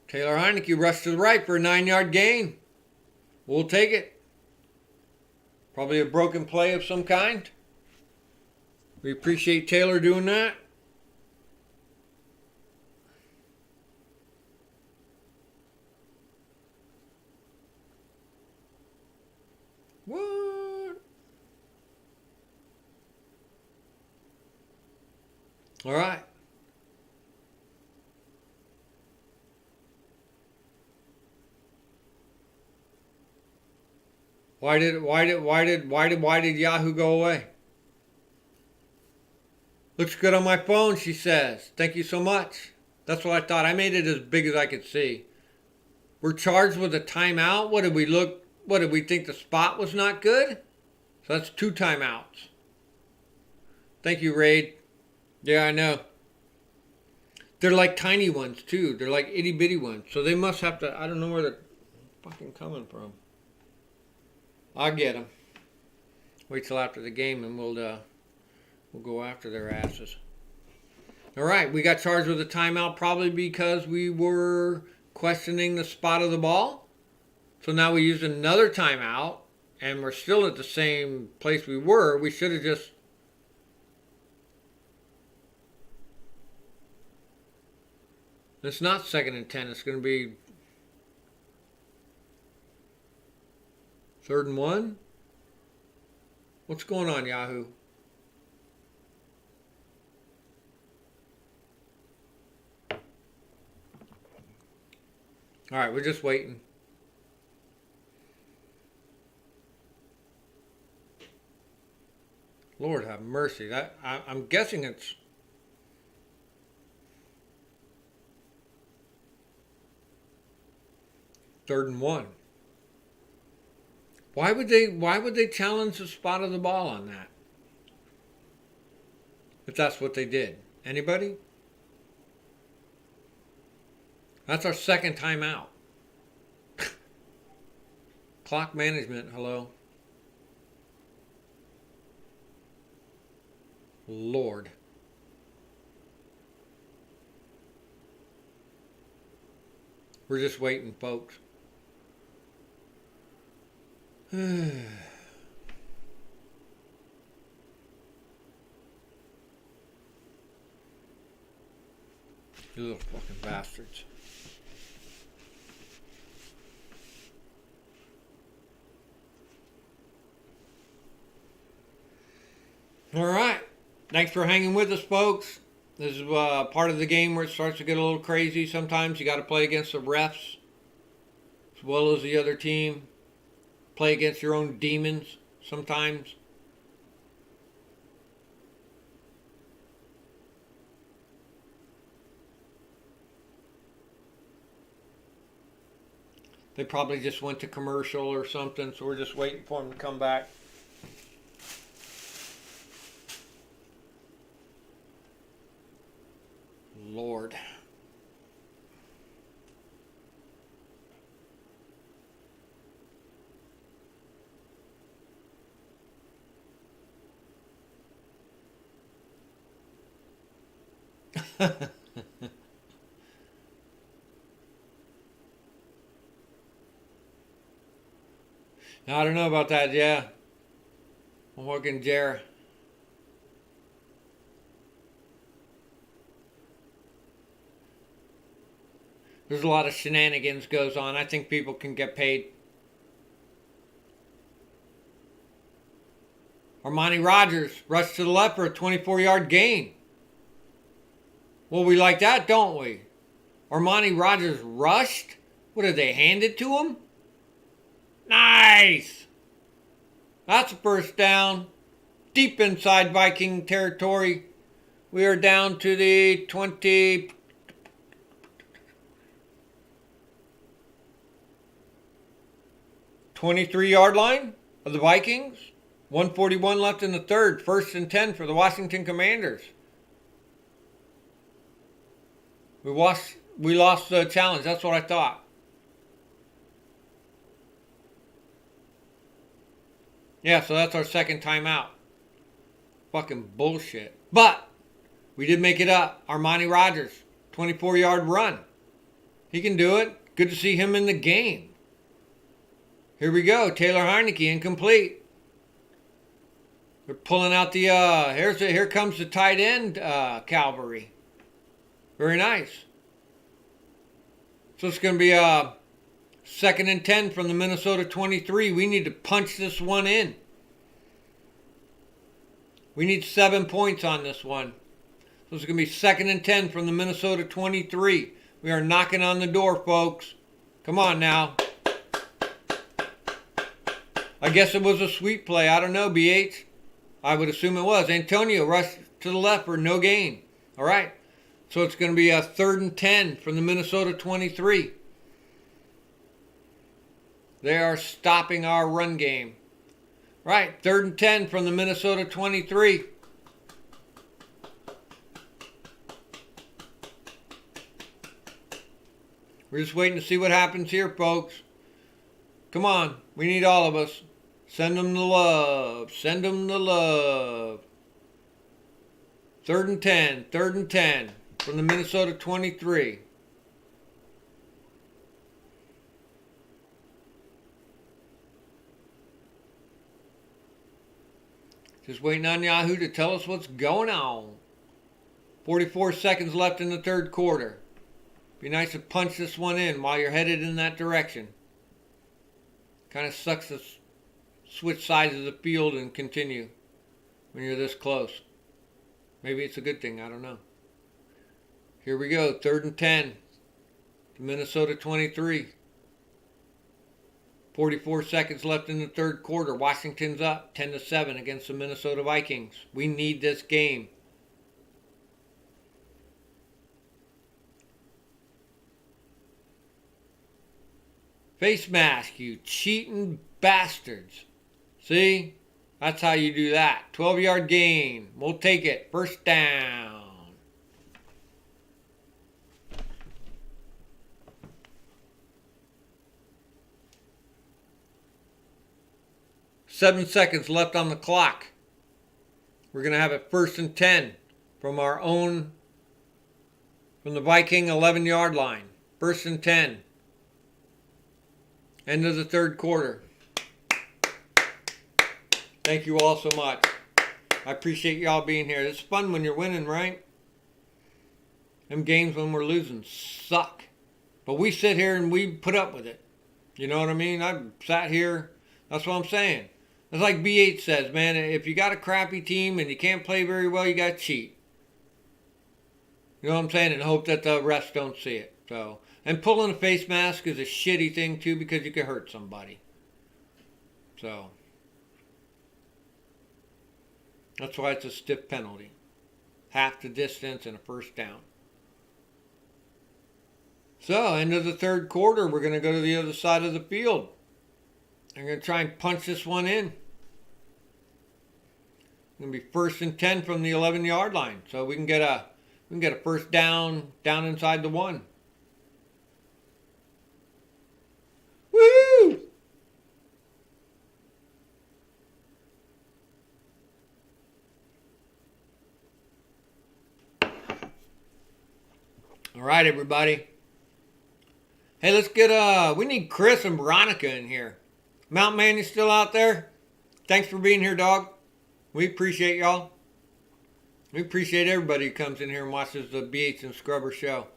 Taylor Heineke rushed to the right for a 9-yard gain. We'll take it. Probably a broken play of some kind. We appreciate Taylor doing that. What? All right. Why did Yahoo go away? Looks good on my phone, she says. Thank you so much. That's what I thought. I made it as big as I could see. We're charged with a timeout. What did we think the spot was not good? So that's 2 timeouts. Thank you, Raid. Yeah, I know. They're like tiny ones, too. They're like itty-bitty ones. So they must have to, I don't know where they're fucking coming from. I'll get them. Wait till after the game and we'll go after their asses. All right, we got charged with a timeout probably because we were questioning the spot of the ball. So now we used another timeout, and we're still at the same place we were. We should have just... It's not 2nd and 10. It's going to be 3rd and 1. What's going on, Yahoo? All right, we're just waiting. Lord have mercy. I'm guessing it's... Third and 1. Why would they challenge the spot of the ball on that? If that's what they did. Anybody? That's our second timeout. Clock management, hello. Lord. We're just waiting, folks. You little fucking bastards. All right. Thanks for hanging with us, folks. This is part of the game where it starts to get a little crazy. Sometimes you got to play against the refs as well as the other team. Play against your own demons sometimes. They probably just went to commercial or something, so we're just waiting for them to come back. Lord. I don't know about that, yeah. I'm working Jared. There's a lot of shenanigans goes on. I think people can get paid. Armani Rogers rushed to the left for a 24-yard gain. Well, we like that, don't we? Armani Rogers rushed? What did they hand it to him? Nice! That's a first down. Deep inside Viking territory. We are down to the 23-yard line of the Vikings. 1:41 left in the third. 1st and 10 for the Washington Commanders. We lost the challenge. That's what I thought. Yeah, so that's our second timeout. Fucking bullshit. But we did make it up. Armani Rogers, 24-yard run. He can do it. Good to see him in the game. Here we go. Taylor Heineke, incomplete. They're pulling out the, here comes the tight end cavalry. Very nice. So it's going to be 2nd and 10 from the Minnesota 23. We need to punch this one in. We need 7 points on this one. So it's going to be 2nd and 10 from the Minnesota 23. We are knocking on the door, folks. Come on now. I guess it was a sweep play. I don't know, BH. I would assume it was. Antonio rushed to the left for no gain. All right. So it's going to be a 3rd and 10 from the Minnesota 23. They are stopping our run game. Right, 3rd and 10 from the Minnesota 23. We're just waiting to see what happens here, folks. Come on, we need all of us. Send them the love. Send them the love. Third and 10. Third and 10 from the Minnesota 23. Just waiting on Yahoo to tell us what's going on. 44 seconds left in the third quarter. Be nice to punch this one in while you're headed in that direction. Kind of sucks to switch sides of the field and continue when you're this close. Maybe it's a good thing. I don't know. Here we go. Third and 10. To Minnesota 23. 44 seconds left in the third quarter. Washington's up 10-7 against the Minnesota Vikings. We need this game. Face mask, you cheating bastards. See? That's how you do that. 12-yard gain. We'll take it. First down. Seven seconds left on the clock. We're going to have it first and 10 from the Viking 11-yard line. First and 10. End of the third quarter. Thank you all so much. I appreciate y'all being here. It's fun when you're winning, right? Them games when we're losing suck. But we sit here and we put up with it. You know what I mean? I've sat here. That's what I'm saying. It's like B8 says, man, if you got a crappy team and you can't play very well, you got to cheat. You know what I'm saying? And hope that the refs don't see it. So, and pulling a face mask is a shitty thing too because you could hurt somebody. So, that's why it's a stiff penalty. Half the distance and a first down. So, end of the third quarter, we're going to go to the other side of the field. I'm going to try and punch this one in. It's going to be first and 10 from the 11-yard line. So we can get a first down inside the one. Woo! All right, everybody. Hey, let's get we need Chris and Veronica in here. Mountain Man, you still out there? Thanks for being here, dog. We appreciate y'all. We appreciate everybody who comes in here and watches the BH and Scrubber show.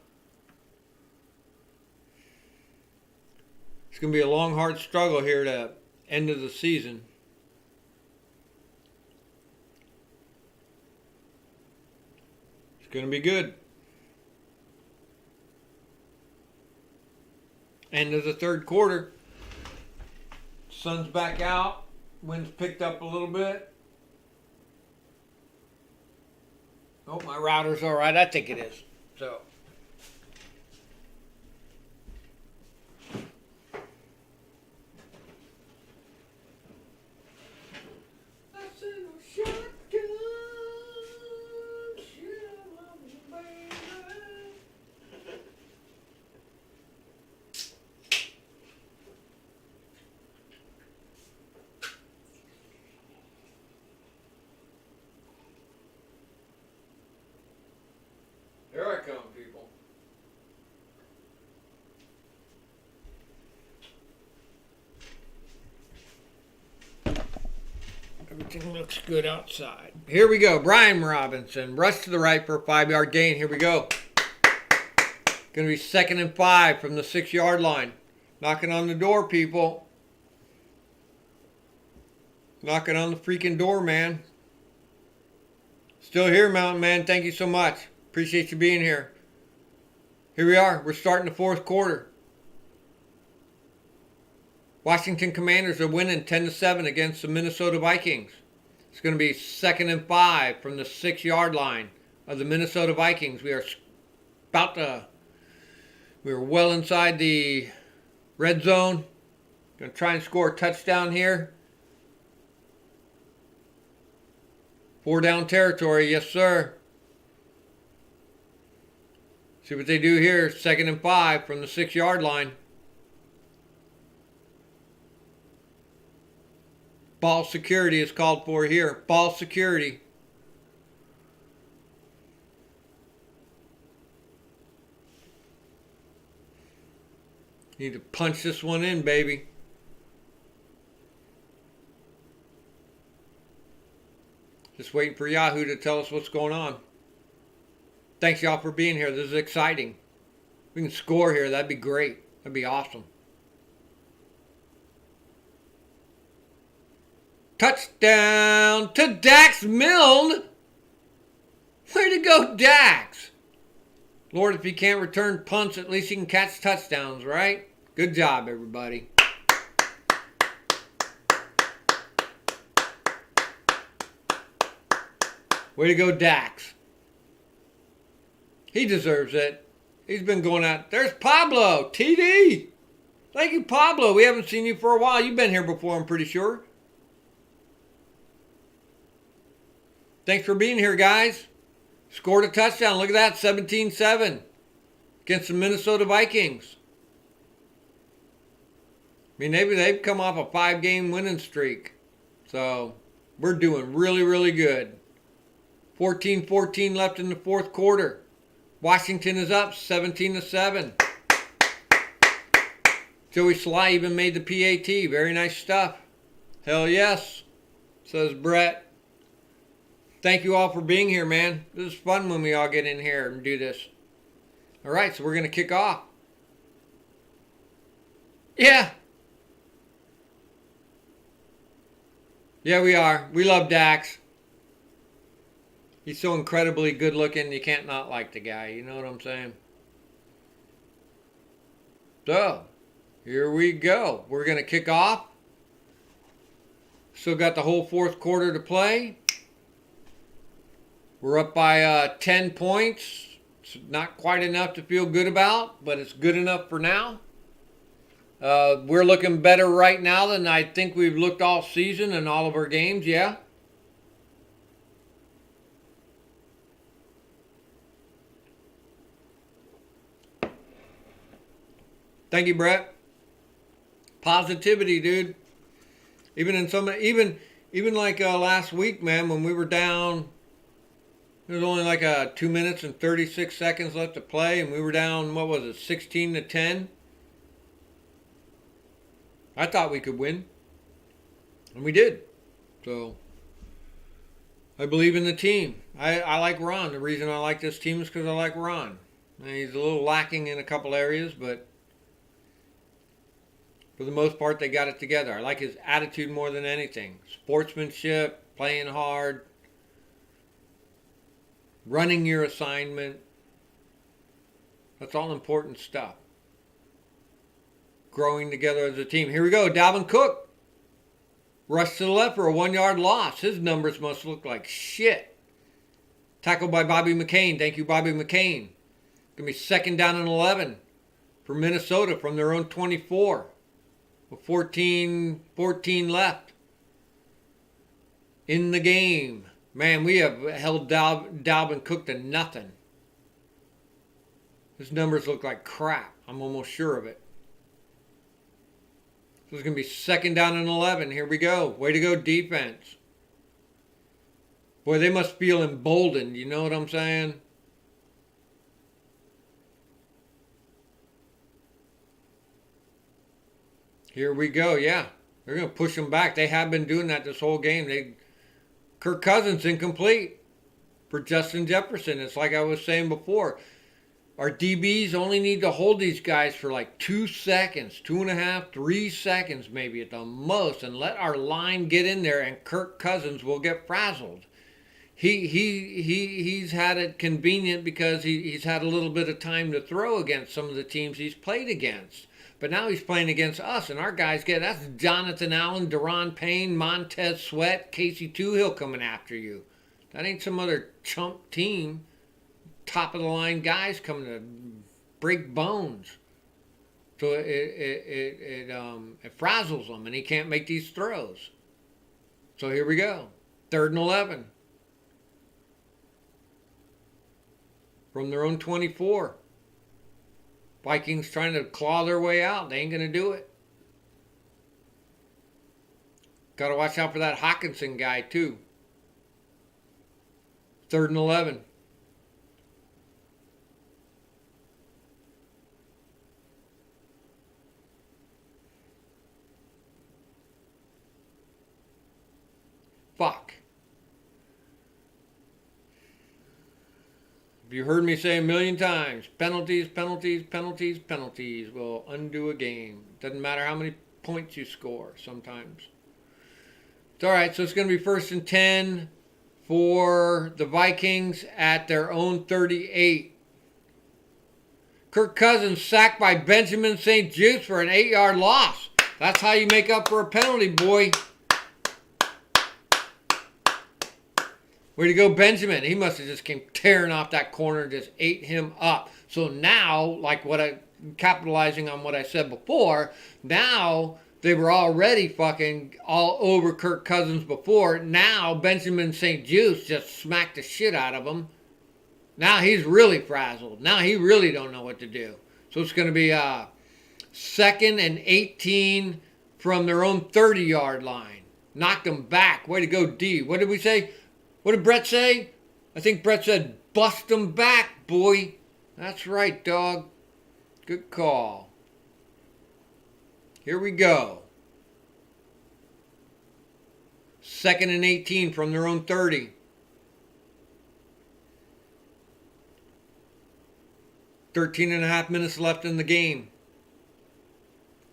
It's going to be a long, hard struggle here to end of the season. It's going to be good. End of the third quarter. Sun's back out. Wind's picked up a little bit. Oh, my router's all right. I think it is. So. Here I come, people. Everything looks good outside. Here we go. Brian Robinson. Rush to the right for a 5-yard gain. Here we go. Going to be 2nd and 5 from the 6-yard line. Knocking on the door, people. Knocking on the freaking door, man. Still here, Mountain Man. Thank you so much. Appreciate you being here. Here we are. We're starting the fourth quarter. Washington Commanders are winning 10-7 against the Minnesota Vikings. It's going to be 2nd and 5 from the 6-yard line of the Minnesota Vikings. We are well inside the red zone. Going to try and score a touchdown here. 4-down territory. Yes, sir. See what they do here. 2nd and 5 from the 6-yard line. Ball security is called for here. Ball security. Need to punch this one in, baby. Just waiting for Yahoo to tell us what's going on. Thanks, y'all, for being here. This is exciting. If we can score here, that'd be great. That'd be awesome. Touchdown to Dax Milne. Way to go, Dax. Lord, if he can't return punts, at least he can catch touchdowns, right? Good job, everybody. Way to go, Dax. He deserves it. He's been going out. There's Pablo. TD. Thank you, Pablo. We haven't seen you for a while. You've been here before, I'm pretty sure. Thanks for being here, guys. Scored a touchdown. Look at that, 17-7 against the Minnesota Vikings. I mean, they've come off a 5-game winning streak. So, we're doing really, really good. 14-14 left in the fourth quarter. Washington is up 17-7. Joey Sly even made the PAT. Very nice stuff. Hell yes, says Brett. Thank you all for being here, man. This is fun when we all get in here and do this. All right, so we're going to kick off. Yeah. Yeah, we are. We love Dax. He's so incredibly good looking, you can't not like the guy. You know what I'm saying? So, here we go. We're going to kick off. Still got the whole fourth quarter to play. We're up by 10 points. It's not quite enough to feel good about, but it's good enough for now. We're looking better right now than I think we've looked all season in all of our games, yeah. Thank you, Brett. Positivity, dude. Even in some, even like last week, man, when we were down. There was only like 2 minutes and 36 seconds left to play, and we were down, what was it, 16-10? I thought we could win, and we did. So, I believe in the team. I like Ron. The reason I like this team is because I like Ron. And he's a little lacking in a couple areas, but for the most part, they got it together. I like his attitude more than anything. Sportsmanship, playing hard, running your assignment. That's all important stuff. Growing together as a team. Here we go. Dalvin Cook. Rush to the left for a 1-yard loss. His numbers must look like shit. Tackled by Bobby McCain. Thank you, Bobby McCain. Going to be second down and 11 for Minnesota from their own 24. With 14 left in the game. Man, we have held Dalvin Cook to nothing. His numbers look like crap. I'm almost sure of it. So it's going to be second down and 11. Here we go. Way to go, defense. Boy, they must feel emboldened. You know what I'm saying? Here we go. Yeah. They're going to push them back. They have been doing that this whole game. Kirk Cousins incomplete for Justin Jefferson. It's like I was saying before. Our DBs only need to hold these guys for like 2 seconds, 2.5, 3 seconds maybe at the most, and let our line get in there, and Kirk Cousins will get frazzled. He's had it convenient because he's had a little bit of time to throw against some of the teams he's played against. But now he's playing against us, and our guys that's Jonathan Allen, Daron Payne, Montez Sweat, Casey Toohill coming after you. That ain't some other chump team. Top of the line guys coming to break bones. So it frazzles him, and he can't make these throws. So here we go. 3rd and 11. From their own 24. Vikings trying to claw their way out. They ain't going to do it. Got to watch out for that Hawkinson guy, too. 3rd and 11. You heard me say a million times, penalties, penalties, penalties, penalties will undo a game. Doesn't matter how many points you score sometimes. It's all right, so it's going to be 1st and 10 for the Vikings at their own 38. Kirk Cousins sacked by Benjamin St-Juste for an 8-yard loss. That's how you make up for a penalty, boy. Way to go, Benjamin. He must have just came tearing off that corner and just ate him up. So now, like capitalizing on what I said before, now they were already fucking all over Kirk Cousins before. Now Benjamin St-Juste just smacked the shit out of him. Now he's really frazzled. Now he really don't know what to do. So it's going to be 2nd and 18 from their own 30-yard line. Knocked them back. Way to go, D. What did we say? What did Brett say? I think Brett said, bust them back, boy. That's right, dog. Good call. Here we go. 2nd and 18 from their own 30. Thirteen and a half minutes left in the game.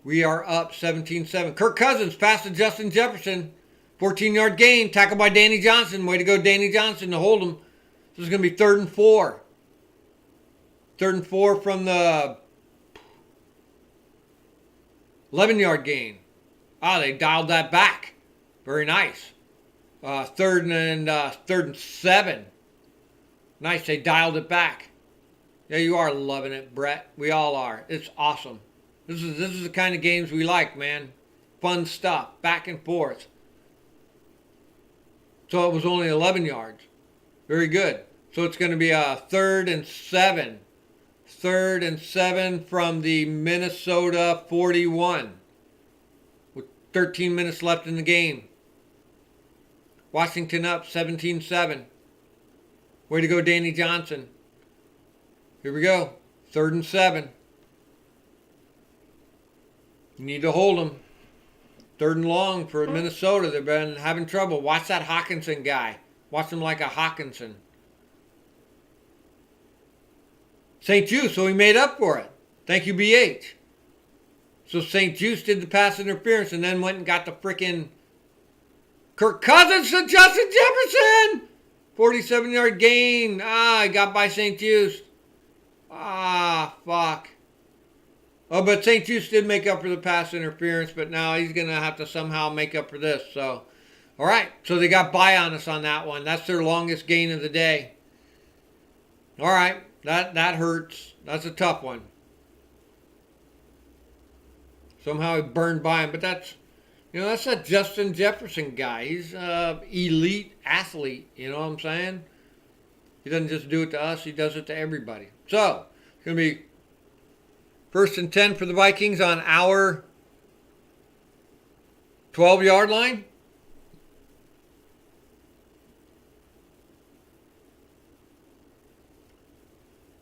We are up 17-7. Kirk Cousins passed to Justin Jefferson. 14-yard gain. Tackled by Danny Johnson. Way to go, Danny Johnson, to hold him. This is going to be 3rd and 4. 3rd and 4 from the 11-yard gain. They dialed that back. Very nice. 3rd and 7. Nice, they dialed it back. Yeah, you are loving it, Brett. We all are. It's awesome. This is the kind of games we like, man. Fun stuff, back and forth. So it was only 11 yards. Very good. So it's going to be a 3rd and 7. 3rd and 7 from the Minnesota 41. With 13 minutes left in the game. Washington up 17-7. Way to go, Danny Johnson. Here we go. 3rd and 7. You need to hold them. 3rd and long for Minnesota. They've been having trouble. Watch that Hawkinson guy. Watch him like a Hawkinson. St-Juste, so he made up for it. Thank you, BH. So St-Juste did the pass interference and then went and got the frickin' Kirk Cousins to Justin Jefferson. 47-yard gain. He got by St-Juste. Fuck. Oh, but St-Juste did make up for the pass interference, but now he's going to have to somehow make up for this. So, all right. So they got by on us on that one. That's their longest gain of the day. All right. That hurts. That's a tough one. Somehow he burned by him, but that's that Justin Jefferson guy. He's an elite athlete. You know what I'm saying? He doesn't just do it to us. He does it to everybody. So, it's going to be 1st and 10 for the Vikings on our 12-yard line.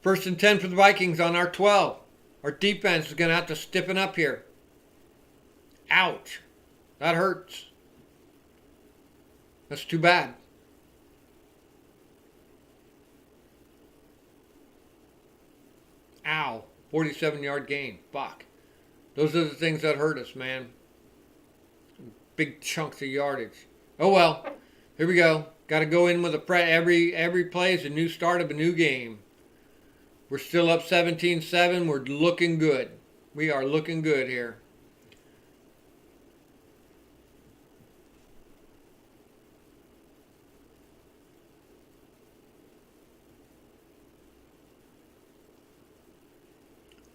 First and 10 for the Vikings on our 12. Our defense is going to have to stiffen up here. Ouch. That hurts. That's too bad. Ow. 47-yard gain. Fuck. Those are the things that hurt us, man. Big chunks of yardage. Oh well. Here we go. Got to go in with a threat. Every play is a new start of a new game. We're still up 17-7. We're looking good. We are looking good here.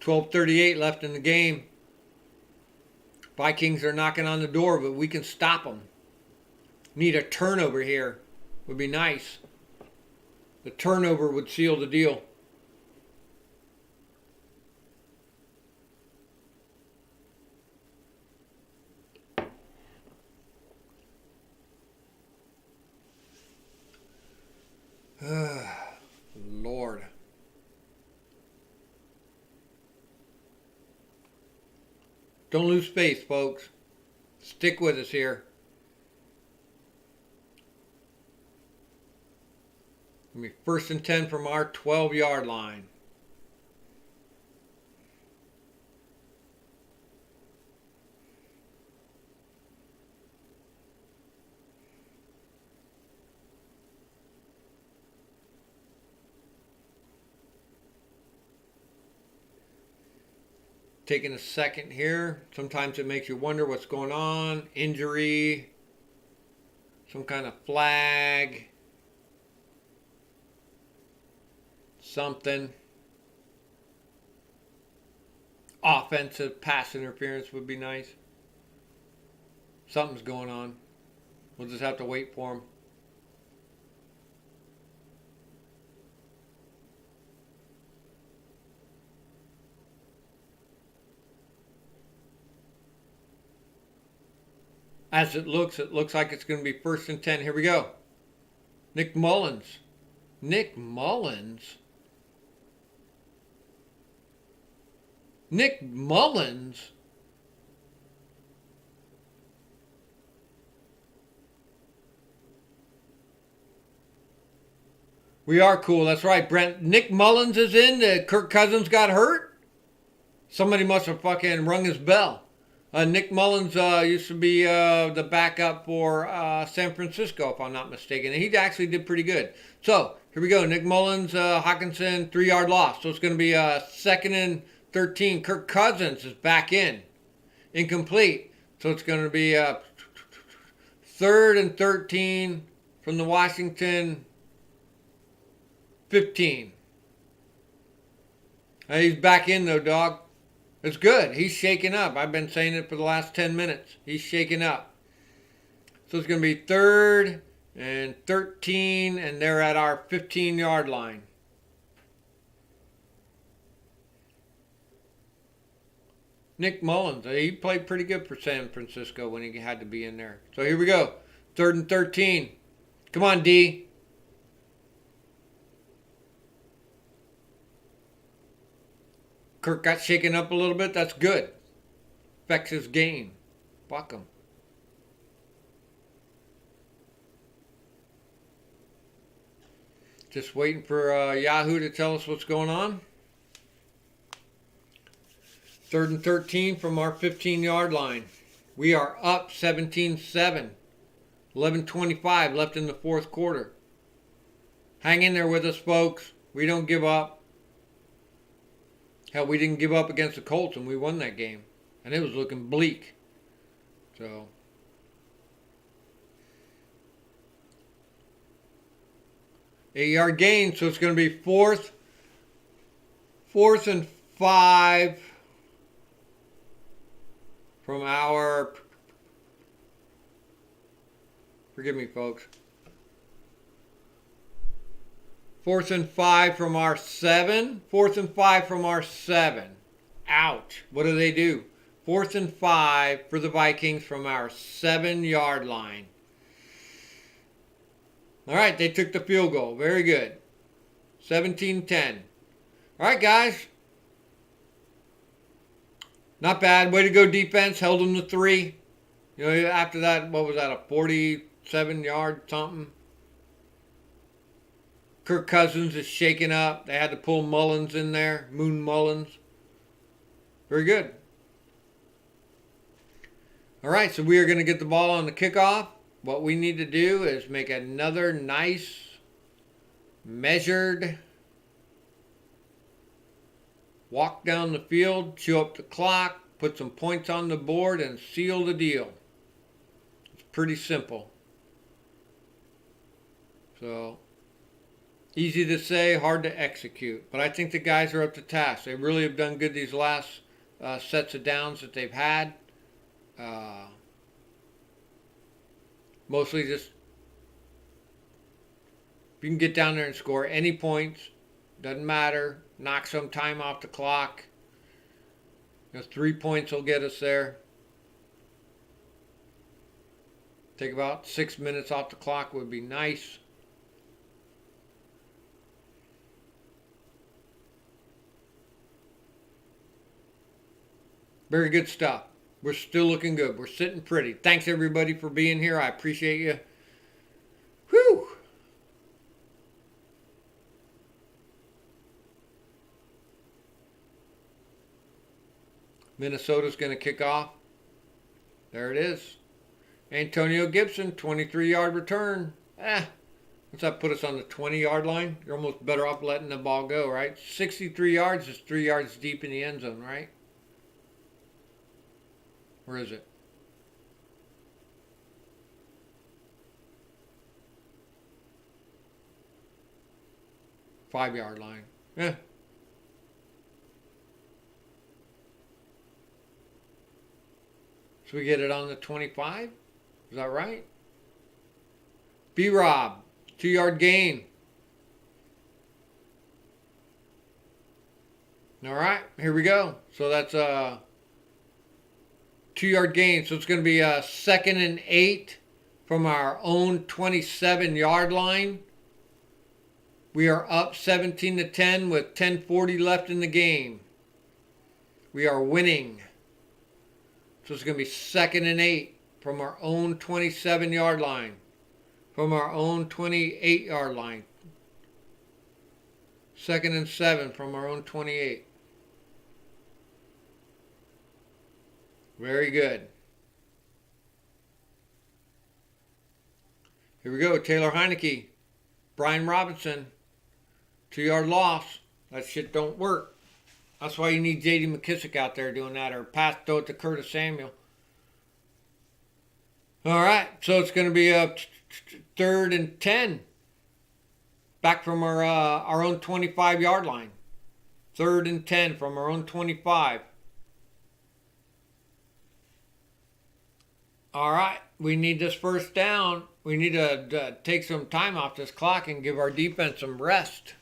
.12:38 left in the game. Vikings are knocking on the door, but we can stop them. Need a turnover here. Would be nice. The turnover would seal the deal. Lord. Don't lose faith, folks. Stick with us here. Gonna be 1st and 10 from our 12-yard line. Taking a second here. Sometimes it makes you wonder what's going on. Injury. Some kind of flag. Something. Offensive pass interference would be nice. Something's going on. We'll just have to wait for him. As it looks like it's going to be 1st and 10. Here we go. Nick Mullins. Nick Mullins? Nick Mullins? We are cool. That's right, Brent. Nick Mullins is in. Kirk Cousins got hurt. Somebody must have fucking rung his bell. Nick Mullins used to be the backup for San Francisco, if I'm not mistaken. And he actually did pretty good. So, here we go. Nick Mullins, Hawkinson, 3-yard loss. So, it's going to be 2nd and 13. Kirk Cousins is back in. Incomplete. So, it's going to be 3rd and 13 from the Washington 15. He's back in, though, dog. It's good. He's shaking up. I've been saying it for the last 10 minutes. He's shaking up. So it's going to be 3rd and 13, and they're at our 15-yard line. Nick Mullins, he played pretty good for San Francisco when he had to be in there. So here we go. 3rd and 13. Come on, D. Kirk got shaken up a little bit. That's good. Affects his game. Fuck him. Just waiting for Yahoo to tell us what's going on. 3rd and 13 from our 15-yard line. We are up 17-7. 11:25 left in the 4th quarter. Hang in there with us, folks. We don't give up. Hell, we didn't give up against the Colts and we won that game. And it was looking bleak. So. Eight-yard gain, so it's going to be 4th and 5 from our, forgive me, folks. 4th and 5 from our 7. 4th and 5 from our 7. Ouch. What do they do? 4th and 5 for the Vikings from our 7-yard line. All right, they took the field goal. Very good. 17-10. All right, guys. Not bad. Way to go, defense. Held them to 3. You know, after that, what was that, a 47-yard something? Kirk Cousins is shaking up. They had to pull Mullins in there. Moon Mullins. Very good. All right, so we are going to get the ball on the kickoff. What we need to do is make another nice, measured walk down the field, chew up the clock, put some points on the board, and seal the deal. It's pretty simple. So, easy to say, hard to execute. But I think the guys are up to task. They really have done good these last sets of downs that they've had. Mostly just, if you can get down there and score any points, doesn't matter. Knock some time off the clock. You know, 3 points will get us there. Take about 6 minutes off the clock would be nice. Very good stuff. We're still looking good. We're sitting pretty. Thanks, everybody, for being here. I appreciate you. Whew. Minnesota's going to kick off. There it is. Antonio Gibson, 23-yard return. Does that put us on the 20-yard line? You're almost better off letting the ball go, right? 63 yards is 3 yards deep in the end zone, right? Where is it? Five-yard line. Yeah. So we get it on the 25? Is that right? B-Rob, 2-yard gain. All right, here we go. So that's a 2-yard gain. So it's going to be a 2nd and 8 from our own 27-yard line. We are up 17-10 with 10:40 left in the game. We are winning. So it's going to be 2nd and 8 from our own 27-yard line. From our own 28-yard line. 2nd and 7 from our own 28. Very good. Here we go. Taylor Heineke. Brian Robinson. 2-yard loss. That shit don't work. That's why you need J.D. McKissick out there doing that, or pass throw it to Curtis Samuel. All right, so it's going to be a 3rd and 10. Back from our own 25-yard line. 3rd and 10 from our own 25. All right, we need this first down. We need to take some time off this clock and give our defense some rest.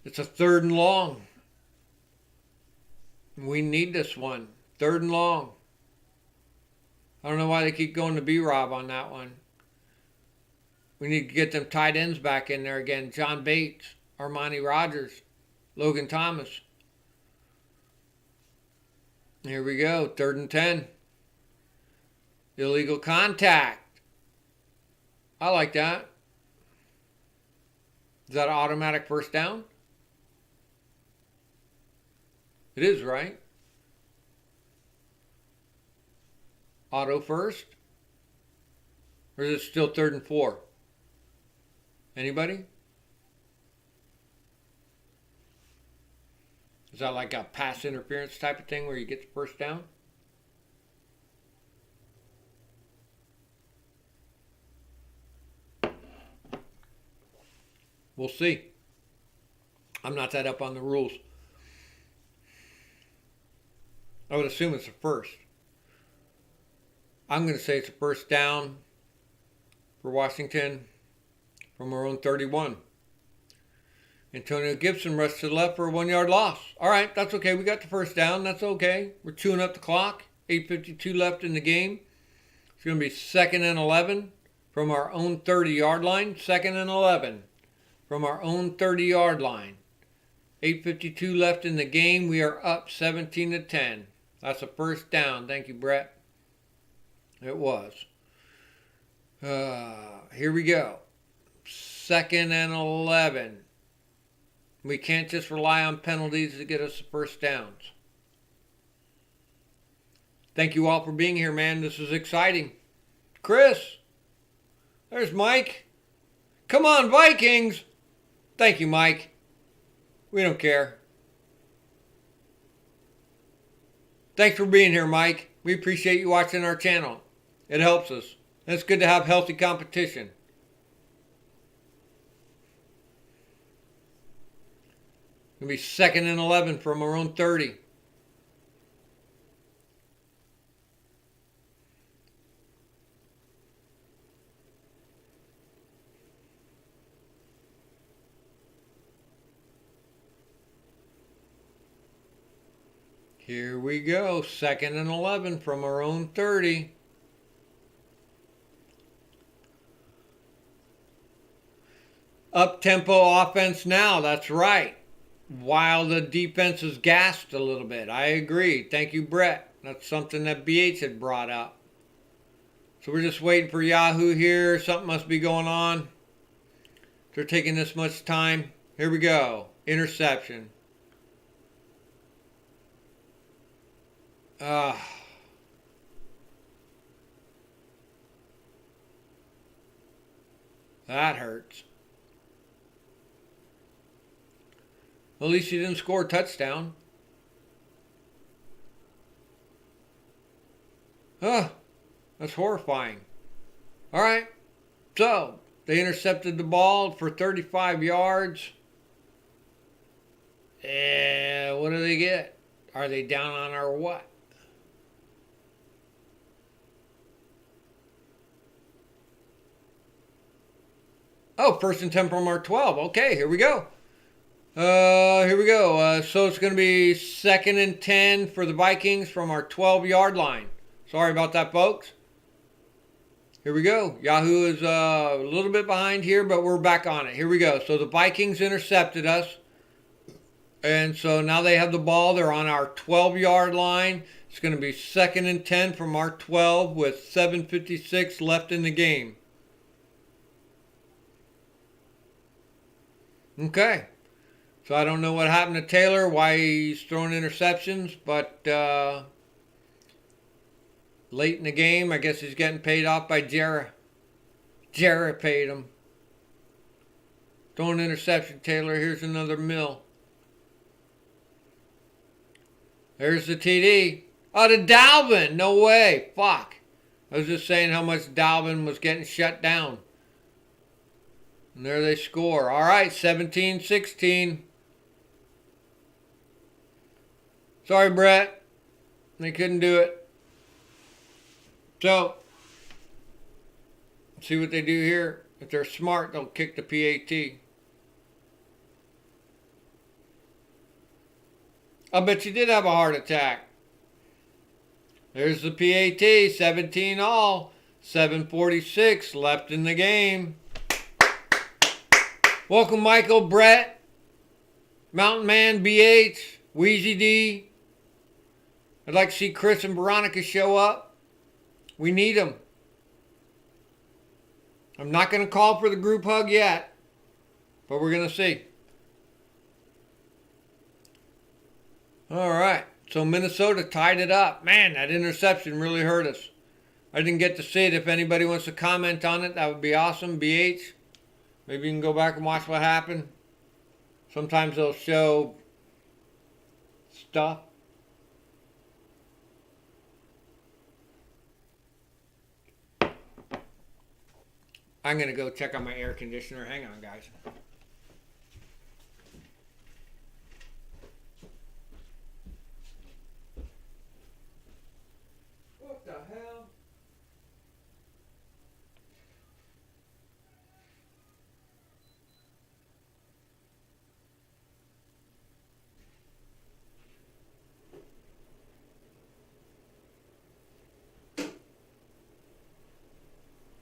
It's a 3rd and long. We need this one. 3rd and long. I don't know why they keep going to B-Rob on that one. We need to get them tight ends back in there again. John Bates, Armani Rogers, Logan Thomas. Here we go. 3rd and 10. Illegal contact. I like that. Is that an automatic first down? It is, right? Auto first? Or is it still 3rd and 4? Anybody? Is that like a pass interference type of thing where you get the first down? We'll see. I'm not that up on the rules. I would assume it's a first. I'm going to say it's a first down for Washington from our own 31. Antonio Gibson rushed to the left for a 1-yard loss. All right, that's okay. We got the first down. That's okay. We're chewing up the clock. 8:52 left in the game. It's going to be 2nd and 11 from our own 30-yard line. 2nd and 11 from our own 30-yard line. 8:52 left in the game. We are up 17-10. That's a first down. Thank you, Brett. It was. Here we go. 2nd and 11. We can't just rely on penalties to get us the first downs. Thank you all for being here, man. This is exciting. Chris. There's Mike. Come on, Vikings. Thank you, Mike. We don't care. Thanks for being here, Mike. We appreciate you watching our channel. It helps us. And it's good to have healthy competition. It'll be 2nd and 11 from our own 30. Here we go. 2nd and 11 from our own 30. Up-tempo offense now. That's right. While the defense is gassed a little bit. I agree. Thank you, Brett. That's something that BH had brought up. So we're just waiting for Yahoo here. Something must be going on. They're taking this much time. Here we go. Interception. Uh, that hurts. Well, at least you didn't score a touchdown. That's horrifying. All right. So, they intercepted the ball for 35 yards. And what do they get? Are they down on our what? Oh, 1st and 10 from our 12. Okay, here we go. Here we go. So it's going to be 2nd and 10 for the Vikings from our 12-yard line. Sorry about that, folks. Here we go. Yahoo is a little bit behind here, but we're back on it. Here we go. So the Vikings intercepted us. And so now they have the ball. They're on our 12-yard line. It's going to be 2nd and 10 from our 12 with 7:56 left in the game. Okay. So I don't know what happened to Taylor, why he's throwing interceptions, but late in the game, I guess he's getting paid off by Jarrah. Jarrah paid him. Throwing interception, Taylor. Here's another mill. There's the TD. Oh, to Dalvin. No way. Fuck. I was just saying how much Dalvin was getting shut down. And there they score. All right, 17-16. Sorry, Brett. They couldn't do it. So, see what they do here. If they're smart, they'll kick the PAT. I bet you did have a heart attack. There's the PAT, 17 all, 7:46 left in the game. Welcome, Michael, Brett, Mountain Man, BH, Wheezy D. I'd like to see Chris and Veronica show up. We need them. I'm not going to call for the group hug yet, but we're going to see. All right, so Minnesota tied it up. Man, that interception really hurt us. I didn't get to see it. If anybody wants to comment on it, that would be awesome. BH, maybe you can go back and watch what happened. Sometimes they'll show stuff. I'm going to go check on my air conditioner. Hang on, guys. What the hell?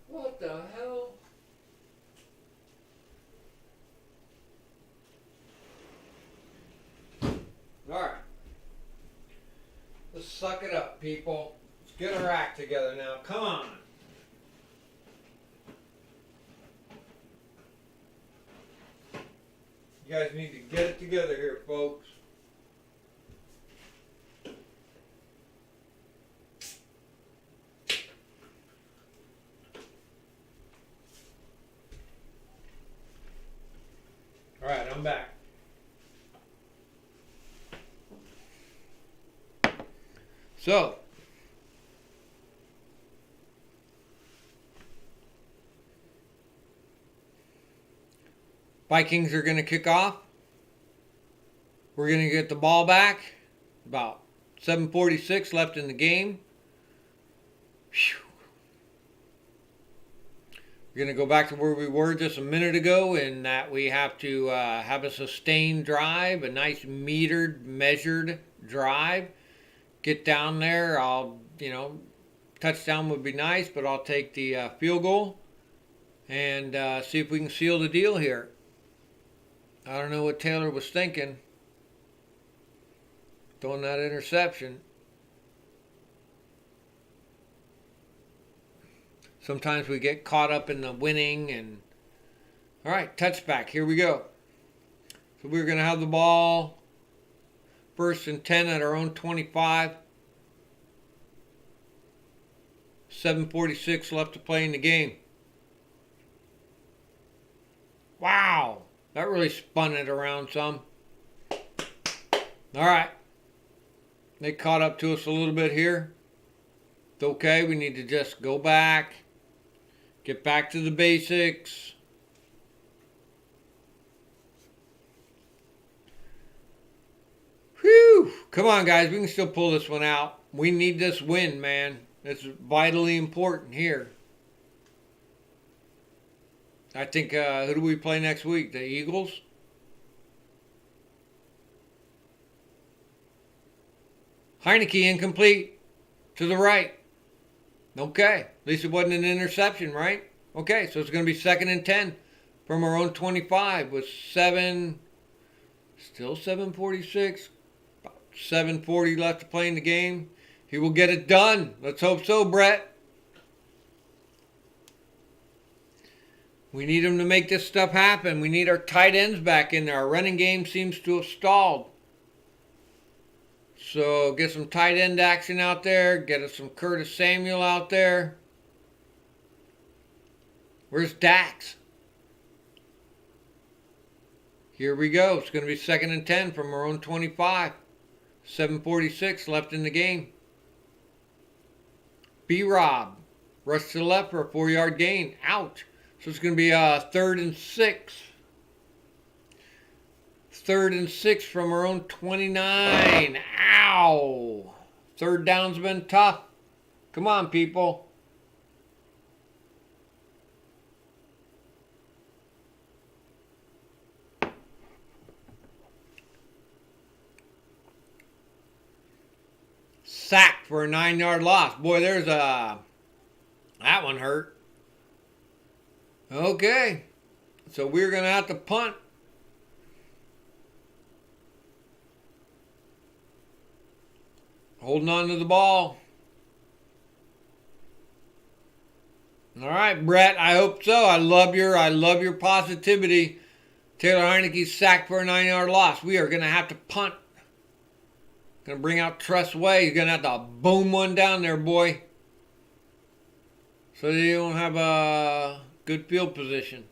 What the hell? Alright. Let's suck it up, people. Let's get our act together now. Come on. You guys need to get it together here, folks. Alright, I'm back. So, Vikings are going to kick off. We're going to get the ball back. About 7:46 left in the game. Whew. We're going to go back to where we were just a minute ago in that we have to have a sustained drive, a nice metered, measured drive. Get down there. Touchdown would be nice, but I'll take the field goal and see if we can seal the deal here. I don't know what Taylor was thinking. Throwing that interception. Sometimes we get caught up in the winning and... All right, touchback. Here we go. So we're going to have the ball. 1st and 10 at our own 25. 7:46 left to play in the game. Wow. That really spun it around some. All right. They caught up to us a little bit here. It's okay. We need to just go back. Get back to the basics. Whew. Come on, guys. We can still pull this one out. We need this win, man. It's vitally important here. I think, who do we play next week? The Eagles? Heineke incomplete. To the right. Okay. At least it wasn't an interception, right? Okay, so it's going to be 2nd and 10 from our own 25 with still 7:46. 7:40 left to play in the game. He will get it done. Let's hope so, Brett. We need him to make this stuff happen. We need our tight ends back in there. Our running game seems to have stalled. So get some tight end action out there. Get us some Curtis Samuel out there. Where's Dax? Here we go. It's going to be 2nd and 10 from our own 25. 7:46 left in the game. B-Rob. Rush to the left for a 4-yard gain. Out. So it's going to be 3rd and 6. 3rd and 6 from our own 29. Ow. 3rd down's been tough. Come on, people. Sacked for a 9-yard loss. Boy, there's that one hurt. Okay. So we're going to have to punt. Holding on to the ball. All right, Brett. I hope so. I love your positivity. Taylor Heineke sacked for a 9-yard loss. We are going to have to punt. Going to bring out Tress Way. He's going to have to boom one down there, boy. So they don't have a good field position.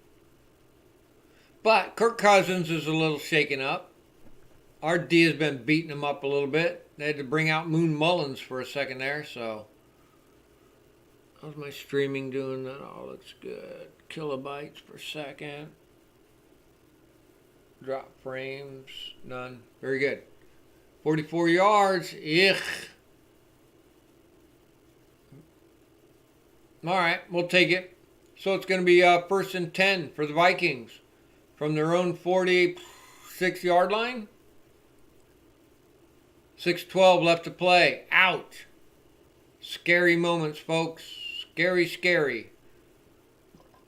But Kirk Cousins is a little shaken up. Our D has been beating him up a little bit. They had to bring out Moon Mullins for a second there, so. How's my streaming doing? That all looks good. Kilobytes per second. Drop frames, none. Very good. 44 yards. Ugh. All right, we'll take it. So it's going to be 1st and 10 for the Vikings from their own 46-yard line. 6:12 left to play. Out. Scary moments, folks. Scary, scary.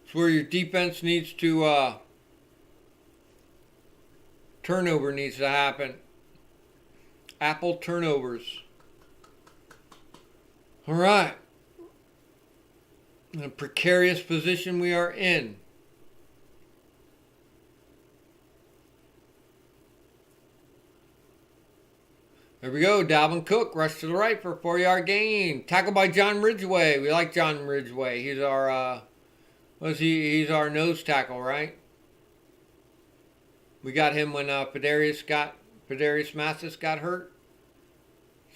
It's where your defense needs to turnover needs to happen. Apple turnovers. All right. In a precarious position we are in. There we go. Dalvin Cook rushed to the right for a 4-yard gain. Tackled by John Ridgway. We like John Ridgway. He's our he's our nose tackle, right? We got him when Pedarius Mathis got hurt.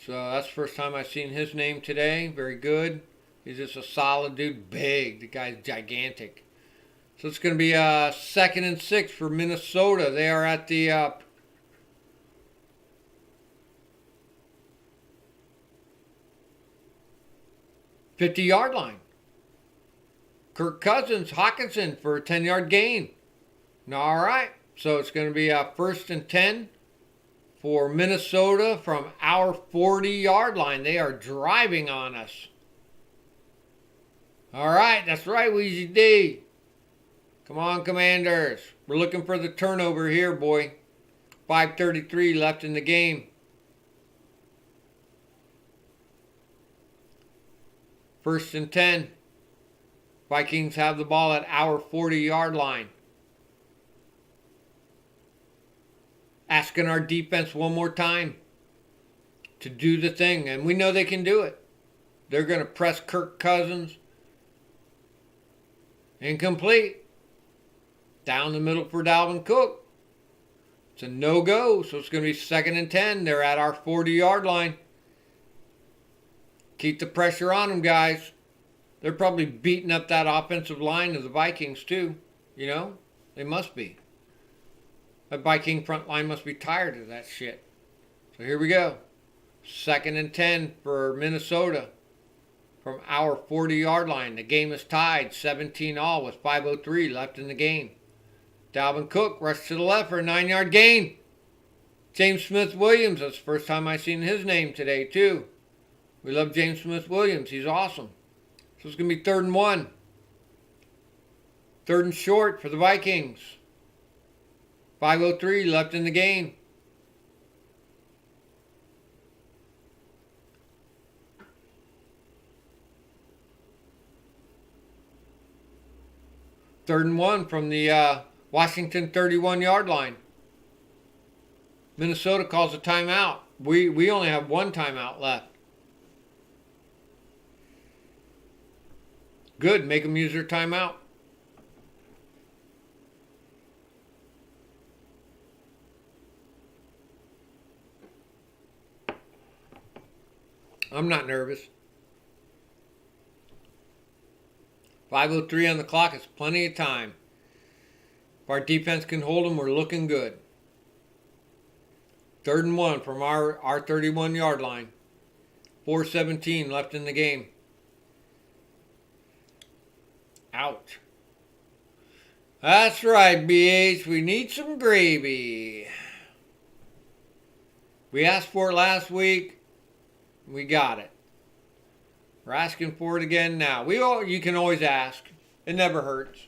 So that's the first time I've seen his name today. Very good. He's just a solid dude. Big. The guy's gigantic. So it's going to be 2nd and 6 for Minnesota. They are at the 50-yard line. Kirk Cousins, Hawkinson for a 10-yard gain. All right. So it's going to be 1st and 10 for Minnesota from our 40-yard line. They are driving on us. All right. That's right, Weezy D. Come on, Commanders. We're looking for the turnover here, boy. 5:33 left in the game. 1st and 10. Vikings have the ball at our 40-yard line. Asking our defense one more time to do the thing. And we know they can do it. They're going to press Kirk Cousins. Incomplete. Down the middle for Dalvin Cook. It's a no-go, so it's going to be 2nd and 10. They're at our 40-yard line. Keep the pressure on them, guys. They're probably beating up that offensive line of the Vikings, too. You know? They must be. That Viking front line must be tired of that shit. So here we go. 2nd and 10 for Minnesota from our 40-yard line. The game is tied 17-all with 5:03 left in the game. Dalvin Cook rushed to the left for a 9-yard gain. James Smith-Williams, that's the first time I've seen his name today, too. We love James Smith-Williams. He's awesome. So it's going to be 3rd and 1. 3rd and short for the Vikings. 5:03 left in the game. Third and 1 from the Washington 31-yard line. Minnesota calls a timeout. We only have one timeout left. Good, make them use their timeout. I'm not nervous. 5:03 on the clock is plenty of time. If our defense can hold them, we're looking good. 3rd and 1 from our 31-yard line. 4:17 left in the game. Out. That's right, BH. We need some gravy. We asked for it last week. We got it. We're asking for it again now. You can always ask. It never hurts.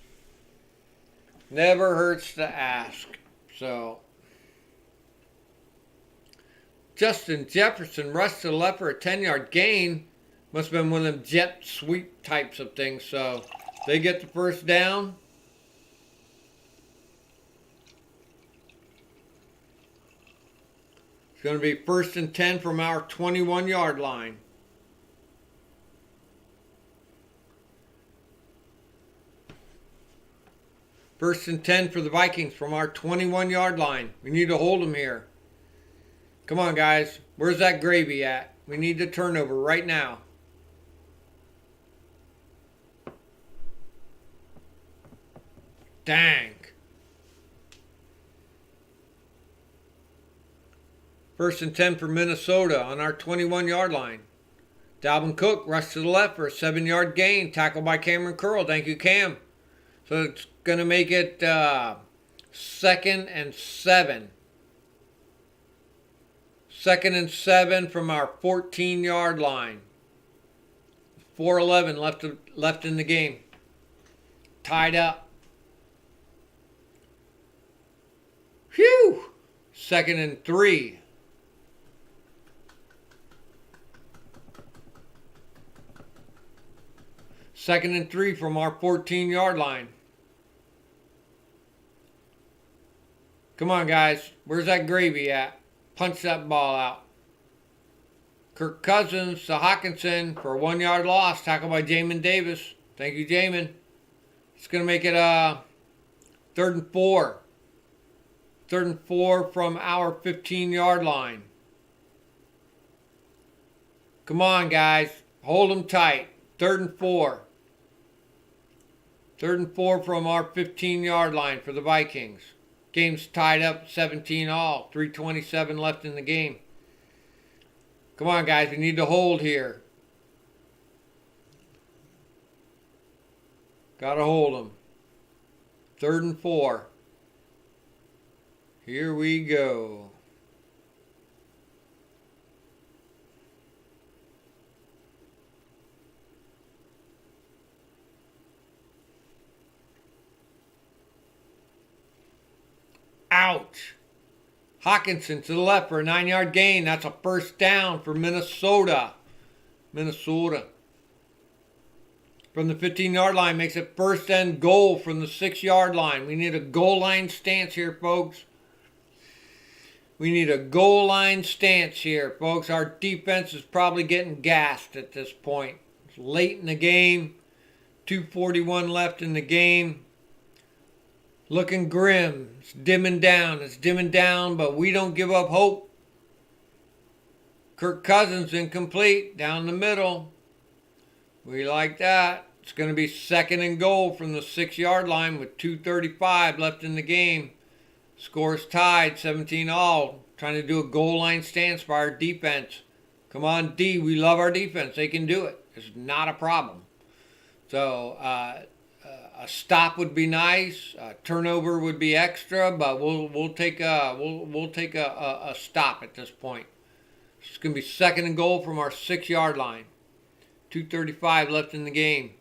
Never hurts to ask. So, Justin Jefferson rushed to the left for a 10-yard gain. Must have been one of them jet sweep types of things. So, they get the first down. It's going to be 1st and 10 from our 21-yard line. First and 10 for the Vikings from our 21-yard line. We need to hold them here. Come on, guys. Where's that gravy at? We need the turnover right now. Dang. First and 10 for Minnesota on our 21-yard line. Dalvin Cook rushed to the left for a 7-yard gain. Tackled by Cameron Curl. Thank you, Cam. So it's going to make it 2nd and 7. 2nd and 7 from our 14-yard line. 4:11 left in the game. Tied up. Phew! 2nd and 3. Second and 3 from our 14-yard line. Come on, guys. Where's that gravy at? Punch that ball out. Kirk Cousins to Hawkinson for a 1-yard loss. Tackled by Jamin Davis. Thank you, Jamin. It's going to make it 3rd and 4. 3rd and 4 from our 15-yard line. Come on, guys. Hold them tight. 3rd and 4. 3rd and 4 from our 15-yard line for the Vikings. Game's tied up 17-all. 3:27 left in the game. Come on, guys. We need to hold here. Got to hold them. 3rd and 4. Here we go. Ouch. Hawkinson to the left for a 9-yard gain. That's a first down for Minnesota. Minnesota. From the 15-yard line makes it 1st and goal from the 6-yard line. We need a goal line stance here, folks. We need a goal line stance here, folks. Our defense is probably getting gassed at this point. It's late in the game. 2:41 left in the game. Looking grim. It's dimming down. It's dimming down, but we don't give up hope. Kirk Cousins incomplete down the middle. We like that. It's going to be 2nd and goal from the 6-yard line with 2:35 left in the game. Score's tied, 17-all. Trying to do a goal line stance by our defense. Come on, D. We love our defense. They can do it. It's not a problem. So a stop would be nice. A turnover would be extra, but we'll take a stop at this point. It's going to be 2nd and goal from our 6-yard line. 2:35 left in the game.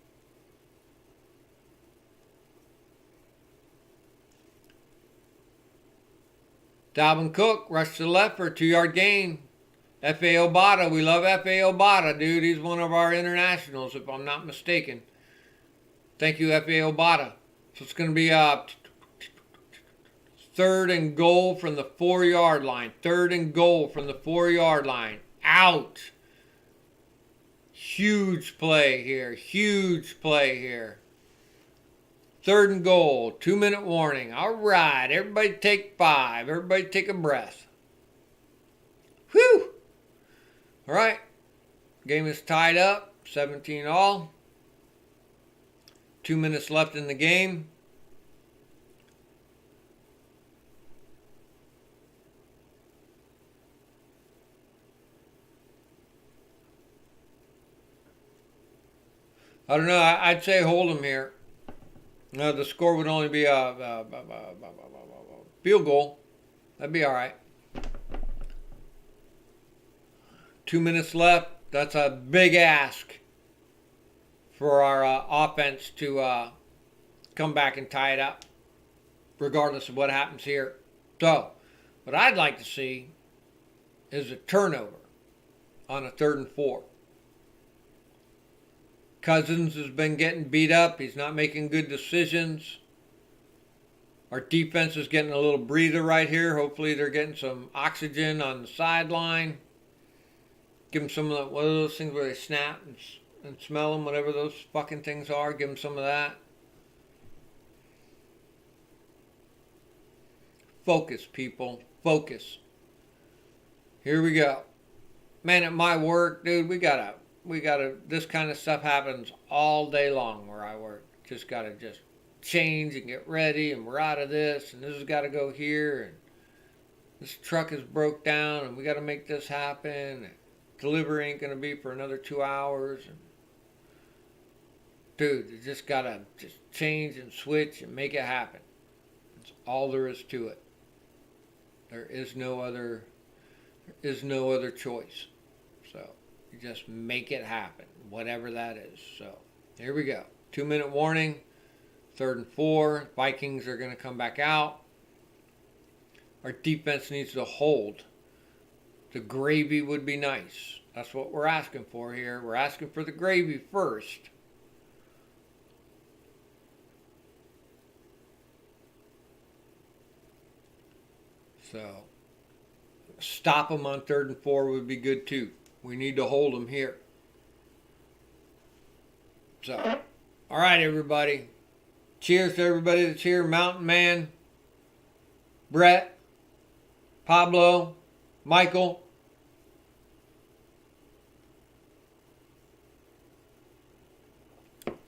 Dalvin Cook rushed to the left for a 2-yard gain. F.A. Obata, we love F.A. Obata, dude. He's one of our internationals, if I'm not mistaken. Thank you, F.A. Obata. So it's going to be 3rd and goal from the 4-yard line. 3rd and goal from the 4-yard line. Out. Huge play here. Huge play here. 3rd and goal. 2-minute warning. All right. Everybody take 5. Everybody take a breath. Whew. All right. Game is tied up. 17-all. 2 minutes left in the game. I don't know. I'd say hold them here. No, the score would only be a field goal. That'd be all right. 2 minutes left. That's a big ask for our offense to come back and tie it up, regardless of what happens here. So, what I'd like to see is a turnover on a 3rd and 4. Cousins has been getting beat up. He's not making good decisions. Our defense is getting a little breather right here. Hopefully they're getting some oxygen on the sideline. Give them some of the, what are those things where they snap and smell them, whatever those fucking things are. Give them some of that. Focus, people. Focus. Here we go. Man, at my work, dude, we gotta, this kind of stuff happens all day long where I work. Just gotta just change and get ready, and we're out of this, and this has gotta go here, and this truck is broke down, and we gotta make this happen, and delivery ain't gonna be for another 2 hours, and dude, you just gotta just change and switch and make it happen. That's all there is to it. There is no other choice. So you just make it happen, whatever that is. So here we go. 2-minute warning. 3rd and 4. Vikings are going to come back out. Our defense needs to hold. The gravy would be nice. That's what we're asking for here. We're asking for the gravy first. So stop them on 3rd and 4 would be good too. We need to hold them here. So, all right, everybody. Cheers to everybody that's here. Mountain Man, Brett, Pablo, Michael.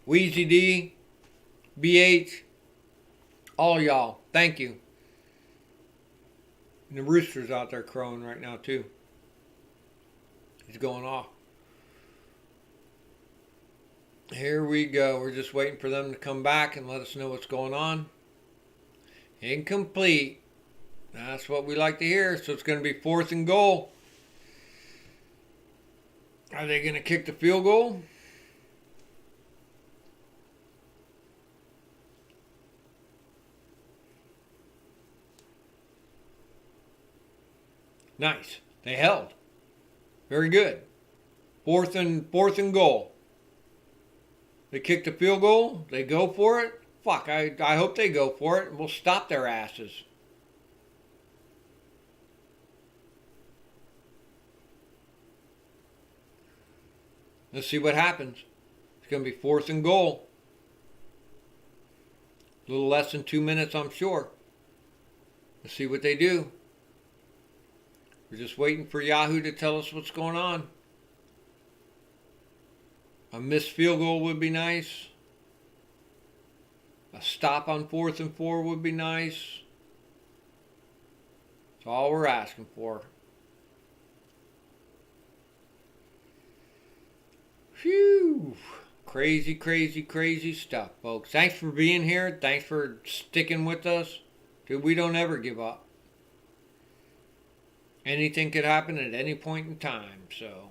Wheezy D, BH, all y'all. Thank you. And the rooster's out there crowing right now too. He's going off. Here we go. We're just waiting for them to come back and let us know what's going on. Incomplete. That's what we like to hear. So it's going to be 4th and goal. Are they going to kick the field goal? Nice. They held. Very good. 4th and goal. They kick the field goal. They go for it. Fuck, I hope they go for it, and we'll stop their asses. Let's see what happens. It's going to be 4th and goal. A little less than 2 minutes, I'm sure. Let's see what they do. We're just waiting for Yahoo to tell us what's going on. A missed field goal would be nice. A stop on 4th and 4 would be nice. That's all we're asking for. Phew. Crazy, crazy, crazy stuff, folks. Thanks for being here. Thanks for sticking with us. Dude, we don't ever give up. Anything could happen at any point in time, so.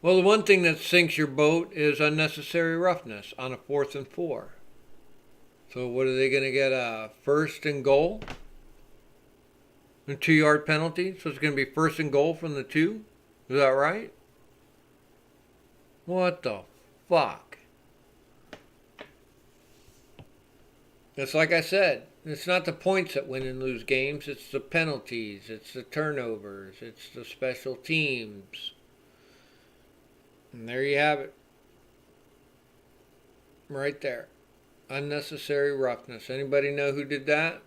Well, the one thing that sinks your boat is unnecessary roughness on a 4th and 4. So what are they going to get? A 1st and goal? A 2-yard penalty? So it's going to be 1st and goal from the 2? Is that right? What the fuck? It's like I said. It's not the points that win and lose games. It's the penalties. It's the turnovers. It's the special teams. And there you have it. Right there. Unnecessary roughness. Anybody know who did that?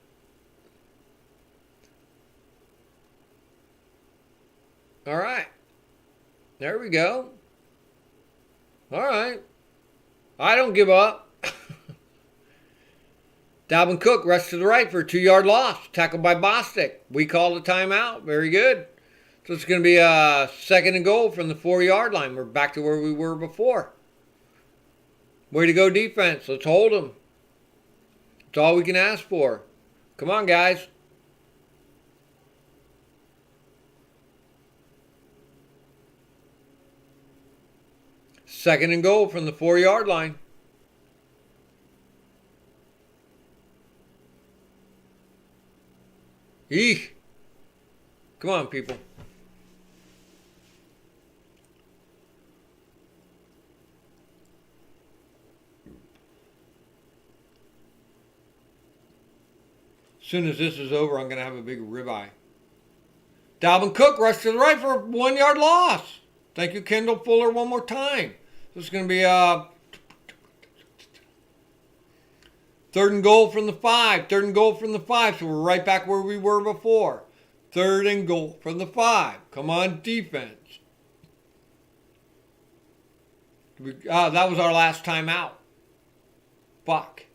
All right. There we go. All right. I don't give up. Dalvin Cook rushed to the right for a 2-yard loss. Tackled by Bostic. We called a timeout. Very good. So it's going to be a 2nd and goal from the 4-yard line. We're back to where we were before. Way to go, defense. Let's hold them. That's all we can ask for. Come on, guys. Second and goal from the 4-yard line. Eek. Come on, people. As soon as this is over, I'm going to have a big ribeye. Dalvin Cook rushed to the right for a 1-yard loss. Thank you, Kendall Fuller, one more time. This is going to be a 3rd and goal from the 5. 3rd and goal from the 5. So we're right back where we were before. 3rd and goal from the 5. Come on, defense. That was our last timeout. Fuck.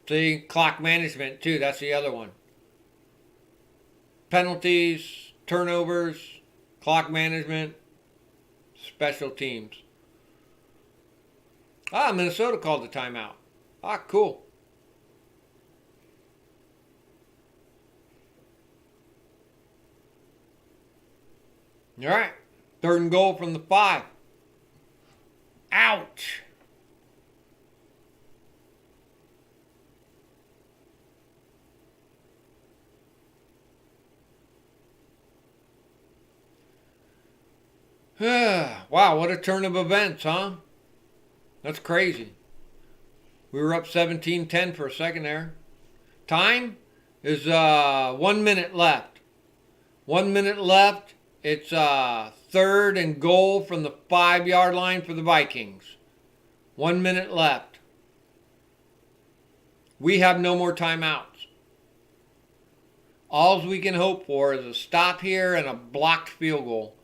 See, clock management too. That's the other one. Penalties, turnovers, clock management, special teams. Minnesota called the timeout. Cool. All right. 3rd and goal from the 5. Ouch. Wow, what a turn of events, huh? That's crazy. We were up 17-10 for a second there. Time is 1 minute left. 1 minute left. It's 3rd and goal from the 5-yard line for the Vikings. 1 minute left. We have no more timeouts. All we can hope for is a stop here and a blocked field goal.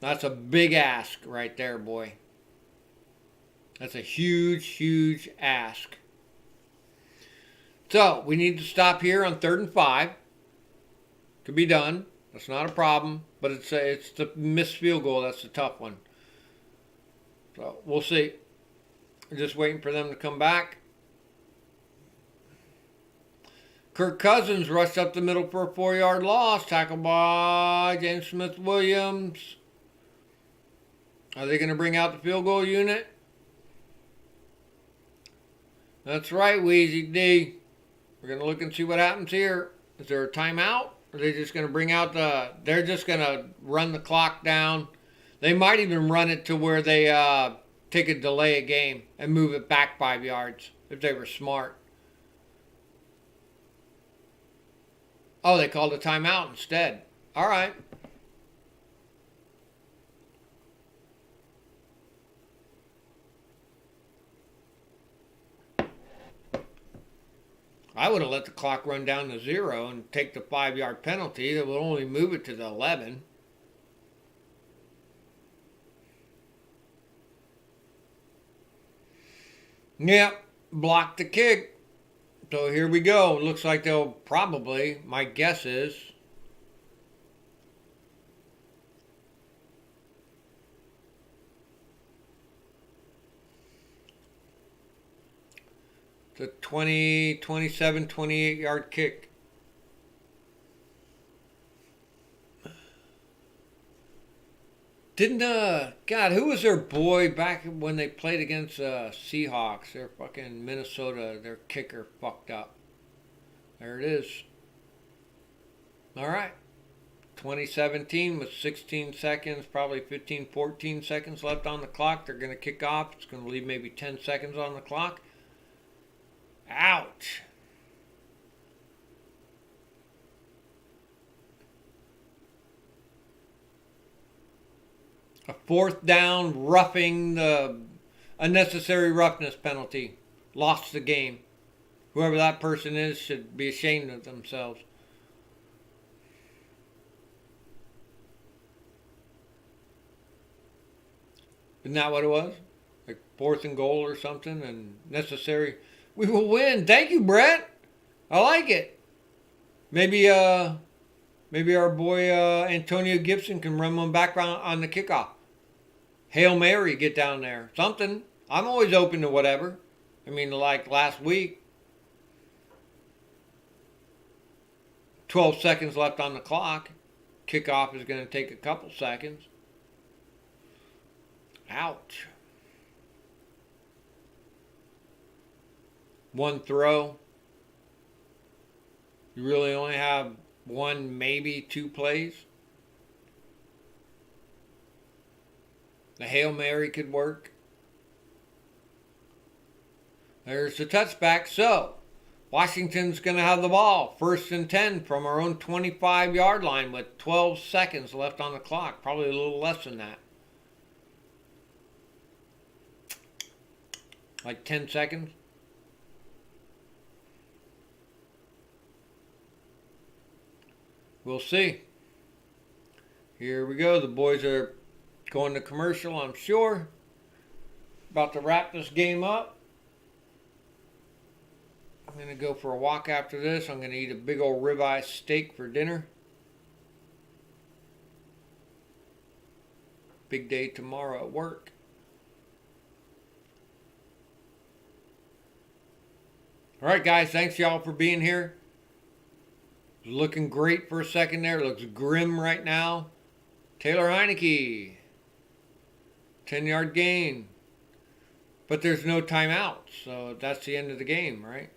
That's a big ask right there, boy. That's a huge, huge ask. So, we need to stop here on 3rd and 5. Could be done. That's not a problem. But it's the missed field goal. That's the tough one. So, we'll see. We're just waiting for them to come back. Kirk Cousins rushed up the middle for a 4-yard loss. Tackled by James Smith-Williams. Are they going to bring out the field goal unit? That's right, Wheezy D. We're going to look and see what happens here. Is there a timeout? Are they just going to bring out they're just going to run the clock down. They might even run it to where they take a delay a game and move it back 5 yards if they were smart. Oh, they called a timeout instead. All right. I would have let the clock run down to 0 and take the 5-yard penalty. That would only move it to the 11. Yep, blocked the kick. So here we go. Looks like they'll probably, my guess is, the 27, 28-yard kick. Didn't, God, who was their boy back when they played against Seahawks? Their fucking Minnesota, their kicker fucked up. There it is. All right. 2017 with 16 seconds, probably 15, 14 seconds left on the clock. They're going to kick off. It's going to leave maybe 10 seconds on the clock. Ouch. A 4th down, roughing, the unnecessary roughness penalty. Lost the game. Whoever that person is should be ashamed of themselves. Isn't that what it was? Like 4th and goal or something, and necessary. We will win. Thank you, Brett. I like it. Maybe our boy Antonio Gibson can run one back on the kickoff. Hail Mary, get down there. Something. I'm always open to whatever. I mean, like last week, 12 seconds left on the clock. Kickoff is going to take a couple seconds. Ouch. One throw. You really only have one, maybe 2 plays. The Hail Mary could work. There's the touchback. So, Washington's going to have the ball. 1st and 10 from our own 25-yard line with 12 seconds left on the clock. Probably a little less than that. Like 10 seconds. We'll see. Here we go. The boys are going to commercial, I'm sure. About to wrap this game up. I'm going to go for a walk after this. I'm going to eat a big old ribeye steak for dinner. Big day tomorrow at work. All right, guys. Thanks, y'all, for being here. Looking great for a second there. Looks grim right now. Taylor Heineke. 10-yard gain. But there's no timeouts, so that's the end of the game, right?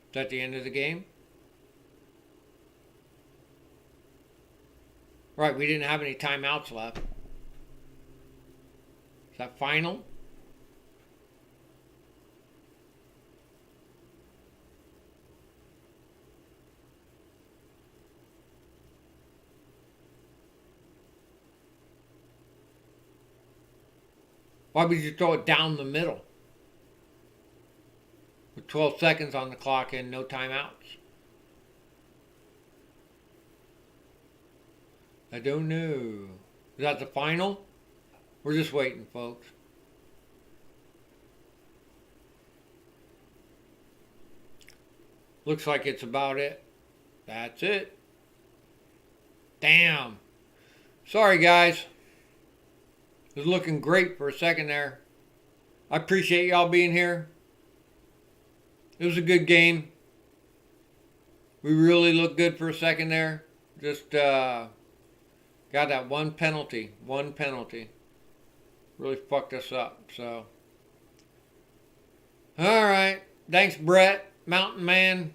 Is that the end of the game? Right, we didn't have any timeouts left. Is that final? Why would you throw it down the middle? With 12 seconds on the clock and no timeouts. I don't know. Is that the final? We're just waiting, folks. Looks like it's about it. That's it. Damn. Sorry, guys. It was looking great for a second there. I appreciate y'all being here. It was a good game. We really looked good for a second there. Just got that one penalty. One penalty. Really fucked us up. So, all right. Thanks, Brett. Mountain Man.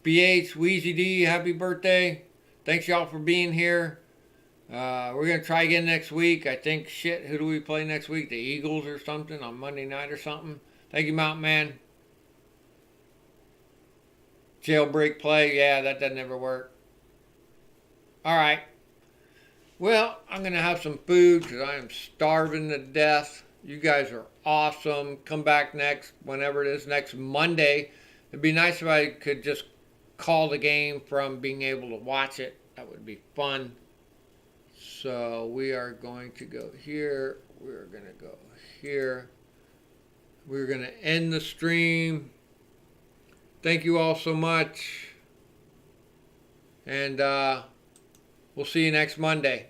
BH, Wheezy D, happy birthday. Thanks y'all for being here. We're going to try again next week. I think, who do we play next week? The Eagles or something on Monday night or something. Thank you, Mountain Man. Jailbreak play. Yeah, that doesn't ever work. All right. Well, I'm going to have some food because I am starving to death. You guys are awesome. Come back whenever it is, next Monday. It'd be nice if I could just call the game from being able to watch it. That would be fun. So we are going to go here. We're going to go here. We're going to end the stream. Thank you all so much. And we'll see you next Monday.